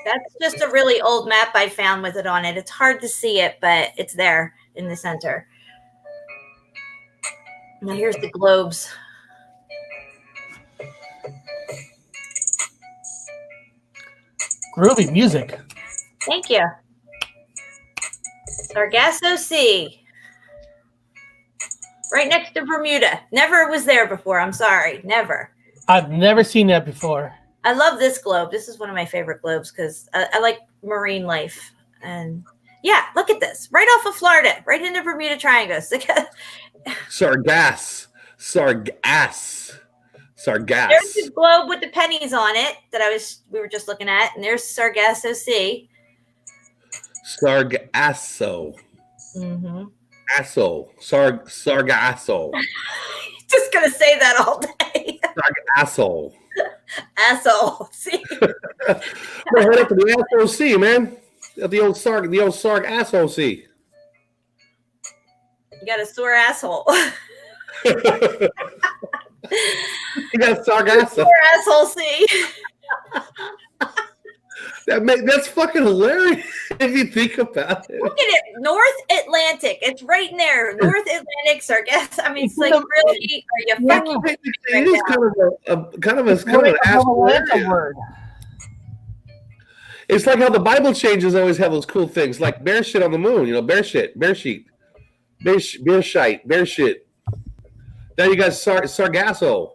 That's just a really old map I found with it on it. It's hard to see it, but it's there in the center. Now here's the globes. Groovy music. Thank you. Sargasso Sea. Right next to Bermuda. Never was there before. I'm sorry. Never. I've never seen that before. I love this globe. This is one of my favorite globes because I like marine life. And yeah, look at this. Right off of Florida. Right in the Bermuda Triangle. Sargass. There's the globe with the pennies on it that we were just looking at. And there's Sargasso Sea. Sargasso. Mm-hmm. Sargasso. Just gonna say that all day. Sargasso. Asshole. See. We're headed up to the asshole sea, man. At the old Sargasso Sea. You got a sore asshole. You got Sargasso. Sore asshole sea. That's fucking hilarious if you think about it. Look at it, North Atlantic. It's right in there. North Atlantic, Sargasso. I mean, it's like really. Are you fucking? It is kind of an ass word. It's like how the Bible changes always have those cool things, like bear shit on the moon. Bear shit, bear sheet, bear shite, bear shit. Now you got Sargasso.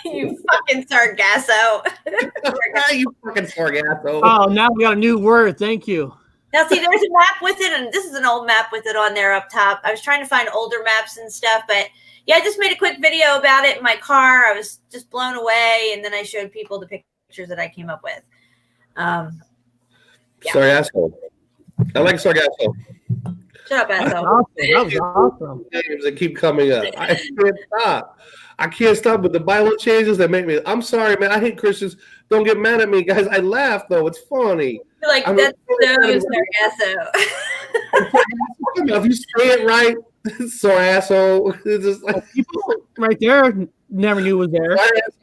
You fucking Sargasso. You fucking Sargasso. Oh, now we got a new word. Thank you. Now, see, there's a map with it, and this is an old map with it on there up top. I was trying to find older maps and stuff, but yeah, I just made a quick video about it in my car. I was just blown away, and then I showed people the pictures that I came up with. Yeah. Sargasso. I like Sargasso. Shut up, asshole. That was awesome. Names that keep coming up. I can't stop with the Bible changes that make me. I'm sorry, man. I hate Christians. Don't get mad at me, guys. I laugh though. It's funny. You're like, that's so Sargasso. If you say it right, Sargasso. It's just like people right there never knew it was there. A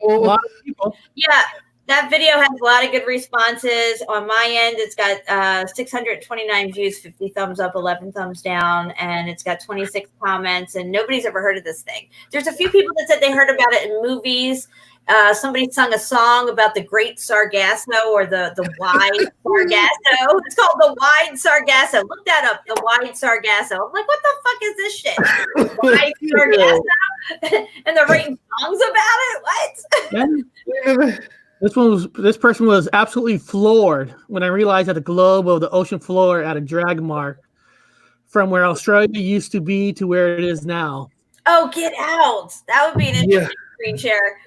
lot of people. Yeah. That video has a lot of good responses. On my end, it's got 629 views, 50 thumbs up, 11 thumbs down, and it's got 26 comments, and nobody's ever heard of this thing. There's a few people that said they heard about it in movies. Somebody sung a song about the Great Sargasso or the Wide Sargasso. It's called the Wide Sargasso. Look that up, the Wide Sargasso. I'm like, what the fuck is this shit? Wide Sargasso? And they're writing songs about it? What? This person was absolutely floored when I realized that the globe of the ocean floor had a drag mark from where Australia used to be to where it is now. Oh, get out. That would be an interesting screen share.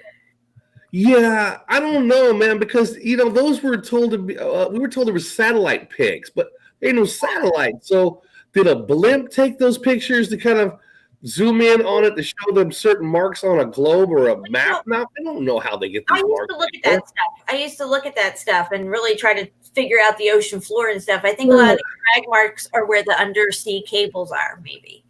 Yeah, I don't know, man, because those were told to be. We were told there were satellite pics, but there ain't no satellite. So did a blimp take those pictures to kind of zoom in on it to show them certain marks on a globe or a map? Now I don't know how they get these marks. I used to look at that stuff and really try to figure out the ocean floor and stuff. I think a lot of the drag marks are where the undersea cables are, maybe.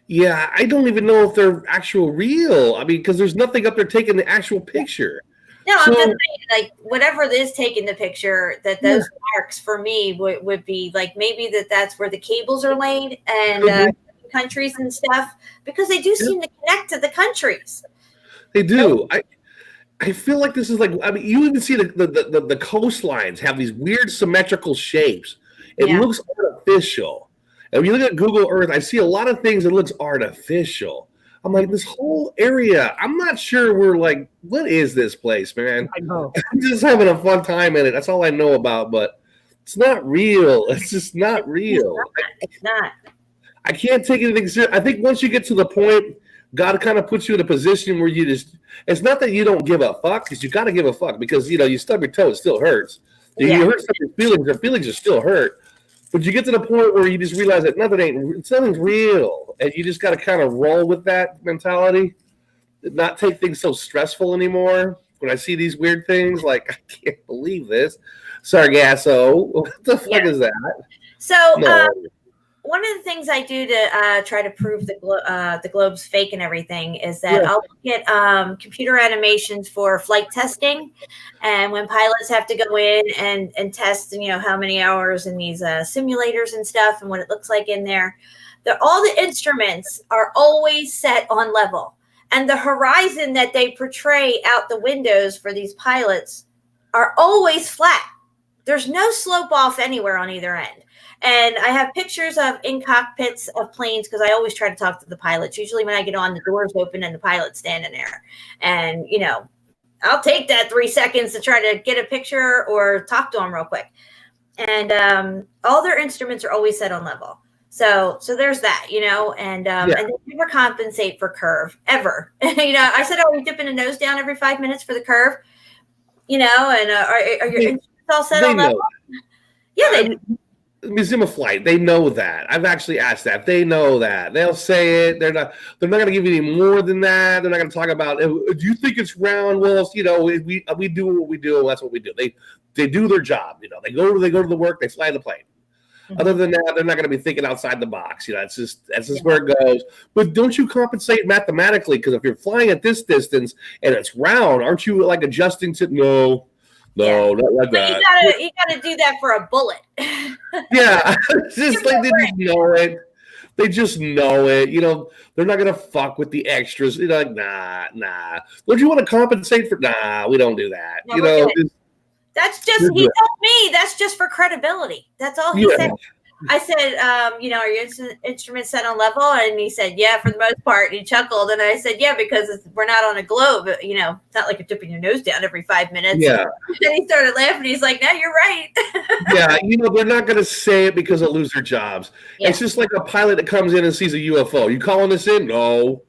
Yeah, I don't even know if they're actual real. I mean, because there's nothing up there taking the actual picture. No, I'm just saying, like, whatever is taking the picture, that those marks for me would be like maybe that's where the cables are laid and countries and stuff, because they do seem to connect to the countries. They do. I feel like this is like, I mean, you even see the coastlines have these weird symmetrical shapes. It looks artificial. And when you look at Google Earth, I see a lot of things that looks artificial. I'm like, this whole area, I'm not sure we're like, what is this place, man? I know. I'm just having a fun time in it. That's all I know about, but it's not real. It's just not real. It's not. I can't take anything serious. I think once you get to the point, God kind of puts you in a position where you just, it's not that you don't give a fuck, because you got to give a fuck, because, you stub your toe, it still hurts. You hurt your feelings are still hurt. But you get to the point where you just realize that nothing's real, and you just got to kind of roll with that mentality, not take things so stressful anymore. When I see these weird things, like, I can't believe this. Sargasso, what the fuck is that? So, one of the things I do to try to prove the globe's fake and everything is that I'll look at computer animations for flight testing, and when pilots have to go in and test, how many hours in these simulators and stuff, and what it looks like in there. All the instruments are always set on level, and the horizon that they portray out the windows for these pilots are always flat. There's no slope off anywhere on either end. And I have pictures of in cockpits of planes, because I always try to talk to the pilots. Usually when I get on, the doors open and the pilot's standing there. And, I'll take that 3 seconds to try to get a picture or talk to them real quick. And all their instruments are always set on level. So there's that, and they never compensate for curve, ever. I said, are we dipping a nose down every 5 minutes for the curve? And are your instruments all set on level? Yeah, they do. Museum of Flight, they know that. I've actually asked that. They know that. They'll say it. They're not going to give you any more than that. They're not going to talk about, do you think it's round? Well, we do what we do. That's what we do. They do their job. They go to the work. They fly the plane. Mm-hmm. Other than that, they're not going to be thinking outside the box. That's just where it goes. But don't you compensate mathematically? Because if you're flying at this distance and it's round, aren't you like adjusting to no? No, not like that. You gotta do that for a bullet. Yeah, it's just like they just know it. They just know it. They're not gonna fuck with the extras. Like, nah. Don't you want to compensate for? Nah, we don't do that. No, that's just he told me that's just for credibility. That's all he said. I said, are your instruments set on level? And he said, yeah, for the most part. And he chuckled. And I said, yeah, because we're not on a globe. It's not like you're dipping your nose down every 5 minutes. Yeah. Then he started laughing. He's like, no, you're right. Yeah, they're not going to say it because they'll lose their jobs. Yeah. It's just like a pilot that comes in and sees a UFO. You calling this in? No.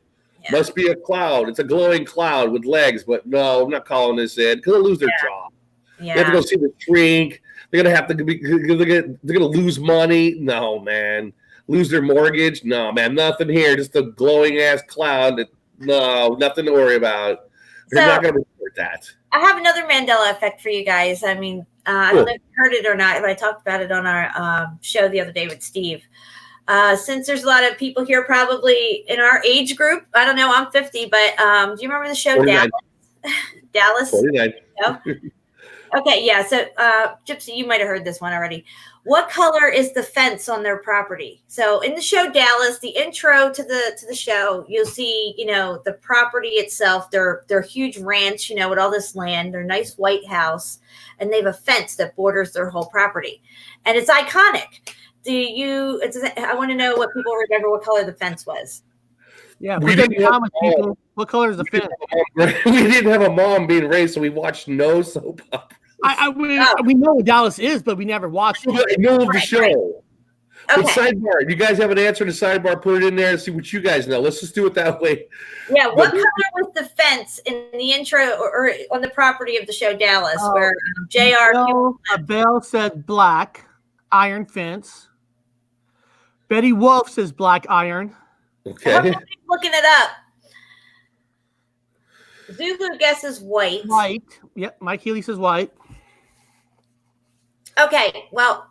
Yeah. Must be a cloud. It's a glowing cloud with legs. But no, I'm not calling this in because they'll lose their job. Yeah. They have to go see the shrink. They're gonna lose money. No, man. Lose their mortgage. No, man. Nothing here. Just a glowing ass cloud. No, nothing to worry about. They're not gonna report that. I have another Mandela Effect for you guys. I mean, I don't know if you heard it or not, but I talked about it on our show the other day with Steve. Since there's a lot of people here probably in our age group, I don't know, I'm 50, but do you remember the show 49. Dallas? 49. Okay, yeah. So, Gypsy, you might have heard this one already. What color is the fence on their property? So, in the show Dallas, the intro to the show, you'll see, the property itself. Their huge ranch, with all this land. Their nice white house, and they have a fence that borders their whole property, and it's iconic. I want to know what people remember. What color the fence was? Yeah, We put that in didn't have comments, people. What color is the fence? We didn't have a mom being raised, so we watched no soap opera. We know what Dallas is, but we never watched it. I know the show. Right. But Okay. sidebar, you guys have an answer to sidebar, put it in there and see what you guys know. Let's just do it that way. Yeah, what color was the fence in the intro or on the property of the show Dallas, where JR? Bell said black iron fence. Betty Wolf says black iron. Okay. Everybody's looking it up. Zulu guesses white. White. Yep. Mike Healy says white. Okay, well,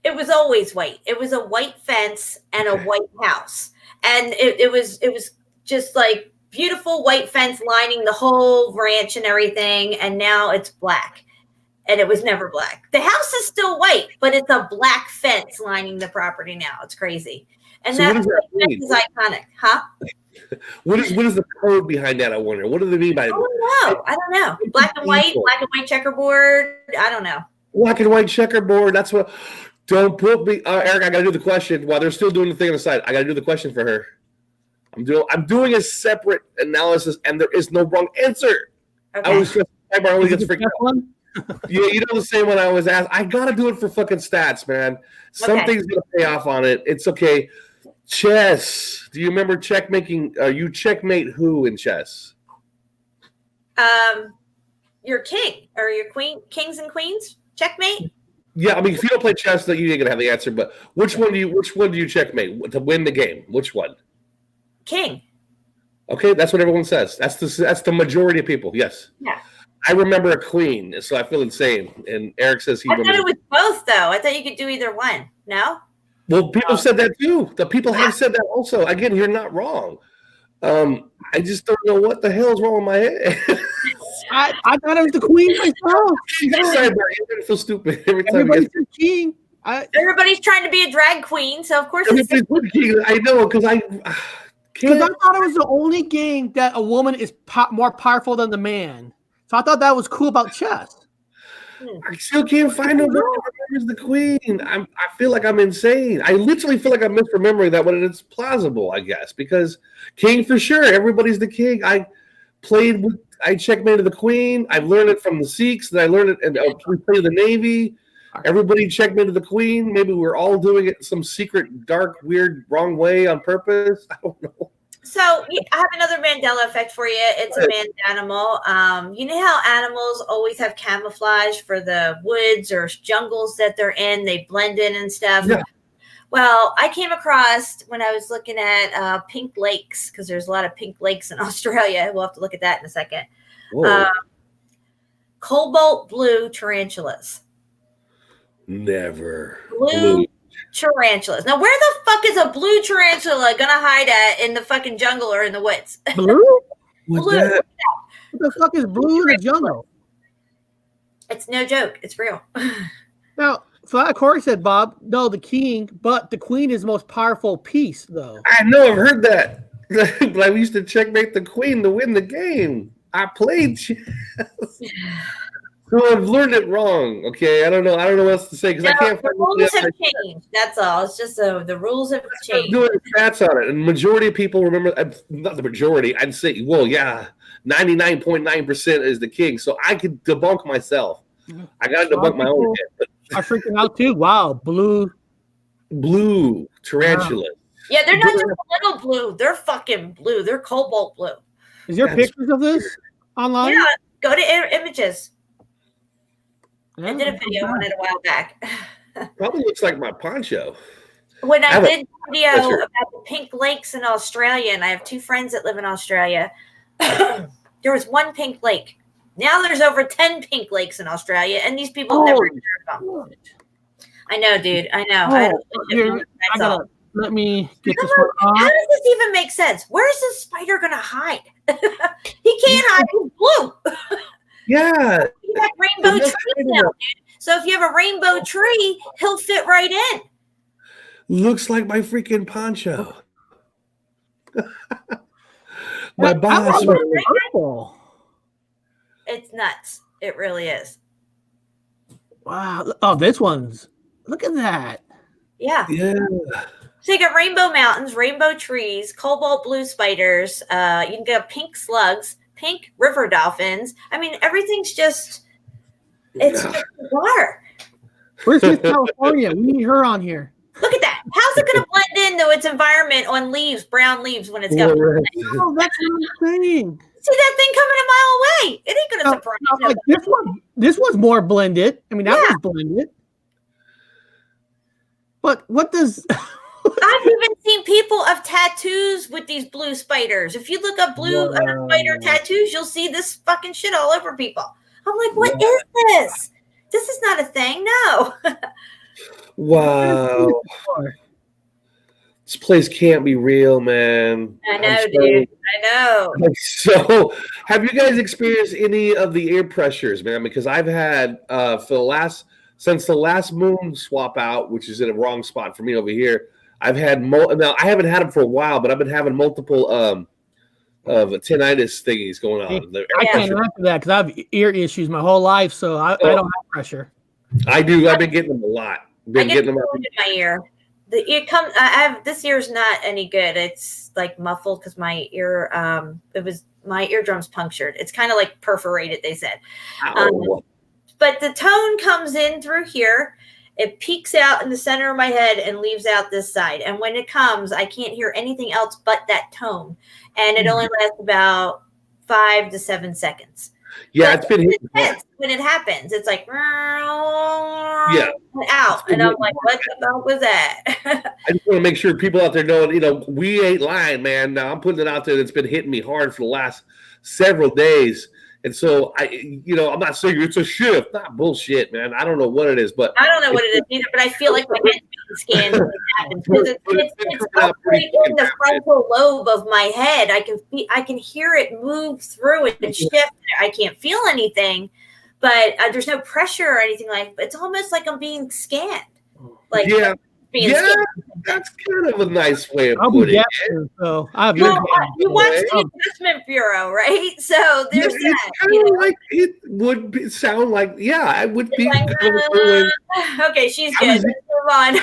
it was always white. It was a white fence and a white house, and it was just like beautiful white fence lining the whole ranch and everything. And now it's black, and it was never black. The house is still white, but it's a black fence lining the property now. It's crazy, and So what does that fence mean? is iconic, huh? What is the code behind that? I wonder. What do they mean by I don't know. Black and white checkerboard. I don't know. black and white checkerboard? That's what. Don't put me, Eric. I got to do the question while they're still doing the thing on the side. I got to do the question for her. I'm doing a separate analysis, and there is no wrong answer. Okay. I was just always gets Is it the freaked best out. one? Yeah, the same one I was asked. I got to do it for fucking stats, man. Something's gonna pay off on it. It's okay. Chess. Do you remember checkmating? You checkmate who in chess? Your king or your queen, kings and queens. Checkmate. Yeah, I mean, if you don't play chess, then you ain't gonna have the answer. But which one do you checkmate to win the game? Which one? King. Okay, that's what everyone says. That's the majority of people. Yes. Yeah. I remember a queen, so I feel insane. And Eric says he I thought remembers. it was both, though. I thought you could do either one. No. Well, people said that too. The people have said that also. Again, you're not wrong. I just don't know what the hell is wrong with my head. I thought it was the queen myself. Sorry, bro. You're gonna feel stupid every time. Everybody says king. Everybody's trying to be a drag queen, so of course it's I know because I Because I can't. thought it was the only game that a woman is more powerful than the man. So I thought that was cool about chess. I still can't find nobody that remembers the queen. I feel like I'm insane. I literally feel like I'm misremembering that when it's plausible, I guess, because king for sure. Everybody's the king. I checkmated the queen. I learned it from the Sikhs, and I learned it, and we played the Navy. Everybody checkmated the queen. Maybe we're all doing it some secret, dark, weird, wrong way on purpose. I don't know. So I have another Mandela effect for you. It's a man animal. You know how animals always have camouflage for the woods or jungles that they're in? They blend in and stuff. Yeah. Well, I came across when I was looking at pink lakes, because there's a lot of pink lakes in Australia. We'll have to look at that in a second. Cobalt blue tarantulas. Never. Blue tarantulas. Now, where the fuck is a blue tarantula gonna hide at in the fucking jungle or in the woods? Blue? What's Blue. that? What the fuck is blue in the jungle? It's no joke. It's real. Now, Flat Corey said, Bob, no, the king, but the queen is the most powerful piece, though. I know I've heard that. But I used to checkmate the queen to win the game. I played chess. So I've learned it wrong. Okay, I don't know what else to say because I can't. The rules have changed. That's all. It's just the rules have I'm changed. doing stats on it, and majority of people remember. Not the majority. I'd say, well, yeah, 99.9% is the king. So I could debunk myself. I got to debunk my own head. Are freaking out too. Wow, blue Tarantulas. Yeah, they're not just a little blue. They're fucking blue. They're cobalt blue. Is there pictures of this online? Yeah, go to images. I did a video on it a while back. Probably looks like my poncho. When I did a video picture. about the pink lakes in Australia, and I have two friends that live in Australia, there was one pink lake. Now there's over 10 pink lakes in Australia, and these people never heard of them. I know, dude. I know. Let me get this How one on. does this even make sense? Where's the spider going to hide? He can't hide. He's blue. Yeah, You have rainbow trees now, dude. So if you have a rainbow tree, he'll fit right in. Looks like my freaking poncho. My boss. Purple. It's nuts. It really is. Wow. Oh, this one's. Look at that. Yeah. Yeah. So you got rainbow mountains, rainbow trees, cobalt blue spiders. You can get pink slugs, pink river dolphins. I mean, everything's just. It's just bizarre. Where's Miss California? We need her on here. Look at that. How's it going to blend into its environment on leaves, brown leaves, when it's got? Oh, that's what I'm saying. See that thing coming a mile away. It ain't going to surprise you. Like this one's more blended. I mean, that one's blended. But what does? I've even seen people of tattoos with these blue spiders. If you look up blue spider tattoos, you'll see this fucking shit all over people. I'm like, what is this? This is not a thing. No. Wow. This place can't be real, man. I know, dude. I know. So, have you guys experienced any of the air pressures, man? Because I've had since the last moon swap out, which is in a wrong spot for me over here. I've had now I haven't had them for a while, but I've been having multiple of tinnitus thingies going on. I can't answer that because I have ear issues my whole life, so I don't have pressure. I do. I've been getting them a lot. I get them in my ear. The ear comes. This ear's not any good. It's like muffled because my ear. My eardrum's punctured. It's kind of like perforated. They said. But the tone comes in through here. It peaks out in the center of my head and leaves out this side. And when it comes, I can't hear anything else but that tone. And it only lasts about 5 to 7 seconds. Yeah, it's been intense when it happens. It's like out, and I'm like, what the fuck was that? I just want to make sure people out there know, we ain't lying, man. Now I'm putting it out there. It's been hitting me hard for the last several days. And so I'm not saying it's a shift, not bullshit, man. I don't know what it is, but I don't know what it is either. But I feel like my head's being scanned when it happens because it's up right in the frontal lobe of my head. I can hear it move through it and shift. I can't feel anything, but there's no pressure or anything like. But it's almost like I'm being scanned. Like that's kind of a nice way of putting it. So you watch the Adjustment Bureau, right? So there's that. Kind of like it would sound like, I would be. Okay, she's good. Let's move on.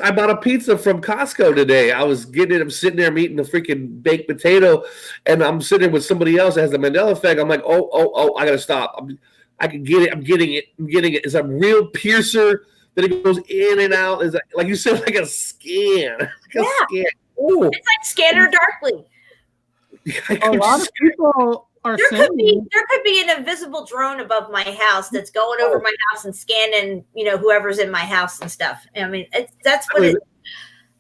I bought a pizza from Costco today. I'm sitting there, I'm eating a freaking baked potato, and I'm sitting with somebody else that has the Mandela Effect. I'm like, oh, I gotta stop. I can get it. I'm getting it. It's a real piercer. That it goes in and out, is like you said, like a scan. Scan. Ooh. It's like Scanner Darkly. A lot of people are saying there could be an invisible drone above my house that's going over my house and scanning, whoever's in my house and stuff. I mean, that's what it is.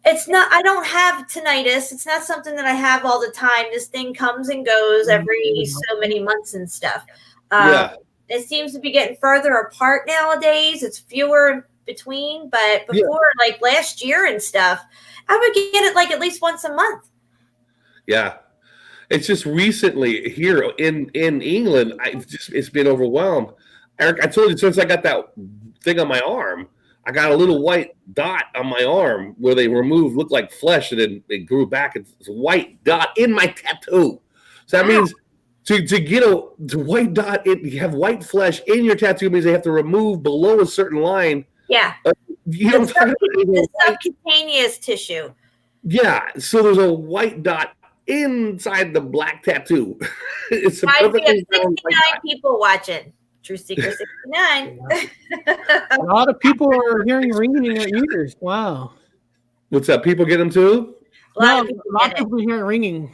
It's not. I don't have tinnitus. It's not something that I have all the time. This thing comes and goes every so many months and stuff. It seems to be getting further apart nowadays. It's fewer between, but before, like last year and stuff, I would get it like at least once a month. Yeah, it's just recently here in England, it's been overwhelmed. Eric, I told you, since I got that thing on my arm, I got a little white dot on my arm where they looked like flesh, and then it grew back. It's a white dot in my tattoo. So that means to get a white dot, you have white flesh in your tattoo means they have to remove below a certain line. Yeah. The subcutaneous tissue. Yeah. So there's a white dot inside the black tattoo. It's a we have 69 people watching. True Secret 69. A lot of people are hearing ringing in their ears. Wow. What's up? People get them too? A lot of people hearing ringing.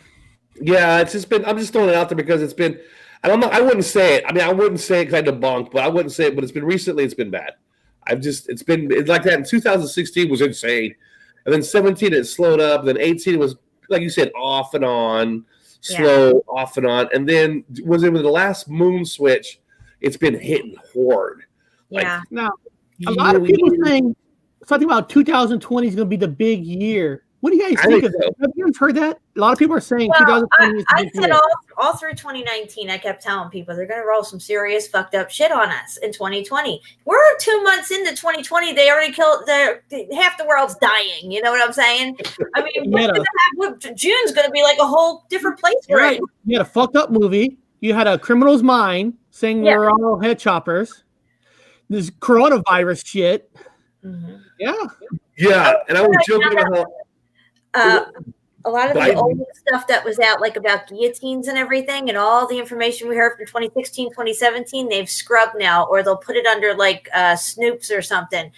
Yeah, it's just been. I'm just throwing it out there because it's been. I don't know. I wouldn't say it. I mean, I wouldn't say it because I debunked, but I wouldn't say it. But it's been recently. It's been bad. It's like that. In 2016 was insane, and then 17 it slowed up. Then 18 was, like you said, off and on, slow, off and on, and then was it with the last moon switch? It's been hitting hard. Yeah. Now, a lot of people saying something about 2020 is going to be the big year What do you guys I think think of so. that? Have you guys heard that? A lot of people are saying Well, 2020 is the I big said year. all through 2019, I kept telling people they're going to roll some serious fucked up shit on us in 2020. We're 2 months into 2020. They already killed half the world's dying. You know what I'm saying? I mean, June's going to be like a whole different place. Right. You had a fucked up movie. You had a Criminal's Mind saying we're all head choppers. This coronavirus shit. Mm-hmm. Yeah. Yeah, and I was joking about how a lot of the Biden- old stuff that was out, like about guillotines and everything, and all the information we heard from 2016, 2017, they've scrubbed now, or they'll put it under like Snoops or something.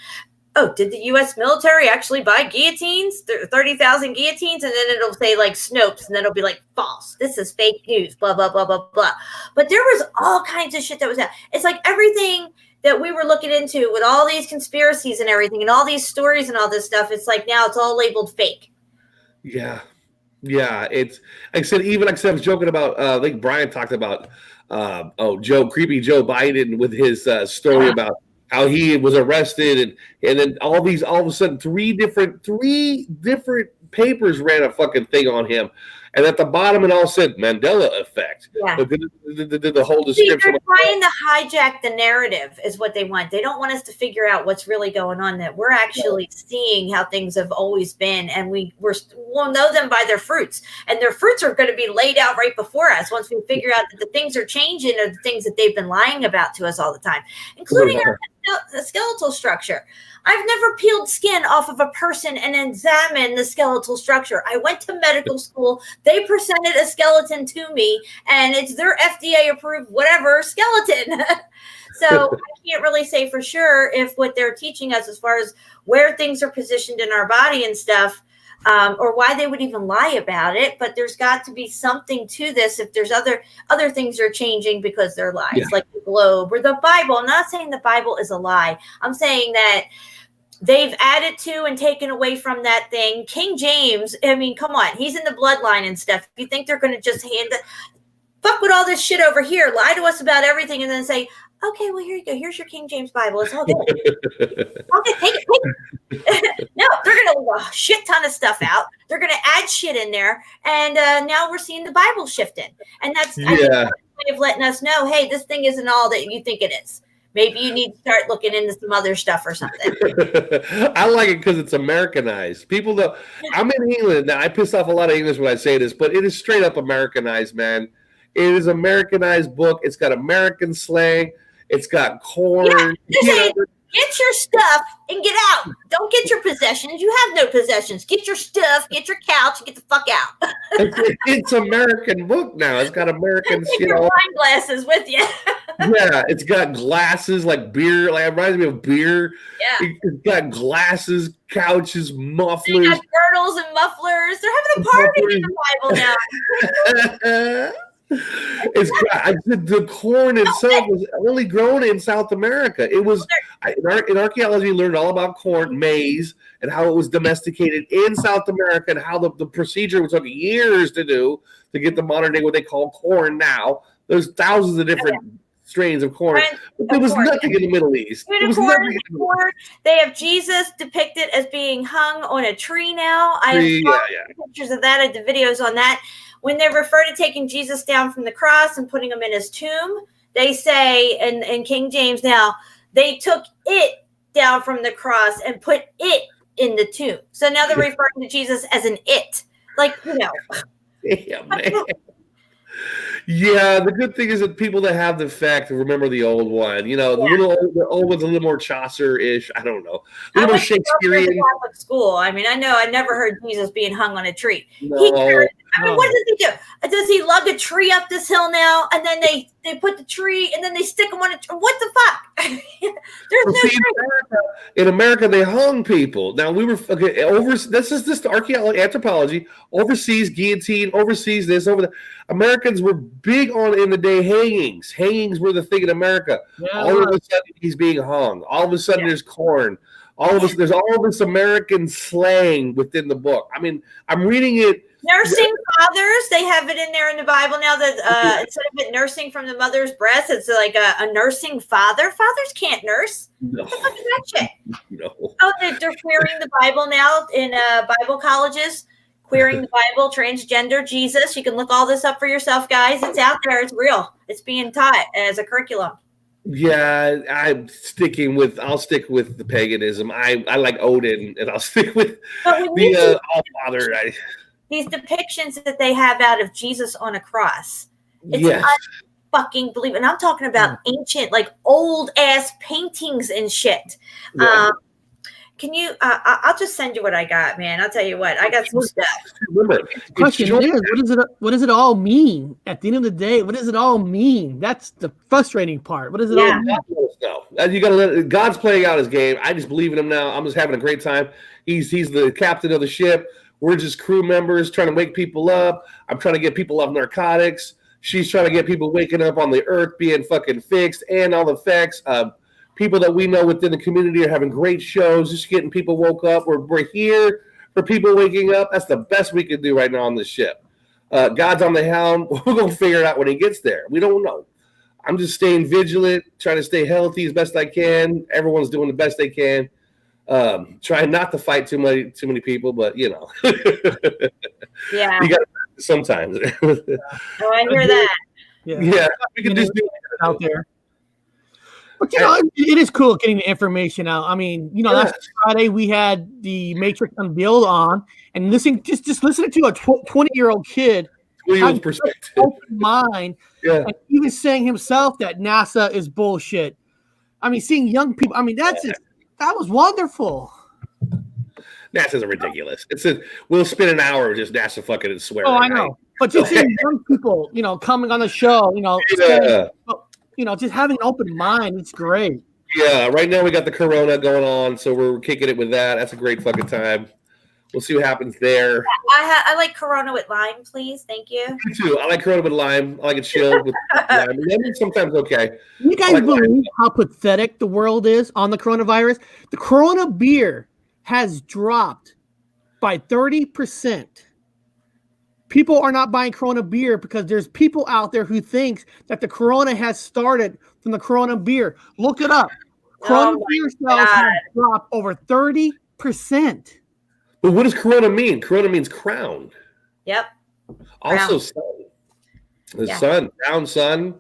Oh, did the U.S. military actually buy guillotines? 30,000 guillotines? And then it'll say like Snopes, and then it'll be like false. This is fake news, blah, blah, blah, blah, blah. But there was all kinds of shit that was out. It's like everything that we were looking into with all these conspiracies and everything and all these stories and all this stuff, it's like now it's all labeled fake. Yeah. It's like I said, I was joking about. I think Brian talked about creepy Joe Biden with his story about how he was arrested, and then all of a sudden three different papers ran a fucking thing on him, and at the bottom it all said Mandela Effect. Yeah. The whole See, description. they're trying to hijack the narrative is what they want. They don't want us to figure out what's really going on, that we're actually seeing how things have always been, and we'll know them by their fruits, and their fruits are going to be laid out right before us once we figure out that the things are changing or the things that they've been lying about to us all the time, including the skeletal structure. I've never peeled skin off of a person and examined the skeletal structure. I went to medical school. They presented a skeleton to me, and it's their FDA approved whatever skeleton. So I can't really say for sure if what they're teaching us as far as where things are positioned in our body and stuff, or why they would even lie about it. But there's got to be something to this if there's other things are changing because they're lies, like the globe or the Bible. I'm not saying the Bible is a lie. I'm saying that they've added to and taken away from that thing. King James, I mean, come on. He's in the bloodline and stuff. You think they're going to just hand it? Fuck with all this shit over here. Lie to us about everything and then say, okay, well, here you go. Here's your King James Bible. It's all good. Okay, take it. No, they're going to leave a shit ton of stuff out. They're going to add shit in there. And now we're seeing the Bible shifting. And that's I think that's a way of letting us know, hey, this thing isn't all that you think it is. Maybe you need to start looking into some other stuff or something. I like it because it's Americanized. People that I'm in England now. I piss off a lot of English when I say this, but it is straight up Americanized, man. It is Americanized book. It's got American slang. It's got corn. Yeah, get your stuff and get out. Don't get your possessions. You have no possessions. Get your stuff, get your couch, and get the fuck out. It's American book now. It's got American Take your wine glasses with you. Yeah, it's got glasses like beer. Like it reminds me of beer. Yeah. It's got glasses, couches, mufflers. They got girdles and mufflers. They're having a party in the Bible now. It's got the corn itself was only grown in South America. It was in archaeology, we learned all about corn, maize, and how it was domesticated in South America, and how the procedure took years to do to get the modern day what they call corn now. There's thousands of different strains of corn, but there was nothing in the Middle East. They have Jesus depicted as being hung on a tree now. I have pictures of that. I did videos on that. When they refer to taking Jesus down from the cross and putting him in his tomb, they say in King James now, they took it down from the cross and put it in the tomb. So now they're referring to Jesus as an it. Like, you know. Damn, man. Yeah, the good thing is that people that have the fact remember the old one. You know, the old one's a little more Chaucer-ish. I don't know. A little more Shakespearean. Catholic school. I mean, I know I never heard Jesus being hung on a tree. No, what does he do? Does he lug a tree up this hill now? And then they put the tree and then they stick him on a tree? What the fuck? There's no tree. In America, they hung people. Now we were this is archaeology, anthropology. Overseas, guillotine. Overseas, this over there. Americans were big on in the day hangings. Hangings were the thing in America. All of a sudden, he's being hung. All of a sudden, there's corn. All of this, there's all this American slang within the book. I mean, I'm reading it. Nursing fathers, they have it in there in the Bible now that instead of it nursing from the mother's breast, it's like a nursing father. Fathers can't nurse. No. What the fuck is that shit? No. Oh, they're queering the Bible now in Bible colleges. Queering the Bible, transgender, Jesus. You can look all this up for yourself, guys. It's out there. It's real. It's being taught as a curriculum. Yeah, I'll stick with the paganism. I like Odin, and I'll stick with the All-Father. These depictions that they have out of Jesus on a cross. It's unfucking believable. And I'm talking about ancient, like old-ass paintings and shit. Yeah. Can you? I'll just send you what I got, man. I'll tell you what. I got some stuff. Remember, the question is, what does it all mean? At the end of the day, what does it all mean? That's the frustrating part. What does it all mean? No, you gotta let God's playing out his game. I just believe in him now. I'm just having a great time. He's the captain of the ship. We're just crew members trying to wake people up. I'm trying to get people off narcotics. She's trying to get people waking up on the earth being fucking fixed and all the effects. People that we know within the community are having great shows, just getting people woke up. We're here for people waking up. That's the best we can do right now on this ship. God's on the helm. We're going to figure it out when he gets there. We don't know. I'm just staying vigilant, trying to stay healthy as best I can. Everyone's doing the best they can. Trying not to fight too many people, but you know. Yeah. You got sometimes. Oh, I hear that. Yeah. We can just do it out there. But you know, it is cool getting the information out. I mean, you know, last Friday we had the Matrix Unveiled on, and just listening to a 20-year-old kid have perspective, open mind, and even saying himself that NASA is bullshit. I mean, seeing young people. I mean, that was wonderful. NASA's ridiculous. We'll spend an hour just NASA fucking and swearing. Oh, I know. But just seeing young people, you know, coming on the show, you know. You know, just having an open mind, it's great. Yeah, right now we got the Corona going on, so we're kicking it with that. That's a great fucking time. We'll see what happens there. I like Corona with lime, please. Thank you. Me too. I like Corona with lime. I like it chilled with lime. Lemon sometimes okay. You guys believe how pathetic the world is on the coronavirus? The Corona beer has dropped by 30%. People are not buying Corona beer because there's people out there who think that the Corona has started from the Corona beer. Look it up. Corona beer sales have dropped over 30%. But what does Corona mean? Corona means crown. Yep. Also sun. The sun, crown sun.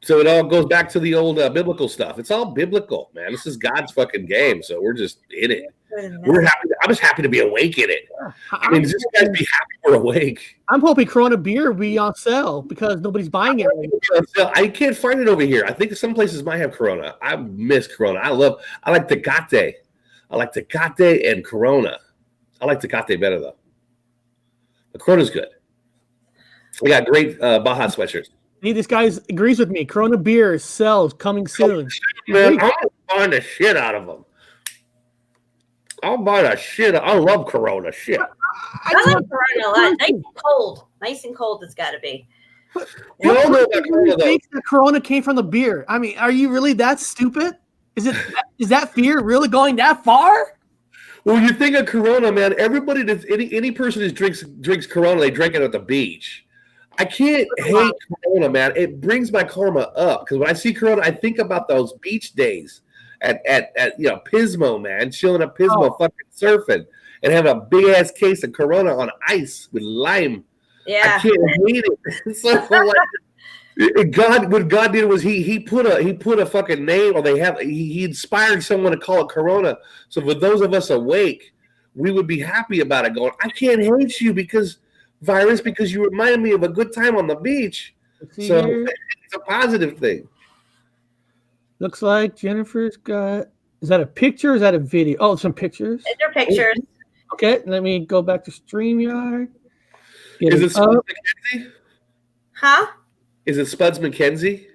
So it all goes back to the old biblical stuff. It's all biblical, man. This is God's fucking game. So we're just in it. We're happy. I'm just happy to be awake in it. I mean, just guys be happy we're awake. I'm hoping Corona beer will be on sale because nobody's buying it. I can't find it over here. I think some places might have Corona. I miss Corona. I like Tecate. I like Tecate and Corona. I like Tecate better though. The Corona's good. We got great Baja sweatshirts. Hey, this guy agrees with me. Corona beer sells coming soon. Man, I'm gonna find the shit out of them. I'll buy that shit. I love Corona shit. I like Corona a lot. Nice and cold. Nice and cold it's got to be. You all know that Corona, thinks that Corona came from the beer. I mean, are you really that stupid? Is that fear really going that far? Well, you think of Corona, man. Everybody that's any person who drinks Corona, they drink it at the beach. I can't hate Corona, man. It brings my karma up because when I see Corona, I think about those beach days at Pismo, man, chilling at Pismo, fucking surfing, and having a big ass case of Corona on ice with lime. Yeah, I can't hate it. So what God did was he put a fucking name, or he inspired someone to call it Corona. So for those of us awake, we would be happy about it. Going, I can't hate you because you reminded me of a good time on the beach. So it's a positive thing. Looks like Jennifer's got. Is that a picture or is that a video? Oh, some pictures. They're pictures. Okay, let me go back to StreamYard. Is it Spuds McKenzie? Huh? Is it Spuds McKenzie?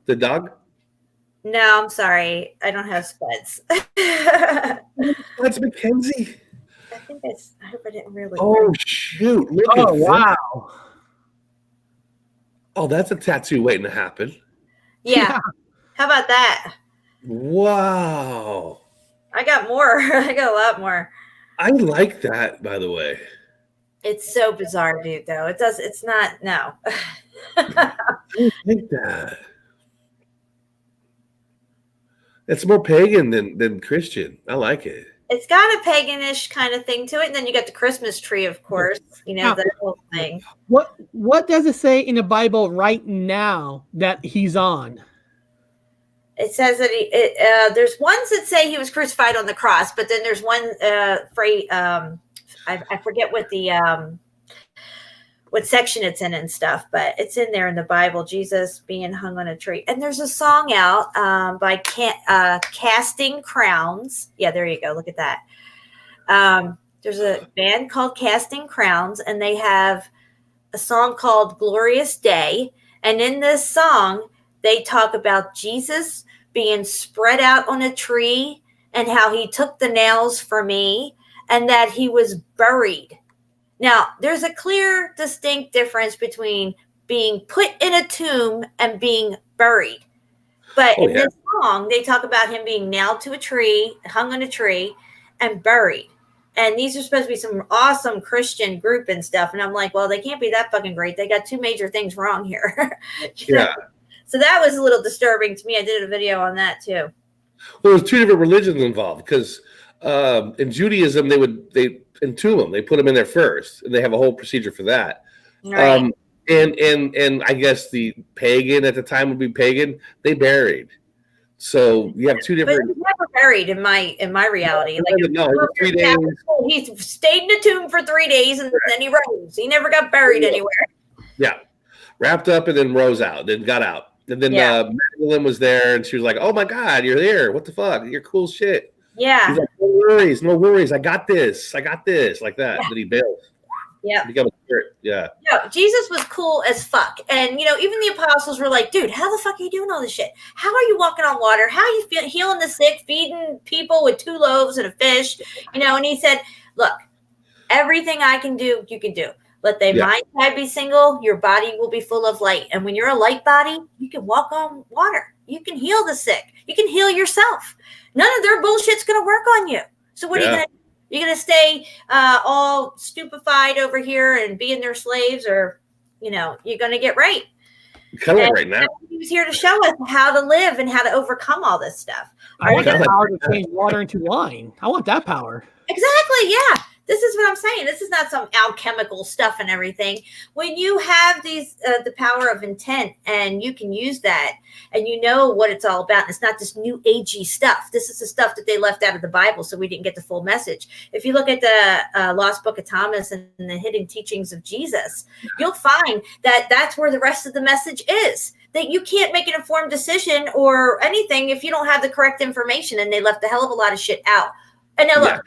The dog? No, I'm sorry. I don't have Spuds. Spuds McKenzie? I think I hope I didn't really. Oh, shoot. Look at wow. That. Oh, that's a tattoo waiting to happen. Yeah. How about that? Wow. I got more. I got a lot more. I like that, by the way. It's so bizarre, dude, though. It's not, no. I like that. It's more pagan than Christian. I like it. It's got a paganish kind of thing to it. And then you got the Christmas tree, of course, that whole thing. What does it say in the Bible right now that he's on? It says that there's ones that say he was crucified on the cross, but then there's one phrase, I forget what section it's in and stuff, but it's in there in the Bible, Jesus being hung on a tree. And there's a song out by Casting Crowns. Yeah, there you go. Look at that. There's a band called Casting Crowns, and they have a song called Glorious Day. And in this song, they talk about Jesus being spread out on a tree and how he took the nails for me and that he was buried. Now, there's a clear, distinct difference between being put in a tomb and being buried. But in this song, they talk about him being nailed to a tree, hung on a tree, and buried. And these are supposed to be some awesome Christian group and stuff. And I'm like, well, they can't be that fucking great. They got two major things wrong here. Yeah. So that was a little disturbing to me. I did a video on that too. Well, there's two different religions involved because in Judaism, they entomb them. They put them in there first, and they have a whole procedure for that. Right. And I guess the pagan at the time would be pagan. They buried. So you have two different. But he's never buried in my reality. No, 3 days. He stayed in a tomb for 3 days, and then he rose. He never got buried anywhere. Yeah, wrapped up and then rose out, then got out. And then Magdalene was there, and she was like, "Oh my God, you're there! What the fuck? You're cool shit." Yeah. He's like, no worries. I got this, like that. Yeah. Then he bailed. Yeah. Become a spirit. Yeah. No, Jesus was cool as fuck. And, even the apostles were like, dude, how the fuck are you doing all this shit? How are you walking on water? How are you healing the sick, feeding people with 2 loaves and a fish? And he said, look, everything I can do, you can do. Let thy mind side be single, your body will be full of light. And when you're a light body, you can walk on water. You can heal the sick. You can heal yourself. None of their bullshit's going to work on you. So what are you going to do? You're going to stay all stupefied over here and being their slaves, or, you're going to get right. Kind of right now. He was here to show us how to live and how to overcome all this stuff. I want that power to change water into wine. I want that power. Exactly. Yeah. This is what I'm saying. This is not some alchemical stuff and everything. When you have these, the power of intent, and you can use that, and you know what it's all about. And it's not this new agey stuff. This is the stuff that they left out of the Bible, so we didn't get the full message. If you look at the Lost Book of Thomas and the Hidden Teachings of Jesus, you'll find that that's where the rest of the message is. That you can't make an informed decision or anything if you don't have the correct information, and they left a hell of a lot of shit out. And now look.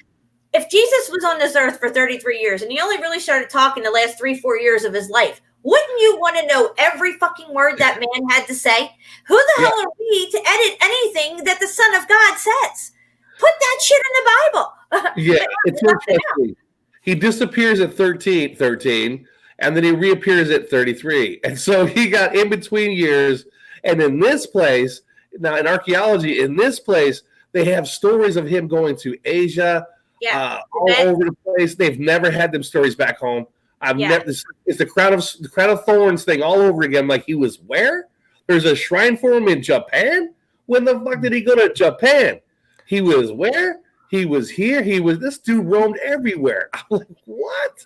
If Jesus was on this earth for 33 years and he only really started talking the last 3-4 years of his life, wouldn't you want to know every fucking word that man had to say? Who the hell are we to edit anything that the Son of God says? Put that shit in the Bible. Yeah, it's interesting. He disappears at 13, and then he reappears at 33. And so he got in between years. And in this place, now in archaeology, in this place, they have stories of him going to Asia, all over the place. They've never had them stories back home. It's the crown of thorns thing all over again. Like, he was where? There's a shrine for him in Japan? When the fuck did he go to Japan? He was where? He was here. This dude roamed everywhere. I'm like, what?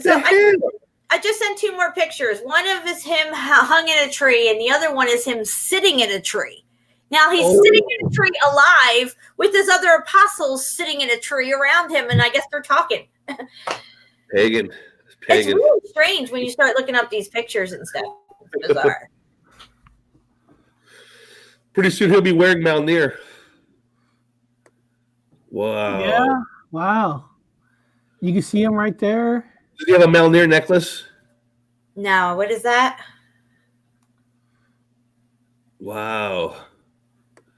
So I just sent 2 more pictures. One of is him hung in a tree, and the other one is him sitting in a tree. Now he's sitting in a tree alive with his other apostles sitting in a tree around him, and I guess they're talking. Pagan. It's really strange when you start looking up these pictures and stuff. It's bizarre. Pretty soon he'll be wearing Mountaineer. Wow. Yeah. Wow. You can see him right there. Does he have a Mountaineer necklace? No. What is that? Wow.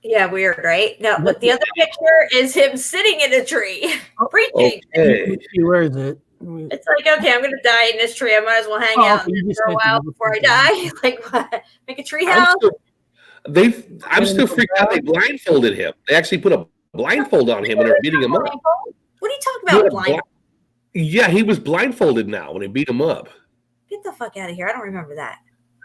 Yeah, weird, right? No, but the other picture is him sitting in a tree, preaching. Okay. Where is it? It's like, okay, I'm going to die in this tree. I might as well hang out for a while before I die. Like, what? Make a tree house? I'm still freaked out. They blindfolded him. They actually put a blindfold on him when they were beating him up. What are you talking about, blind? Yeah, he was blindfolded now when they beat him up. Get the fuck out of here! I don't remember that.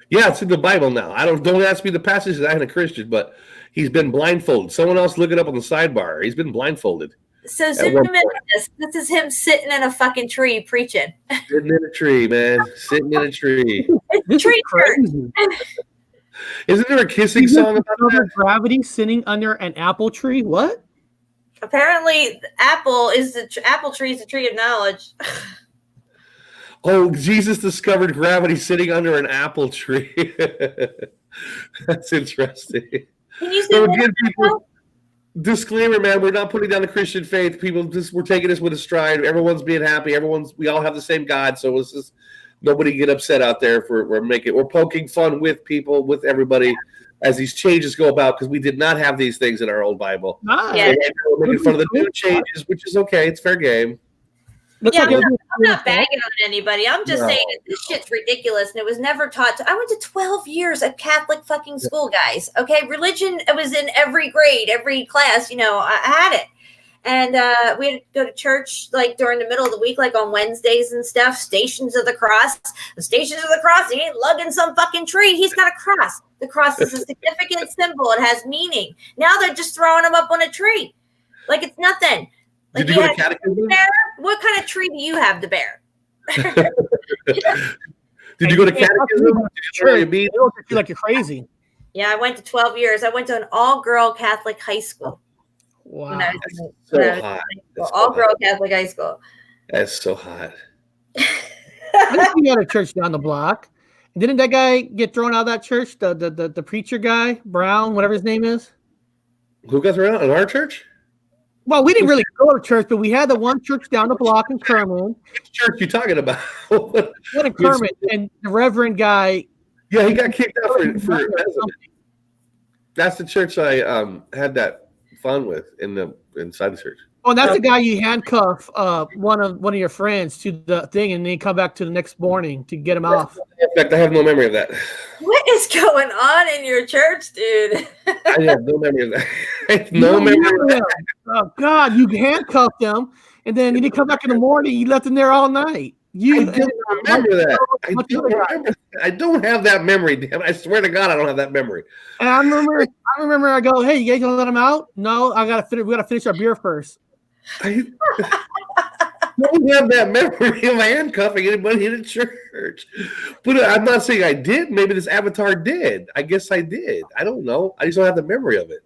Yeah, it's in the Bible now. Don't ask me the passage. I ain't a Christian, but he's been blindfolded. Someone else look it up on the sidebar. He's been blindfolded. So zoom in on this. This is him sitting in a fucking tree preaching. Sitting in a tree, man. Sitting in a tree. It's tree crazy. Isn't there a kissing song about that? Gravity sitting under an apple tree? What? Apparently, apple tree is the tree of knowledge. Oh, Jesus discovered gravity sitting under an apple tree. That's interesting. Can you So again, people, disclaimer, man, we're not putting down the Christian faith. People, we're taking this with a stride. Everyone's being happy. We all have the same God. So it's just nobody get upset out there if we're poking fun with people, with everybody as these changes go about, because we did not have these things in our old Bible. Yeah. We're making fun of the new changes, which is okay. It's fair game. Yeah, I'm not bagging on anybody. I'm just saying that this shit's ridiculous, and it was never taught. I went to 12 years of Catholic fucking school, guys. Okay, religion was in every grade, every class. I had it, and we had to go to church like during the middle of the week, like on Wednesdays and stuff. Stations of the Cross. The Stations of the Cross. He ain't lugging some fucking tree. He's got a cross. The cross is a significant symbol. It has meaning. Now they're just throwing him up on a tree, like it's nothing. Like, did you go to catechism? What kind of tree do you have to bear? Did you go to catechism? You look like you're crazy. Yeah, I went to 12 years. I went to an all-girl Catholic high school. Wow. So hot. All-girl Catholic high school. That's so hot. I think we had a church down the block. Didn't that guy get thrown out of that church? The preacher guy, Brown, whatever his name is. Who got thrown out in our church? Well, we didn't really go to church, but we had the one church down the block in Kerman. Which church you talking about? What in Kerman? And the Reverend guy. Yeah, he got kicked out for that's the church I had that fun with inside the church. Oh, that's the guy you handcuff one of your friends to the thing, and then come back to the next morning to get him off. In fact, I have no memory of that. What is going on in your church, dude? I have no memory of that. No memory of that. Oh God, you handcuffed him, and then you didn't come back in the morning. You left him there all night. I don't remember that. I don't have that memory. Damn, I swear to God, I don't have that memory. And I remember. I go, hey, you guys gonna let him out? No, we gotta finish our beer first. I don't have that memory of handcuffing anybody in a church. But I'm not saying I did. Maybe this avatar did. I guess I did. I don't know. I just don't have the memory of it.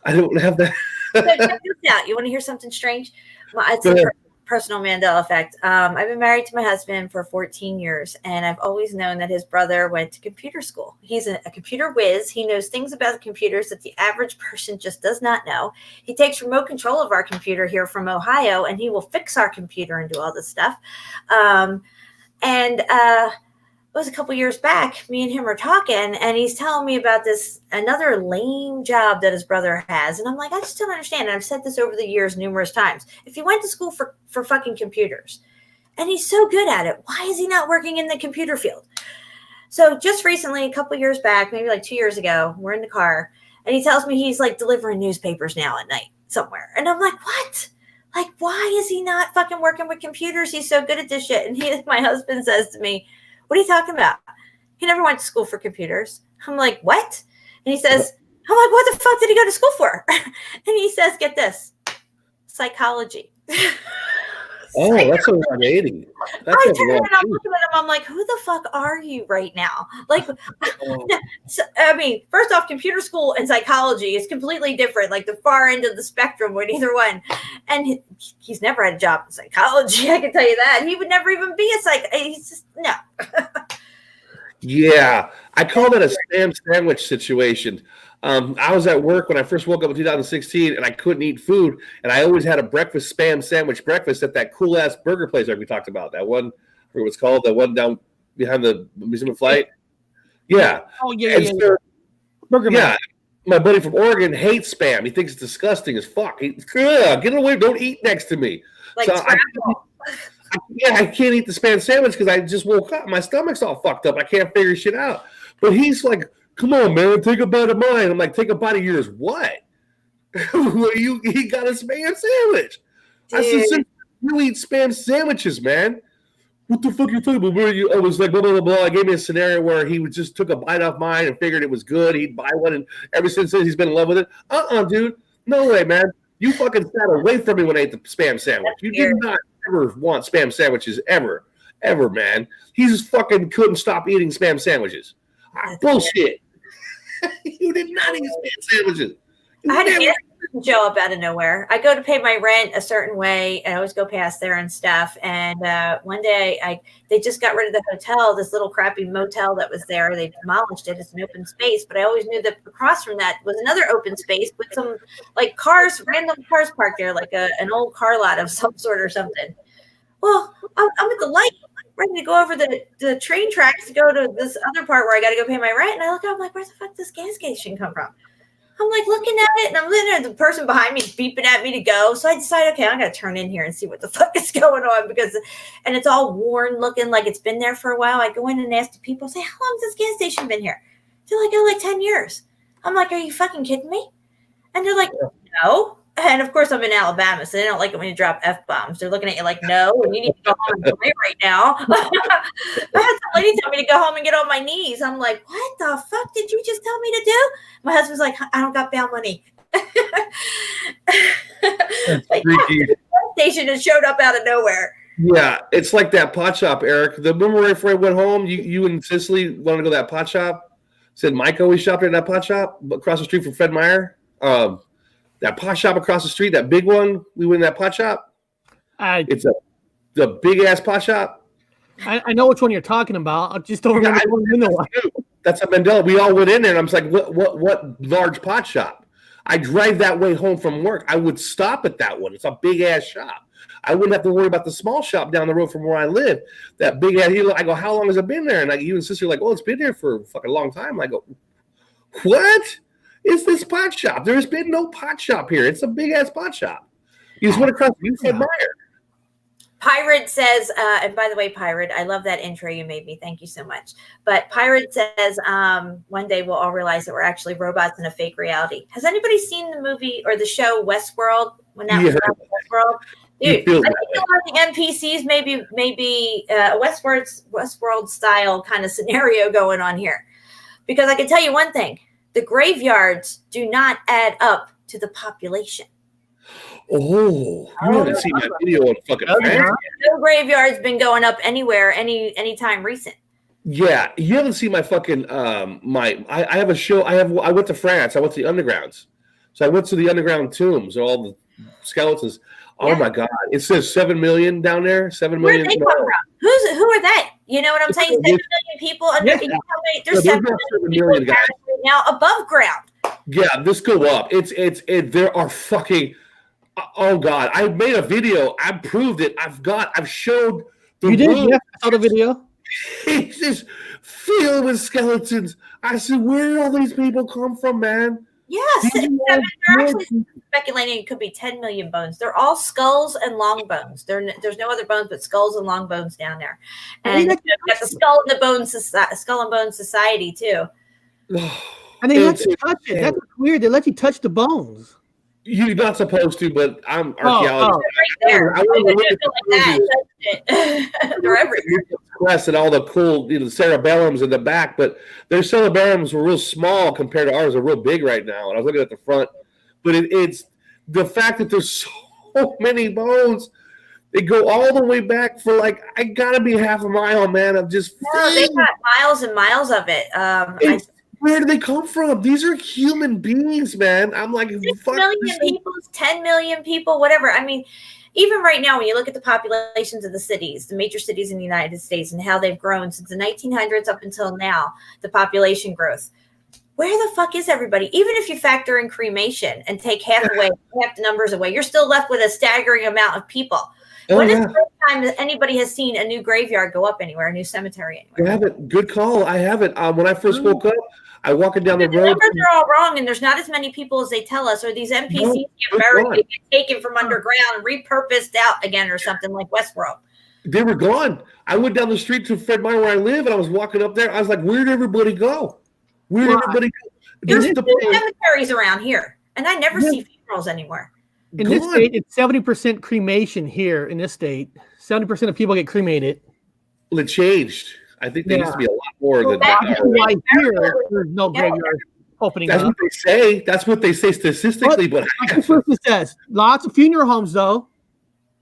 I don't have that. So check this out. You want to hear something strange? It's a personal Mandela effect. I've been married to my husband for 14 years, and I've always known that his brother went to computer school. He's a computer whiz. He knows things about computers that the average person just does not know. He takes remote control of our computer here from Ohio, and he will fix our computer and do all this stuff. It was a couple years back, me and him are talking, and he's telling me about another lame job that his brother has. And I'm like, I just don't understand. And I've said this over the years numerous times. If he went to school for fucking computers, and he's so good at it, why is he not working in the computer field? So just recently, a couple years back, maybe like 2 years ago, we're in the car, and he tells me he's like delivering newspapers now at night somewhere. And I'm like, what? Like, why is he not fucking working with computers? He's so good at this shit. And my husband says to me, what are you talking about? He never went to school for computers. I'm like, what? And he says, I'm like, what the fuck did he go to school for? And he says, get this, psychology. Oh, that's a 180. That's I turn and I'm looking at him. I'm like, who the fuck are you right now? Like, I mean, first off, computer school and psychology is completely different, like the far end of the spectrum with either one. And he's never had a job in psychology. I can tell you that. He would never even be a psych. He's just, no. Yeah, I call that a spam sandwich situation. I was at work when I first woke up in 2016, and I couldn't eat food, and I always had a breakfast spam sandwich breakfast at that cool ass burger place like we talked about. That one, what it was called, that one down behind the Museum of Flight. Yeah. Oh yeah. Burger Man. Yeah. My buddy from Oregon hates spam. He thinks it's disgusting as fuck. Get away! Don't eat next to me. Like so I can't eat the spam sandwich because I just woke up. My stomach's all fucked up. I can't figure shit out. But he's like, come on, man, take a bite of mine. I'm like, take a bite of yours. What? He got a spam sandwich. Dude. I said, "Since you eat spam sandwiches, man. What the fuck are you talking about? Where you?" I was like, blah, blah, blah, blah. I gave me a scenario where he just took a bite off mine and figured it was good. He'd buy one, and ever since then, he's been in love with it. Dude. No way, man. You fucking sat away from me when I ate the spam sandwich. You did not ever want spam sandwiches, ever, man. He just fucking couldn't stop eating spam sandwiches. Bullshit. You did not eat spam sandwiches. I had a gas station show up out of nowhere. I go to pay my rent a certain way. I always go past there and stuff. And one day they just got rid of the hotel, this little crappy motel that was there. They demolished it. It's an open space. But I always knew that across from that was another open space with some like cars, random cars parked there, like an old car lot of some sort or something. Well, I'm at the light, ready to go over the train tracks to go to this other part where I got to go pay my rent. And I look up, I'm like, where the fuck does this gas station come from? I'm like looking at it, and I'm looking at the person behind me beeping at me to go. So I decide, okay, I'm gonna turn in here and see what the fuck is going on and it's all worn, looking like it's been there for a while. I go in and ask the people, say, how long has this gas station been here? They're like, oh, like 10 years. I'm like, are you fucking kidding me? And they're like, no. And of course, I'm in Alabama, so they don't like it when you drop F-bombs. They're looking at you like, no, and you need to go home and play right now. I had some lady tell me to go home and get on my knees. I'm like, what the fuck did you just tell me to do? My husband's like, I don't got bail money. Like, the station has showed up out of nowhere. Yeah, it's like that pot shop, Eric. Remember when I went home, you and Cicely wanted to go to that pot shop? Said Mike always shopped there in that pot shop across the street from Fred Meyer. That pot shop across the street, that big one, we went in that pot shop. It's the big ass pot shop. I know which one you're talking about. I just don't remember the one. That's a Mandela. We all went in there, and I was like, what large pot shop? I drive that way home from work. I would stop at that one. It's a big ass shop. I wouldn't have to worry about the small shop down the road from where I live. That big ass. I go, how long has it been there? And you and sister are like, oh, it's been there for a fucking long time. I go, what? It's this pot shop. There has been no pot shop here. It's a big ass pot shop. You just went across. You said Meyer. Pirate says, and by the way, Pirate, I love that intro you made me. Thank you so much. But Pirate says, one day we'll all realize that we're actually robots in a fake reality. Has anybody seen the movie or the show Westworld? When that was Westworld, dude, I think a lot of the NPCs maybe a Westworld style kind of scenario going on here. Because I can tell you one thing: the graveyards do not add up to the population. Oh, you haven't seen that video on fucking France? No graveyard's been going up anywhere anytime recent. Yeah, you haven't seen my fucking I have a show. I went to France. I went to the undergrounds. So I went to the underground tombs, all the skeletons. Oh my god! It says 7 million down there. 7 million. Where did they come from? Who are they? You know what I'm saying? 7 million people. There's 7 million guys right now above ground. Yeah, this go up. There are fucking. Oh god! I made a video. I proved it. I've showed. You did? Yeah, I saw the video. It's just filled with skeletons. I said, where did all these people come from, man? Yes, they're actually speculating it could be 10 million bones. They're all skulls and long bones. There's no other bones but skulls and long bones down there. And you got the Skull and Bone Society too. And they let you touch it. That's weird. They let you touch the bones. You're not supposed to, but I'm archaeologist. Right there. They're everywhere. And all the cool, cerebellums in the back, but their cerebellums were real small compared to ours. They're real big right now. And I was looking at the front, but it's the fact that there's so many bones. They go all the way back for I gotta be half a mile, man. I'm just they got miles and miles of it. Where do they come from? These are human beings, man. I'm like, 6 million people, 10 million people, whatever. I mean, even right now, when you look at the populations of the cities, the major cities in the United States, and how they've grown since the 1900s up until now, the population growth. Where the fuck is everybody? Even if you factor in cremation and take half the numbers away, you're still left with a staggering amount of people. When is the first time that anybody has seen a new graveyard go up anywhere, a new cemetery anywhere? I haven't. Good call. I haven't. When I first woke up, I walking down the road. Numbers are all wrong, and there's not as many people as they tell us, or these NPCs get buried, they get taken from underground, repurposed out again, or something like Westworld. They were gone. I went down the street to Fred Meyer where I live, and I was walking up there. I was like, where'd everybody go? Where'd everybody go? There's two cemeteries around here, and I never see people. funerals anymore. In this state, it's 70% cremation here in this state. 70% of people get cremated. Well, it changed. I think there used to be a lot more than That's that. why here there's no graveyard opening That's up. what they say. That's what they say statistically. But like this person says, lots of funeral homes though.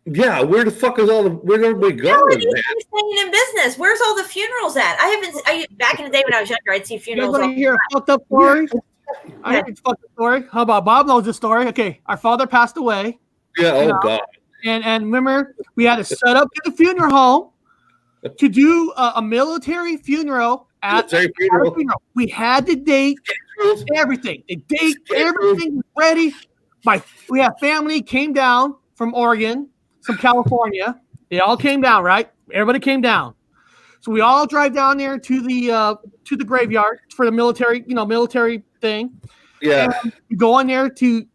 Yeah, where the fuck is all the where's everybody going? How are these things staying in business? Where's all the funerals at? Back in the day when I was younger, I'd see funerals. You want to hear a fucked up story? I heard a fucked up story. How about Bob knows this story? Okay, our father passed away. Yeah. Oh God. And remember, we had to set up at the funeral home to do a military funeral at the funeral. We had the date, everything. The date, everything was ready. We had family came down from Oregon, from California. They all came down, right? Everybody came down. So we all drive down there to the graveyard for the military, military thing. Yeah. And we go in there to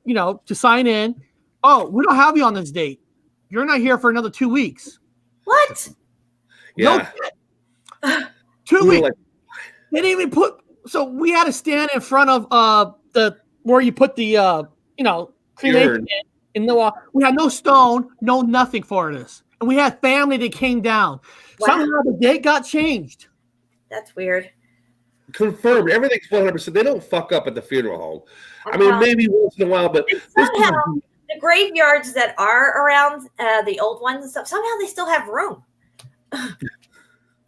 sign in. Oh, we don't have you on this date. You're not here for another 2 weeks. What? Yeah. No, 2 weeks. They didn't even put. So we had to stand in front of where you put the cremation in the wall. We had no stone, no nothing for this, and we had family that came down. Wow. Somehow the date got changed. That's weird. Confirmed. Everything's 100%. They don't fuck up at the funeral home. I mean, maybe once in a while, but somehow the graveyards that are around the old ones and stuff, somehow they still have room.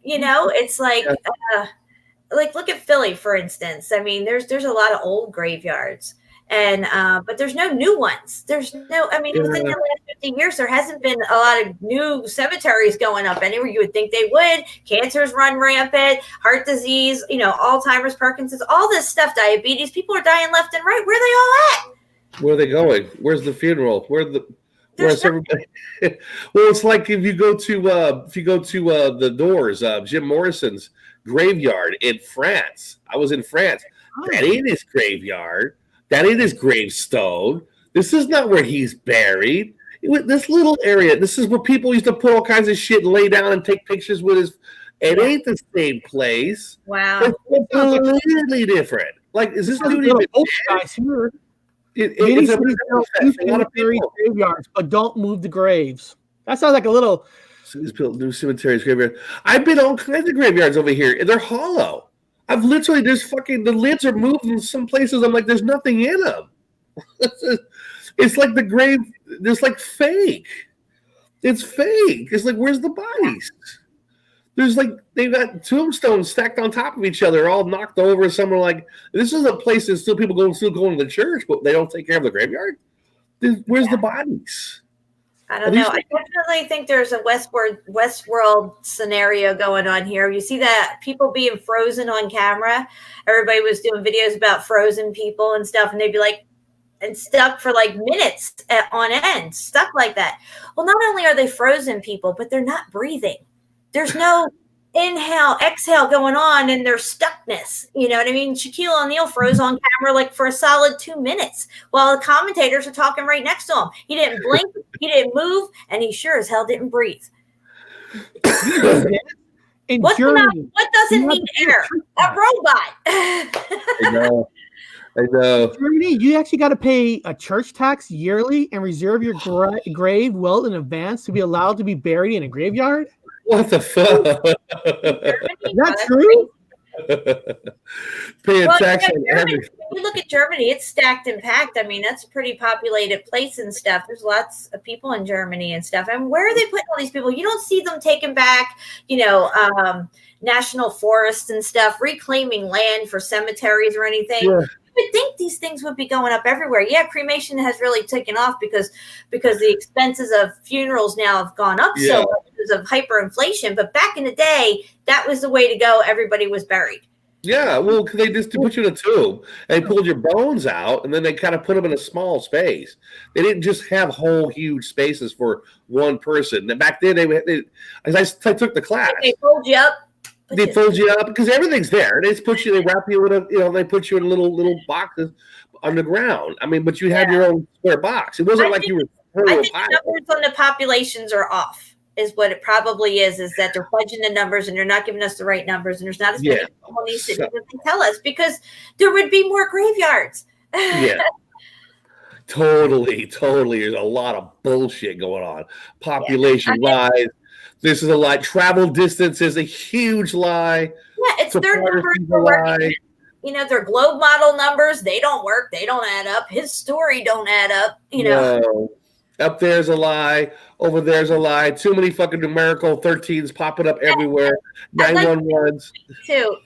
It's like look at Philly, for instance. I mean, there's a lot of old graveyards, and but there's no new ones. Within the last 50 years, there hasn't been a lot of new cemeteries going up anywhere. You would think they would. Cancers run rampant, heart disease, Alzheimer's, Parkinson's, all this stuff, diabetes. People are dying left and right. Where are they all at? Where are they going? Where's the funeral? Where's everybody? Well, it's like if you go to the Doors, Jim Morrison's graveyard in France. I was in France. That ain't his graveyard. That ain't his gravestone. This is not where he's buried. This little area. This is where people used to put all kinds of shit and lay down and take pictures with his. It ain't the same place. Wow. It's completely different. Like, is this dude even guys here? It's a lot of people. Graveyards, but don't move the graves. That sounds like a little. New cemeteries, graveyard. I've been all kinds of graveyards over here, and they're hollow. I've literally the lids are moved in some places. I'm like, there's nothing in them. It's like the grave. There's like fake. It's fake. It's like, where's the bodies? There's like they've got tombstones stacked on top of each other, all knocked over. Somewhere like this is a place that still people going to the church, but they don't take care of the graveyard. Where's the bodies? I don't know. I definitely think there's a Westworld scenario going on here. You see that people being frozen on camera. Everybody was doing videos about frozen people and stuff, and they'd be like, and stuck for like minutes on end, stuck like that. Well, not only are they frozen people, but they're not breathing. There's no inhale, exhale going on, and there's stuckness. You know what I mean? Shaquille O'Neal froze on camera like for a solid 2 minutes while the commentators are talking right next to him. He didn't blink, he didn't move, and he sure as hell didn't breathe. What doesn't need air? A robot. I know. Germany, you actually got to pay a church tax yearly and reserve your grave well in advance to be allowed to be buried in a graveyard. What the fuck? Is that true? Paying tax on everything. When you look at Germany, it's stacked and packed. I mean, that's a pretty populated place and stuff. There's lots of people in Germany and stuff. And where are they putting all these people? You don't see them taking back, national forests and stuff, reclaiming land for cemeteries or anything. Yeah. You would think these things would be going up everywhere. Yeah, cremation has really taken off because the expenses of funerals now have gone up so much because of hyperinflation. But back in the day, that was the way to go. Everybody was buried. Yeah, well, they just put you in a tube and they pulled your bones out, and then they kind of put them in a small space. They didn't just have whole huge spaces for one person. And back then, as I took the class, they fold you up. They fold you up because everything's there. They just put you. They wrap you in they put you in little boxes on the ground. I mean, but you had your own square box. It wasn't like you were. I think the numbers on the populations are off. Is what it probably is that they're fudging the numbers and they're not giving us the right numbers, and there's not as many people in these cities as they tell us because there would be more graveyards. Yeah. Totally. There's a lot of bullshit going on. Population lies. This is a lie. Travel distance is a huge lie. Yeah, it's their numbers. You know, their globe model numbers, they don't work. They don't add up. His story don't add up. You know. No. Up there's a lie. Over there's a lie. Too many fucking numerical 13s popping up everywhere. 911s. Too.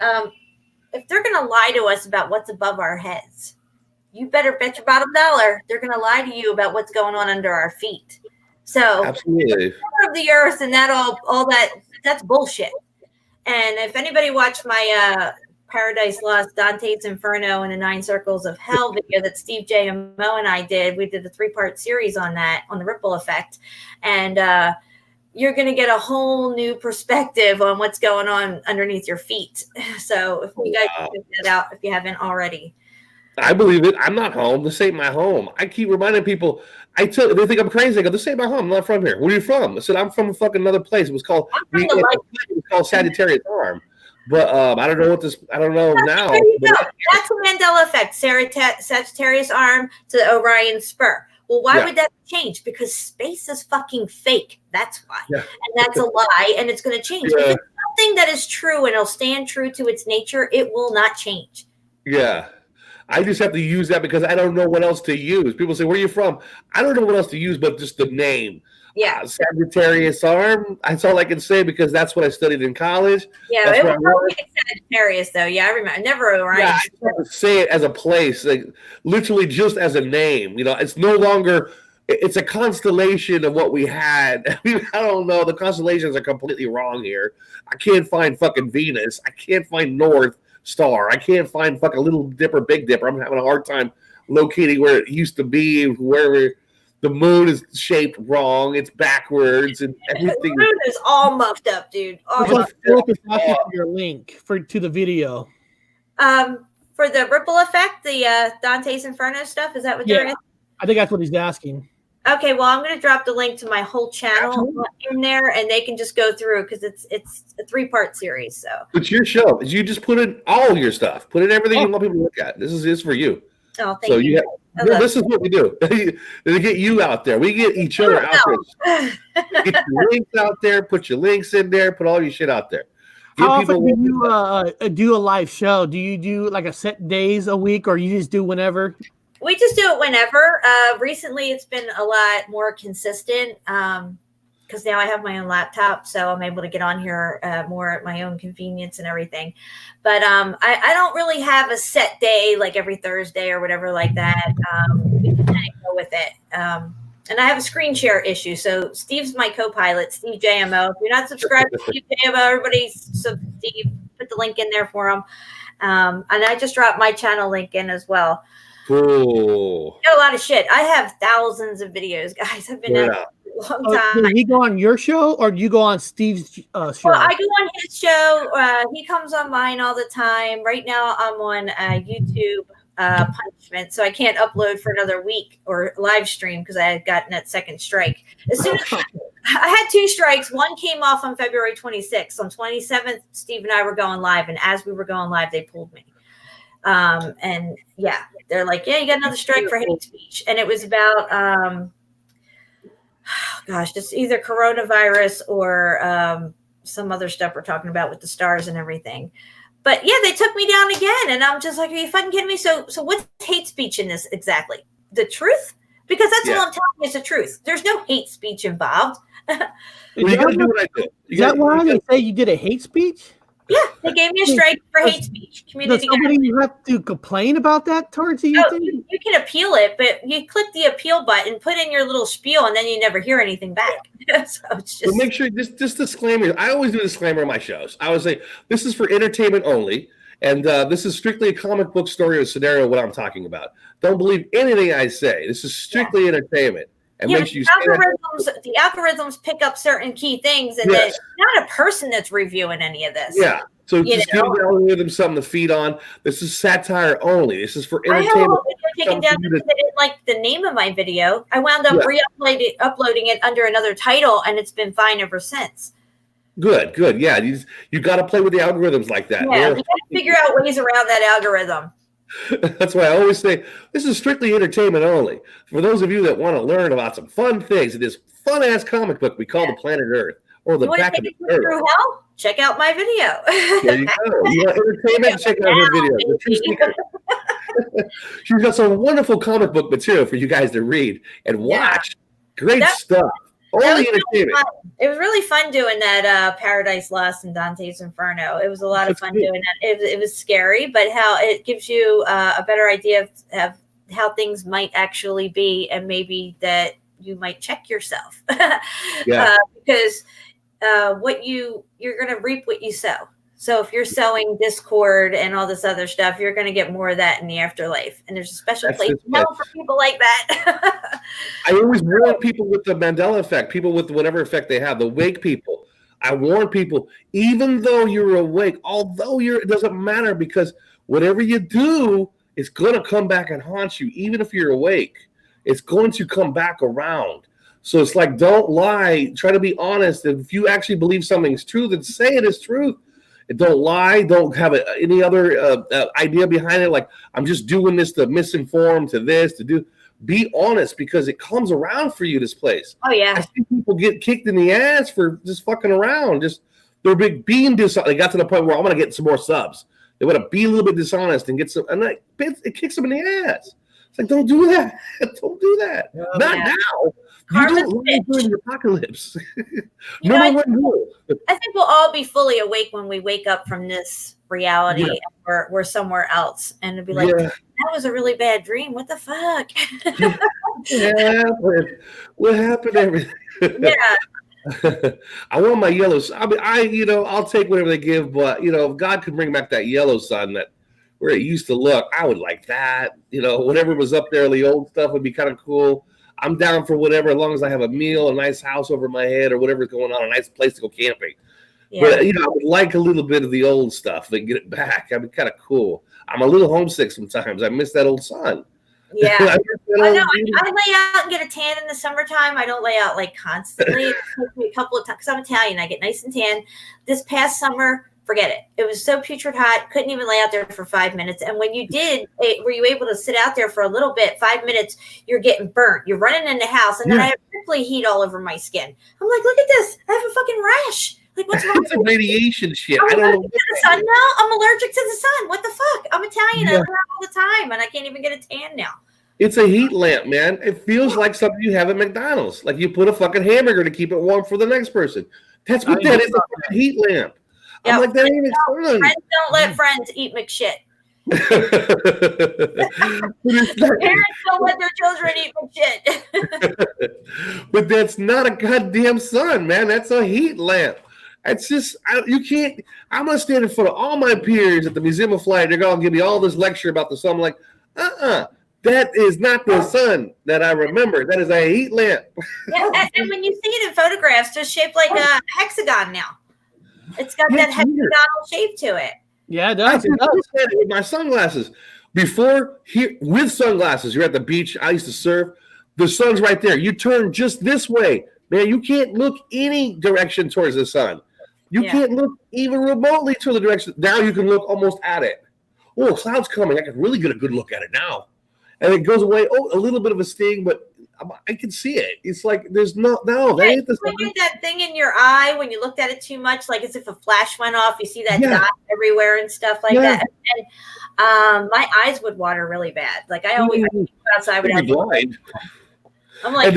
If they're gonna lie to us about what's above our heads, you better bet your bottom dollar they're gonna lie to you about what's going on under our feet. So absolutely, of the earth and that all that's bullshit. And if anybody watched my Paradise Lost, Dante's Inferno, and the 9 Circles of Hell video that Steve JMO and I did, we did a 3-part series on that, on the ripple effect. And you're going to get a whole new perspective on what's going on underneath your feet. So if you guys check that out, if you haven't already. I believe it. I'm not home. This ain't my home. I keep reminding people. They think I'm crazy. I go, this ain't my home. I'm not from here. Where are you from? I said, I'm from a fucking another place. It was called Sagittarius Arm. But I don't know what this. I don't know now. That's the Mandela Effect. Sagittarius Arm to the Orion Spur. Well, why would that change? Because space is fucking fake. That's why. Yeah. And that's a lie, and it's going to change. If it's something that is true and it'll stand true to its nature, it will not change. Yeah. I just have to use that because I don't know what else to use. People say, where are you from? I don't know what else to use but just the name. Yeah. Sagittarius Arm. That's all I can say because that's what I studied in college. Yeah, that's it was probably Sagittarius, though. Yeah, I remember. Never Orion. Yeah, I have to say it as a place, like literally just as a name. You know, it's no longer. It's a constellation of what we had. I mean, I don't know. The constellations are completely wrong here. I can't find fucking Venus. I can't find North Star. I can't find fucking Little Dipper, Big Dipper. I'm having a hard time locating where it used to be, where the moon is shaped wrong. It's backwards and everything. The moon is all muffed up, dude. All muffed up. Your link to the video. For the ripple effect, the Dante's Inferno stuff. Is that what you're asking? I think that's what he's asking. Okay, well, I'm going to drop the link to my whole channel in there, and they can just go through because it's a 3-part series. So it's your show. You just put in all your stuff. Put in everything you want people to look at. This is for you. Oh, thank you. This is what we do. To get you out there. We get each other out there. Get your links out there. Put your links in there. Put all your shit out there. How often do you do a live show? Do you do like a set days a week, or you just do whenever? We just do it whenever. Recently, it's been a lot more consistent because now I have my own laptop, so I'm able to get on here more at my own convenience and everything. But I don't really have a set day like every Thursday or whatever like that. We can kind of go with it. And I have a screen share issue. So Steve's my co-pilot, Steve JMO. If you're not subscribed to Steve JMO, everybody, so Steve, put the link in there for him. And I just dropped my channel link in as well. Cool. A lot of shit. I have thousands of videos, guys. I've been at it a long time. Do you go on your show or do you go on Steve's show? Well, I go on his show. He comes on mine all the time. Right now, I'm on YouTube punishment, so I can't upload for another week or live stream because I had gotten that second strike. As soon as I had 2 strikes, one came off on February 26th. On 27th, Steve and I were going live, and as we were going live, they pulled me. And yeah, they're like, yeah, you got another strike for hate speech. And it was about, just either coronavirus or some other stuff we're talking about with the stars and everything. But yeah, they took me down again. And I'm just like, are you fucking kidding me? So what's hate speech in this exactly? The truth? Because that's all I'm telling you is the truth. There's no hate speech involved. You gotta do what I did. Is that why they say you did a hate speech? Yeah, they gave me a strike for hate speech. Community. Does somebody have to complain about that towards you? You can appeal it, but you click the appeal button, put in your little spiel, and then you never hear anything back. So it's just. Well, make sure just disclaimer. I always do a disclaimer in my shows. I always say this is for entertainment only, and this is strictly a comic book story or scenario. What I'm talking about. Don't believe anything I say. This is strictly entertainment. And yeah, makes you the algorithms pick up certain key things, and it's not a person that's reviewing any of this. Yeah, so just give the algorithm something to feed on. This is satire only. This is for entertainment. I have a video taken down because I didn't like the name of my video. I wound up uploading it under another title, and it's been fine ever since. Good. Yeah, you got to play with the algorithms like that. Yeah, you got to figure out ways around that algorithm. That's why I always say this is strictly entertainment only. For those of you that want to learn about some fun things in this fun-ass comic book we call the Planet Earth, or the back of the Earth. Through hell? Check out my video. There you go. You want entertainment? Check out her video. The True Speaker. She's got some wonderful comic book material for you guys to read and watch. Great stuff. Only entertainment. Really it was really fun doing that Paradise Lost and Dante's Inferno. It was a lot of fun doing that. It was scary, but how it gives you a better idea of how things might actually be, and maybe that you might check yourself. Because you're going to reap what you sow. So if you're sowing discord and all this other stuff, you're going to get more of that in the afterlife. And there's a special place for people like that. I always warn people with the Mandela Effect, people with whatever effect they have, the wake people. I warn people, even though you're awake, it doesn't matter, because whatever you do, it's going to come back and haunt you. Even if you're awake, it's going to come back around. So it's like, don't lie. Try to be honest. If you actually believe something's true, then say it is truth. Don't lie. Don't have any other idea behind it. Like, I'm just doing this to misinform, to this, to do. Be honest, because it comes around for you, this place. Oh, yeah. I see people get kicked in the ass for just fucking around. They're being dishonest. They got to the point where I'm going to get some more subs. They want to be a little bit dishonest and get some, and it kicks them in the ass. It's like, don't do that. Don't do that. Not now. You don't lie during the apocalypse. I think we'll all be fully awake when we wake up from this reality and we're somewhere else. And it'll be like, that was a really bad dream. What the fuck? What happened to everything? I want my yellow sun. I'll take whatever they give, but if God could bring back that yellow sun that where it used to look, I would like that. Whatever was up there, the old stuff would be kind of cool. I'm down for whatever, as long as I have a meal, a nice house over my head, or whatever's going on, a nice place to go camping. Yeah. But, I would like a little bit of the old stuff and get it back. That'd be kind of cool. I'm a little homesick sometimes. I miss that old sun. Yeah. I lay out and get a tan in the summertime. I don't lay out like constantly. It takes me a couple of times because I'm Italian. I get nice and tan. This past summer, forget it. It was so putrid hot. Couldn't even lay out there for 5 minutes. And when you did, were you able to sit out there for a little bit? 5 minutes, you're getting burnt. You're running in the house, and then I have prickly heat all over my skin. I'm like, look at this. I have a fucking rash. Like, what's wrong? It's a radiation shit. I don't know. To the sun now? I'm allergic to the sun. What the fuck? I'm Italian. I live out all the time, and I can't even get a tan now. It's a heat lamp, man. It feels like something you have at McDonald's. Like you put a fucking hamburger to keep it warm for the next person. That's what that is, a fucking heat lamp. I'm like, that ain't fun. Friends don't let friends eat McShit. Parents don't let their children eat McShit. But that's not a goddamn sun, man. That's a heat lamp. It's just, you can't. I'm going to stand in front of all my peers at the Museum of Flight. They're going to give me all this lecture about the sun. I'm like, that is not the sun that I remember. That is a heat lamp. And when you see it in photographs, it's shaped like a hexagon now. It's got that hexagonal shape to it. Yeah, it does. With my sunglasses. Before, here with sunglasses, you're at the beach. I used to surf. The sun's right there. You turn just this way. Man, you can't look any direction towards the sun. You can't look even remotely to the direction. Now you can look almost at it. Oh, a cloud's coming. I can really get a good look at it now. And it goes away. Oh, a little bit of a sting, but I can see it. It's like there's that ain't the sun. That thing in your eye when you looked at it too much, like as if a flash went off. You see that dot everywhere and stuff like that. And my eyes would water really bad. Like I always go outside without blind. I'm like,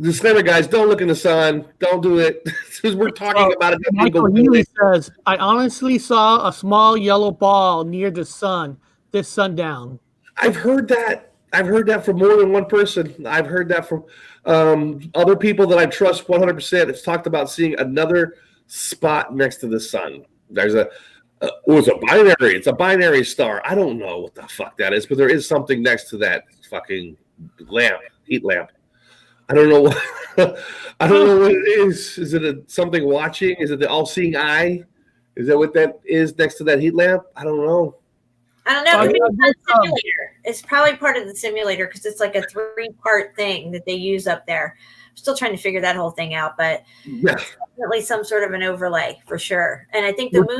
disclaimer, guys, don't look in the sun. Don't do it. We're talking about it. Michael Healy says, I honestly saw a small yellow ball near the sun this sundown. I've heard that. I've heard that from more than one person. I've heard that from other people that I trust 100%. It's talked about seeing another spot next to the sun. There's it's a binary. It's a binary star. I don't know what the fuck that is, but there is something next to that fucking heat lamp. I don't know. I don't know what it is. Is it something watching? Is it the all-seeing eye? Is that what that is next to that heat lamp? I don't know. I don't know. It's a simulator. It's probably part of the simulator because it's like a 3-part thing that they use up there. I'm still trying to figure that whole thing out, but definitely some sort of an overlay for sure. And I think the moon.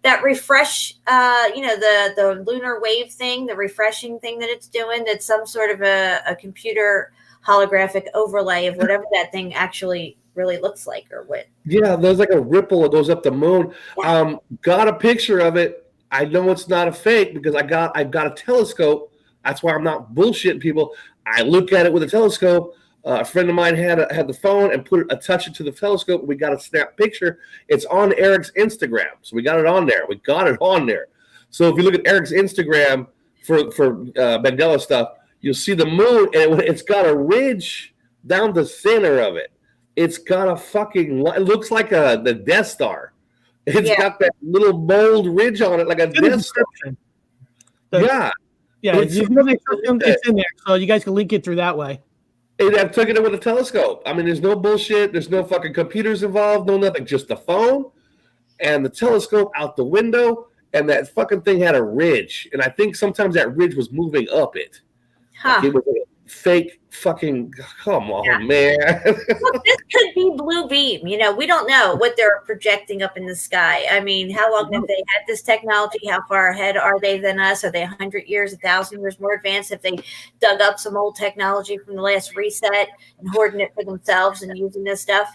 that refresh, the lunar wave thing, the refreshing thing that it's doing, that's some sort of a computer holographic overlay of whatever that thing actually really looks like, or what. Yeah, there's like a ripple that goes up the moon. Yeah. Got a picture of it. I know it's not a fake because I've got a telescope. That's why I'm not bullshitting people. I look at it with a telescope. A friend of mine had the phone and attached it to the telescope. We got a snap picture. It's on Eric's Instagram, so we got it on there. So if you look at Eric's Instagram for Mandela stuff, you'll see the moon, and it's got a ridge down the center of it. It's got a fucking. It looks like the Death Star. It's got that little bold ridge on it, like a Death Star. Yeah, it's in there, so you guys can link it through that way. And I've taken it with a telescope. I mean, there's no bullshit. There's no fucking computers involved. No nothing. Just the phone and the telescope out the window. And that fucking thing had a ridge. And I think sometimes that ridge was moving up it. Like it was a fake fucking. Come on, man. Look, this could be blue beam. You know, we don't know what they're projecting up in the sky. I mean, how long have they had this technology? How far ahead are they than us? Are they 100 years, 1,000 years more advanced? Have they dug up some old technology from the last reset and hoarding it for themselves and using this stuff?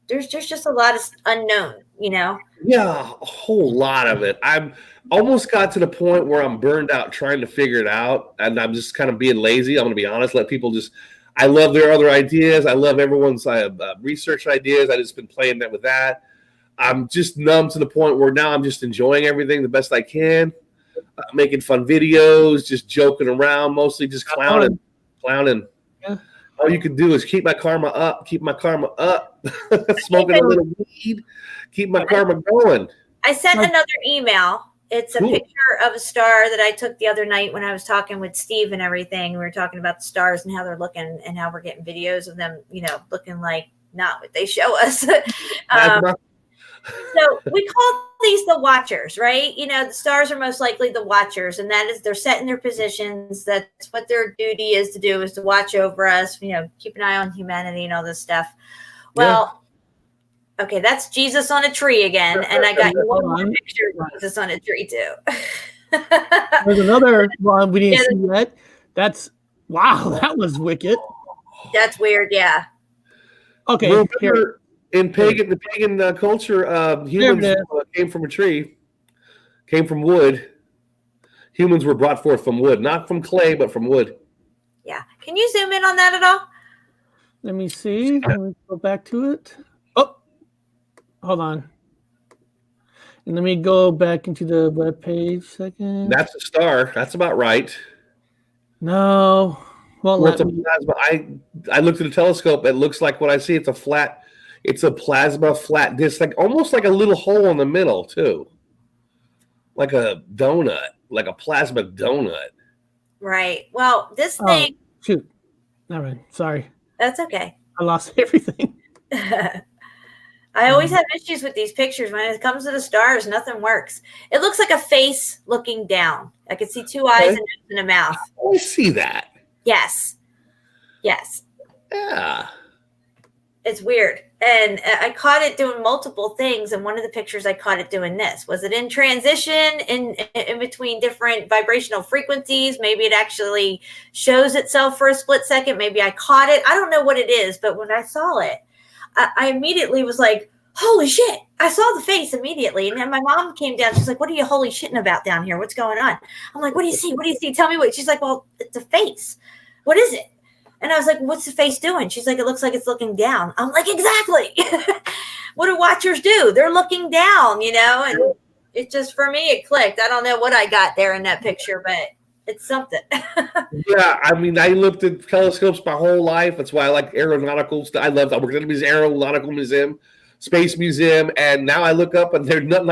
There's just a lot of unknown, you know? Yeah, a whole lot of it. I'm almost got to the point where I'm burned out trying to figure it out, and I'm just kind of being lazy. I'm going to be honest. Let people just. I love their other ideas. I love everyone's research ideas. I just been playing that with that. I'm just numb to the point where now I'm just enjoying everything the best I can, making fun videos, just joking around, mostly just clowning. Yeah. All you can do is keep my karma up, smoking a little weed, keep my karma going. I sent another email. It's a picture of a star that I took the other night when I was talking with Steve and everything. We were talking about the stars and how they're looking and how we're getting videos of them, you know, looking like not what they show us. So we call these the watchers, right? You know, the stars are most likely the watchers, and that is they're set in their positions. That's what their duty is to do, is to watch over us, you know, keep an eye on humanity and all this stuff. Well, okay, that's Jesus on a tree again, and I got you one more picture of Jesus on a tree too. There's another one we didn't see yet. Wow, that was wicked. That's weird, yeah. Okay, well, here. In the pagan culture, humans came from a tree, came from wood. Humans were brought forth from wood, not from clay, but from wood. Yeah. Can you zoom in on that at all? Let me see. Let me go back to it. Oh, hold on. And let me go back into the web page second. That's a star. That's about right. No. Well, I looked at the telescope. It looks like what I see. It's a plasma flat disc, like almost like a little hole in the middle, too. Like a donut, like a plasma donut. Right. Well, this thing. Shoot. All right. Sorry. That's okay. I lost everything. I always have issues with these pictures. When it comes to the stars, nothing works. It looks like a face looking down. I can see two eyes and a mouth. I see that. Yes. Yeah. It's weird. And I caught it doing multiple things. And one of the pictures I caught it doing this. Was it in transition in between different vibrational frequencies? Maybe it actually shows itself for a split second. Maybe I caught it. I don't know what it is. But when I saw it, I immediately was like, holy shit. I saw the face immediately. And then my mom came down. She's like, what are you holy shitting about down here? What's going on? I'm like, what do you see? What do you see? Tell me what. She's like, well, it's a face. What is it? And I was like, what's the face doing? She's like, it looks like it's looking down. I'm like, exactly. What do watchers do? They're looking down, you know? And it just, for me, it clicked. I don't know what I got there in that picture, but it's something. Yeah, I mean, I looked at telescopes my whole life. That's why I like aeronautical stuff. I worked at the Aeronautical Museum, Space Museum, and now I look up and there's nothing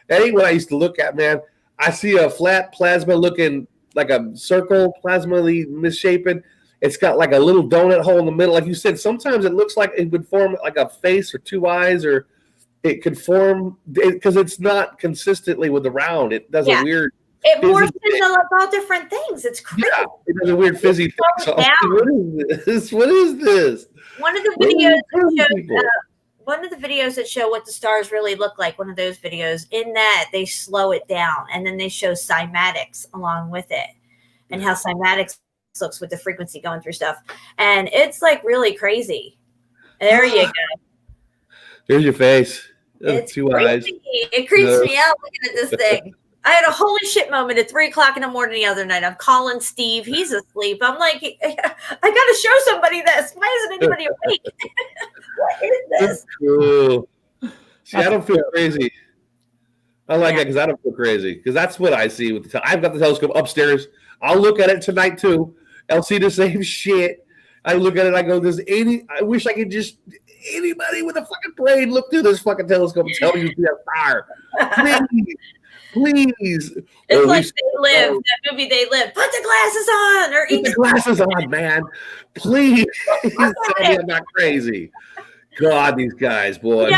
that ain't what I used to look at, man. I see a flat plasma looking like a circle, plasmally misshapen. It's got like a little donut hole in the middle. Like you said, sometimes it looks like it would form like a face or two eyes, or it could form because it's not consistently with the round. It does a weird. It morphs into all different things. It's crazy. Yeah, it does a weird fizzy thing. So, what is this? What is this? One of the videos showed one of the videos that show what the stars really look like, one of those videos, in that they slow it down and then they show cymatics along with it and how cymatics looks with the frequency going through stuff. And it's like really crazy. There you go. There's your face. It's two creepy. eyes. It creeps me out looking at this thing. I had a holy shit moment at 3:00 in the morning the other night. I'm calling Steve. He's asleep. I'm like, I got to show somebody this. Why isn't anybody awake? What is this? That's cool. See, I don't feel crazy. I like it because I don't feel crazy. Because that's what I see with the I've got the telescope upstairs. I'll look at it tonight too. I'll see the same shit. I look at it. I go, I wish I could just anybody with a fucking brain look through this fucking telescope and tell me you see a star. Please. It's like They Live. That movie, They Live. Put the glasses on, or put the glasses on, man. Please. Tell me I'm not crazy. God, these guys, boy.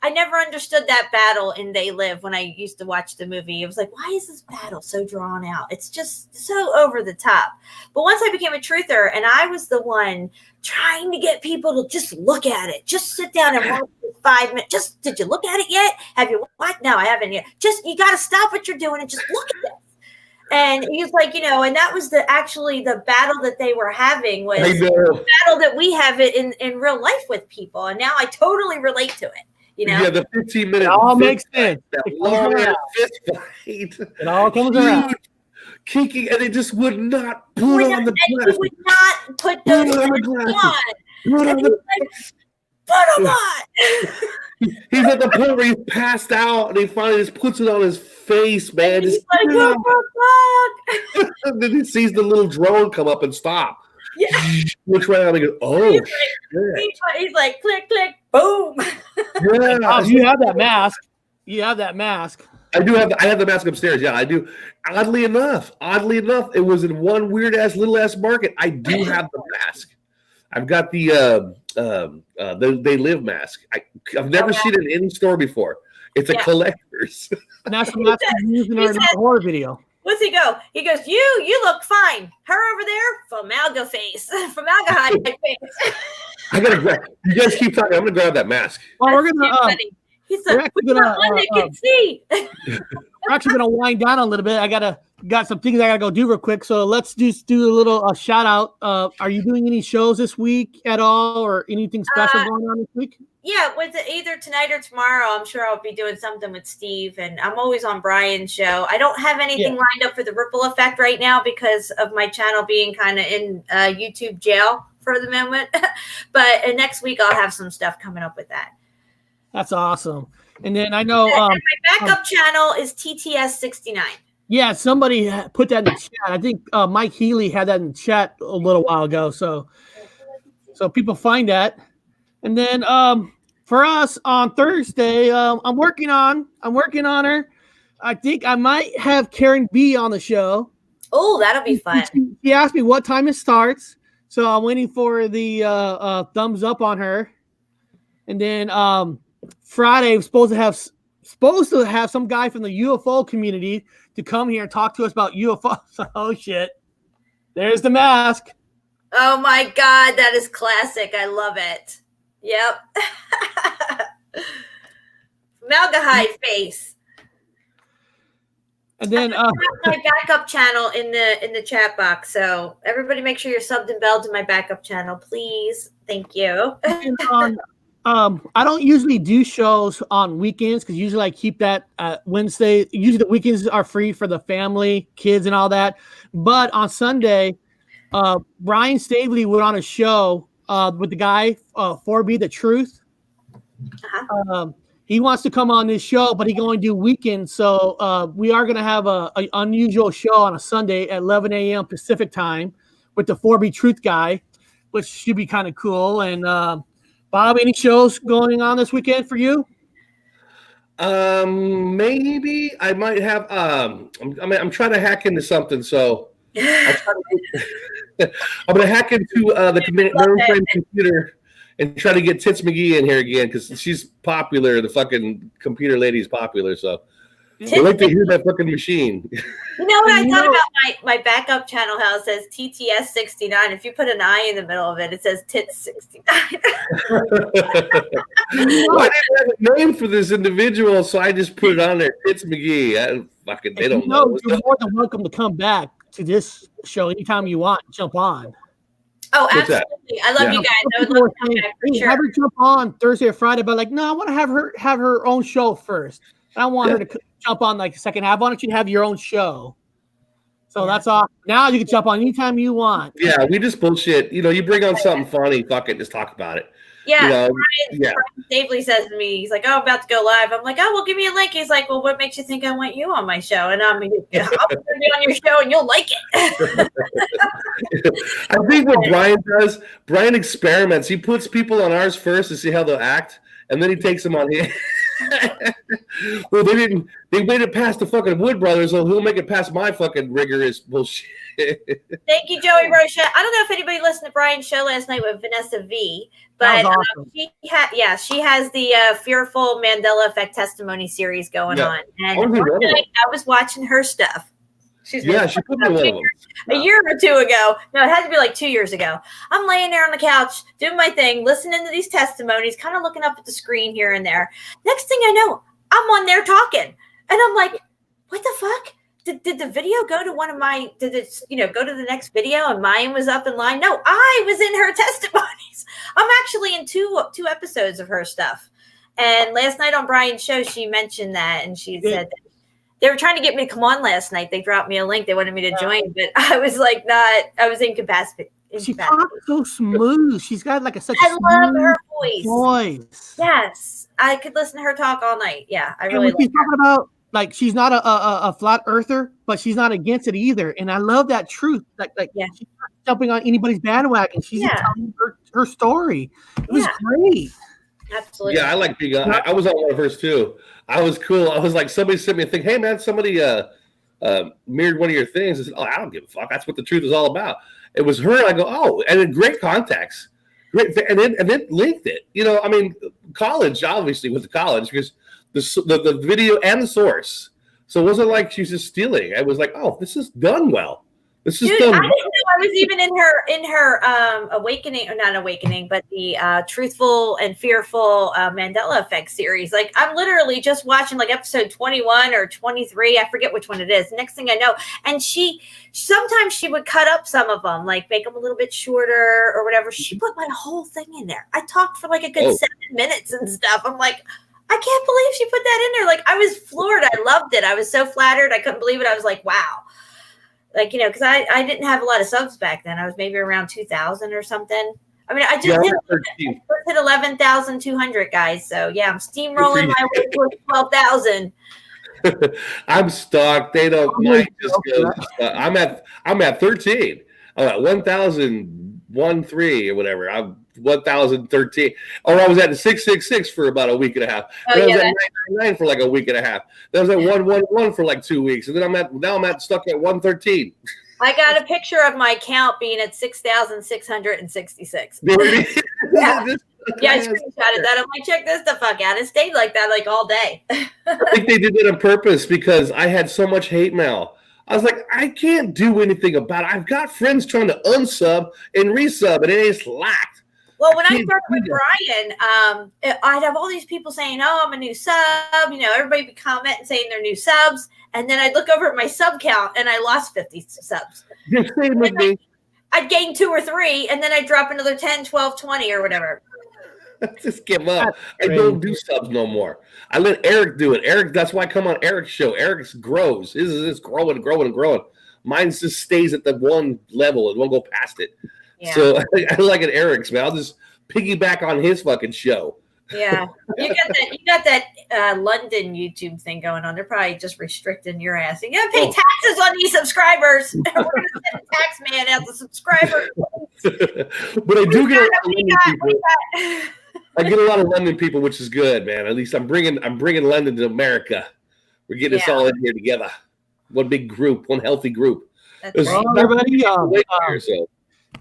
I never understood that battle in They Live when I used to watch the movie. It was like, why is this battle so drawn out? It's just so over the top. But once I became a truther and I was the one trying to get people to just look at it, just sit down and watch it 5 minutes. Did you look at it yet? Have you watched? No, I haven't yet. You got to stop what you're doing and just look at it. And he was like, and that was actually the battle that they were having was the battle that we have it in real life with people. And now I totally relate to it. Yeah, the 15-minute. It all makes sense. That long fist fight. It all comes around. Kicking, and they just would not put on the glass. He would not put those on. Put them on. He's at the point where he's passed out, and he finally just puts it on his face, man. He's like, what the fuck? And then he sees the little drone come up and stop. Yeah. Looks right at him and goes, oh, shit. He's like, click, click, boom. Yeah. You have that mask. I have the mask upstairs. Yeah, I do. Oddly enough, it was in one weird ass little ass market. I do have the mask. I've got the They Live mask. I've never seen it in any store before. It's a collector's. And that's the mask we're using in our horror video. What's he go? He goes, you look fine. Her over there, formaldehyde face. I gotta grab. You guys keep talking. I'm gonna grab that mask. Well, we're gonna. He said, "Put one that can see." We're actually gonna wind down a little bit. Got some things I gotta go do real quick. So let's just do a little shout out. Are you doing any shows this week at all, or anything special going on this week? Yeah, with either tonight or tomorrow, I'm sure I'll be doing something with Steve, and I'm always on Brian's show. I don't have anything lined up for the Ripple Effect right now because of my channel being kind of in YouTube jail for the moment. But next week I'll have some stuff coming up with that. That's awesome. And then I know my backup channel is TTS69. Yeah, somebody put that in the chat. I think Mike Healy had that in the chat a little while ago. So people find that. And then for us on Thursday, I'm working on her. I think I might have Karen B on the show. Oh, that'll be fun. She asked me what time it starts, so I'm waiting for the thumbs up on her. And then Friday, I'm supposed to have some guy from the UFO community to come here and talk to us about UFOs. Oh shit! There's the mask. Oh my god, that is classic. I love it. Yep. Formaldehyde face. And then my backup channel in the chat box. So everybody make sure you're subbed and belled to my backup channel, please. Thank you. And I don't usually do shows on weekends because usually I keep that Wednesday. Usually the weekends are free for the family, kids, and all that. But on Sunday, Brian Staveley went on a show with the guy, Phoebe, The Truth. He wants to come on this show, but he can only do weekends. So we are going to have an unusual show on a Sunday at 11 a.m. Pacific time with the Phoebe Truth guy, which should be kind of cool. And Bob, any shows going on this weekend for you? Maybe I might have. I'm trying to hack into something, so I'm going to hack into the mainframe computer and try to get Tits McGee in here again because she's popular. The fucking computer lady's popular. So I like to hear that fucking machine. You know what I thought about my backup channel? How it says TTS 69. If you put an I in the middle of it, it says Tits 69. Well, I didn't have a name for this individual, so I just put it on there. Tits McGee. They don't know. You're more than welcome to come back to this show anytime you want. Jump on. Oh, absolutely! I love you guys. I would love to come back for sure. Have her jump on Thursday or Friday, but like, no, I want to have her own show first. I don't want her to jump on like the second half. Why don't you have your own show? So that's all. Now you can jump on anytime you want. Yeah, we just bullshit. You bring on something funny, fuck it, just talk about it. Yeah, Brian Stapley says to me, he's like, "Oh, I'm about to go live." I'm like, "Oh, well, give me a link." He's like, "Well, what makes you think I want you on my show?" And I'll be on your show, and you'll like it. I think what Brian does, Brian experiments. He puts people on ours first to see how they'll act, and then he takes them on his. Well, they waited past the fucking Wood Brothers, so he'll make it past my fucking rigorous bullshit. Thank you, Joey Rochette. I don't know if anybody listened to Brian's show last night with Vanessa V, but awesome. She has the Fearful Mandela Effect testimony series going on. And I was watching her stuff. She put me one of them. A year or two ago. No, it had to be like 2 years ago. I'm laying there on the couch doing my thing, listening to these testimonies, kind of looking up at the screen here and there. Next thing I know, I'm on there talking. And I'm like, what the fuck? Did the video go to one of my, did it, go to the next video and mine was up in line? No, I was in her testimonies. I'm actually in two episodes of her stuff. And last night on Brian's show, she mentioned that, and she said that they were trying to get me to come on last night. They dropped me a link. They wanted me to join, but I was like, I was incapacitated. She talks so smooth. She's got like such I love her voice. Yes. I could listen to her talk all night. Yeah. I really she's talking about, like, she's not a flat earther, but she's not against it either. And I love that truth. Like she's not jumping on anybody's bandwagon. She's just telling her story. It was great. Absolutely. Yeah, I like being on. I was on one of hers too. I was cool. I was like, somebody sent me a thing. Hey man, somebody mirrored one of your things. I said, I don't give a fuck. That's what the truth is all about. It was her. And I go, oh, and in great context. Great, and then linked it. I mean, college, obviously, with the college, because the video and the source. So it wasn't like she's just stealing. I was like, oh, this is done well. This is done. I didn't know I was even in her awakening, or not awakening, but the truthful and fearful Mandela Effect series. Like, I'm literally just watching like episode 21 or 23. I forget which one it is. Next thing I know, and sometimes she would cut up some of them, like make them a little bit shorter or whatever. She put my whole thing in there. I talked for like a good 7 minutes and stuff. I'm like, I can't believe she put that in there. Like, I was floored. I loved it. I was so flattered. I couldn't believe it. I was like, wow. Like, because I didn't have a lot of subs back then. I was maybe around 2,000 or something. I mean, I just hit 11,200, guys. So, yeah, I'm steamrolling my way towards 12,000. I'm stuck. They don't mind. Just go. I'm at 13. I'm at 1,013 or whatever. I'm 1,013. Or I was at 666 for about a week and a half. Then I was at 999 for like a week and a half. Then I was at 111 for like 2 weeks. And then I'm stuck at 113. I got a picture of my count being at 6,666. Yeah, I screenshotted that. I'm like, check this the fuck out. It stayed like that like all day. I think they did it on purpose because I had so much hate mail. I was like, I can't do anything about it. I've got friends trying to unsub and resub, and it is locked. Well, when I started with Brian, I'd have all these people saying, oh, I'm a new sub. Everybody would comment and saying they're new subs. And then I'd look over at my sub count, and I lost 50 subs. Same with me. I'd gain 2 or 3, and then I'd drop another 10, 12, 20 or whatever. Just give up. I don't do subs no more. I let Eric do it. Eric, that's why I come on Eric's show. Eric's grows. His is growing and growing and growing. Mine just stays at the one level. It won't go past it. Yeah. So I like it, Eric's, man. I'll just piggyback on his fucking show. Yeah. You got that London YouTube thing going on. They're probably just restricting your ass. You gotta pay taxes on these subscribers. We're gonna send a tax man out the subscriber. But I do get I get a lot of London people, which is good, man. At least I'm bringing London to America. We're getting us all in here together. One big group, one healthy group. Everybody,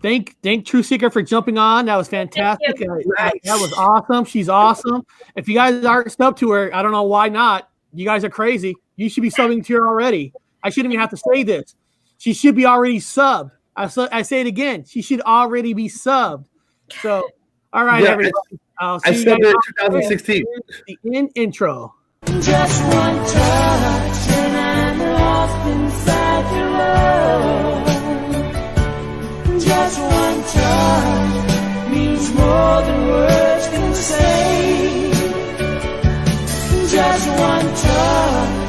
thank True Seeker for jumping on. That was fantastic. That was awesome. She's awesome. If you guys aren't subbed to her, I don't know why not. You guys are crazy. You should be subbing to her already. I shouldn't even have to say this. She should be already subbed. I say it again. She should already be subbed. So, all right, everybody. I said it in 2016. The intro. Just one touch and I'm lost inside your love. Just one touch means more than words can say. Just one touch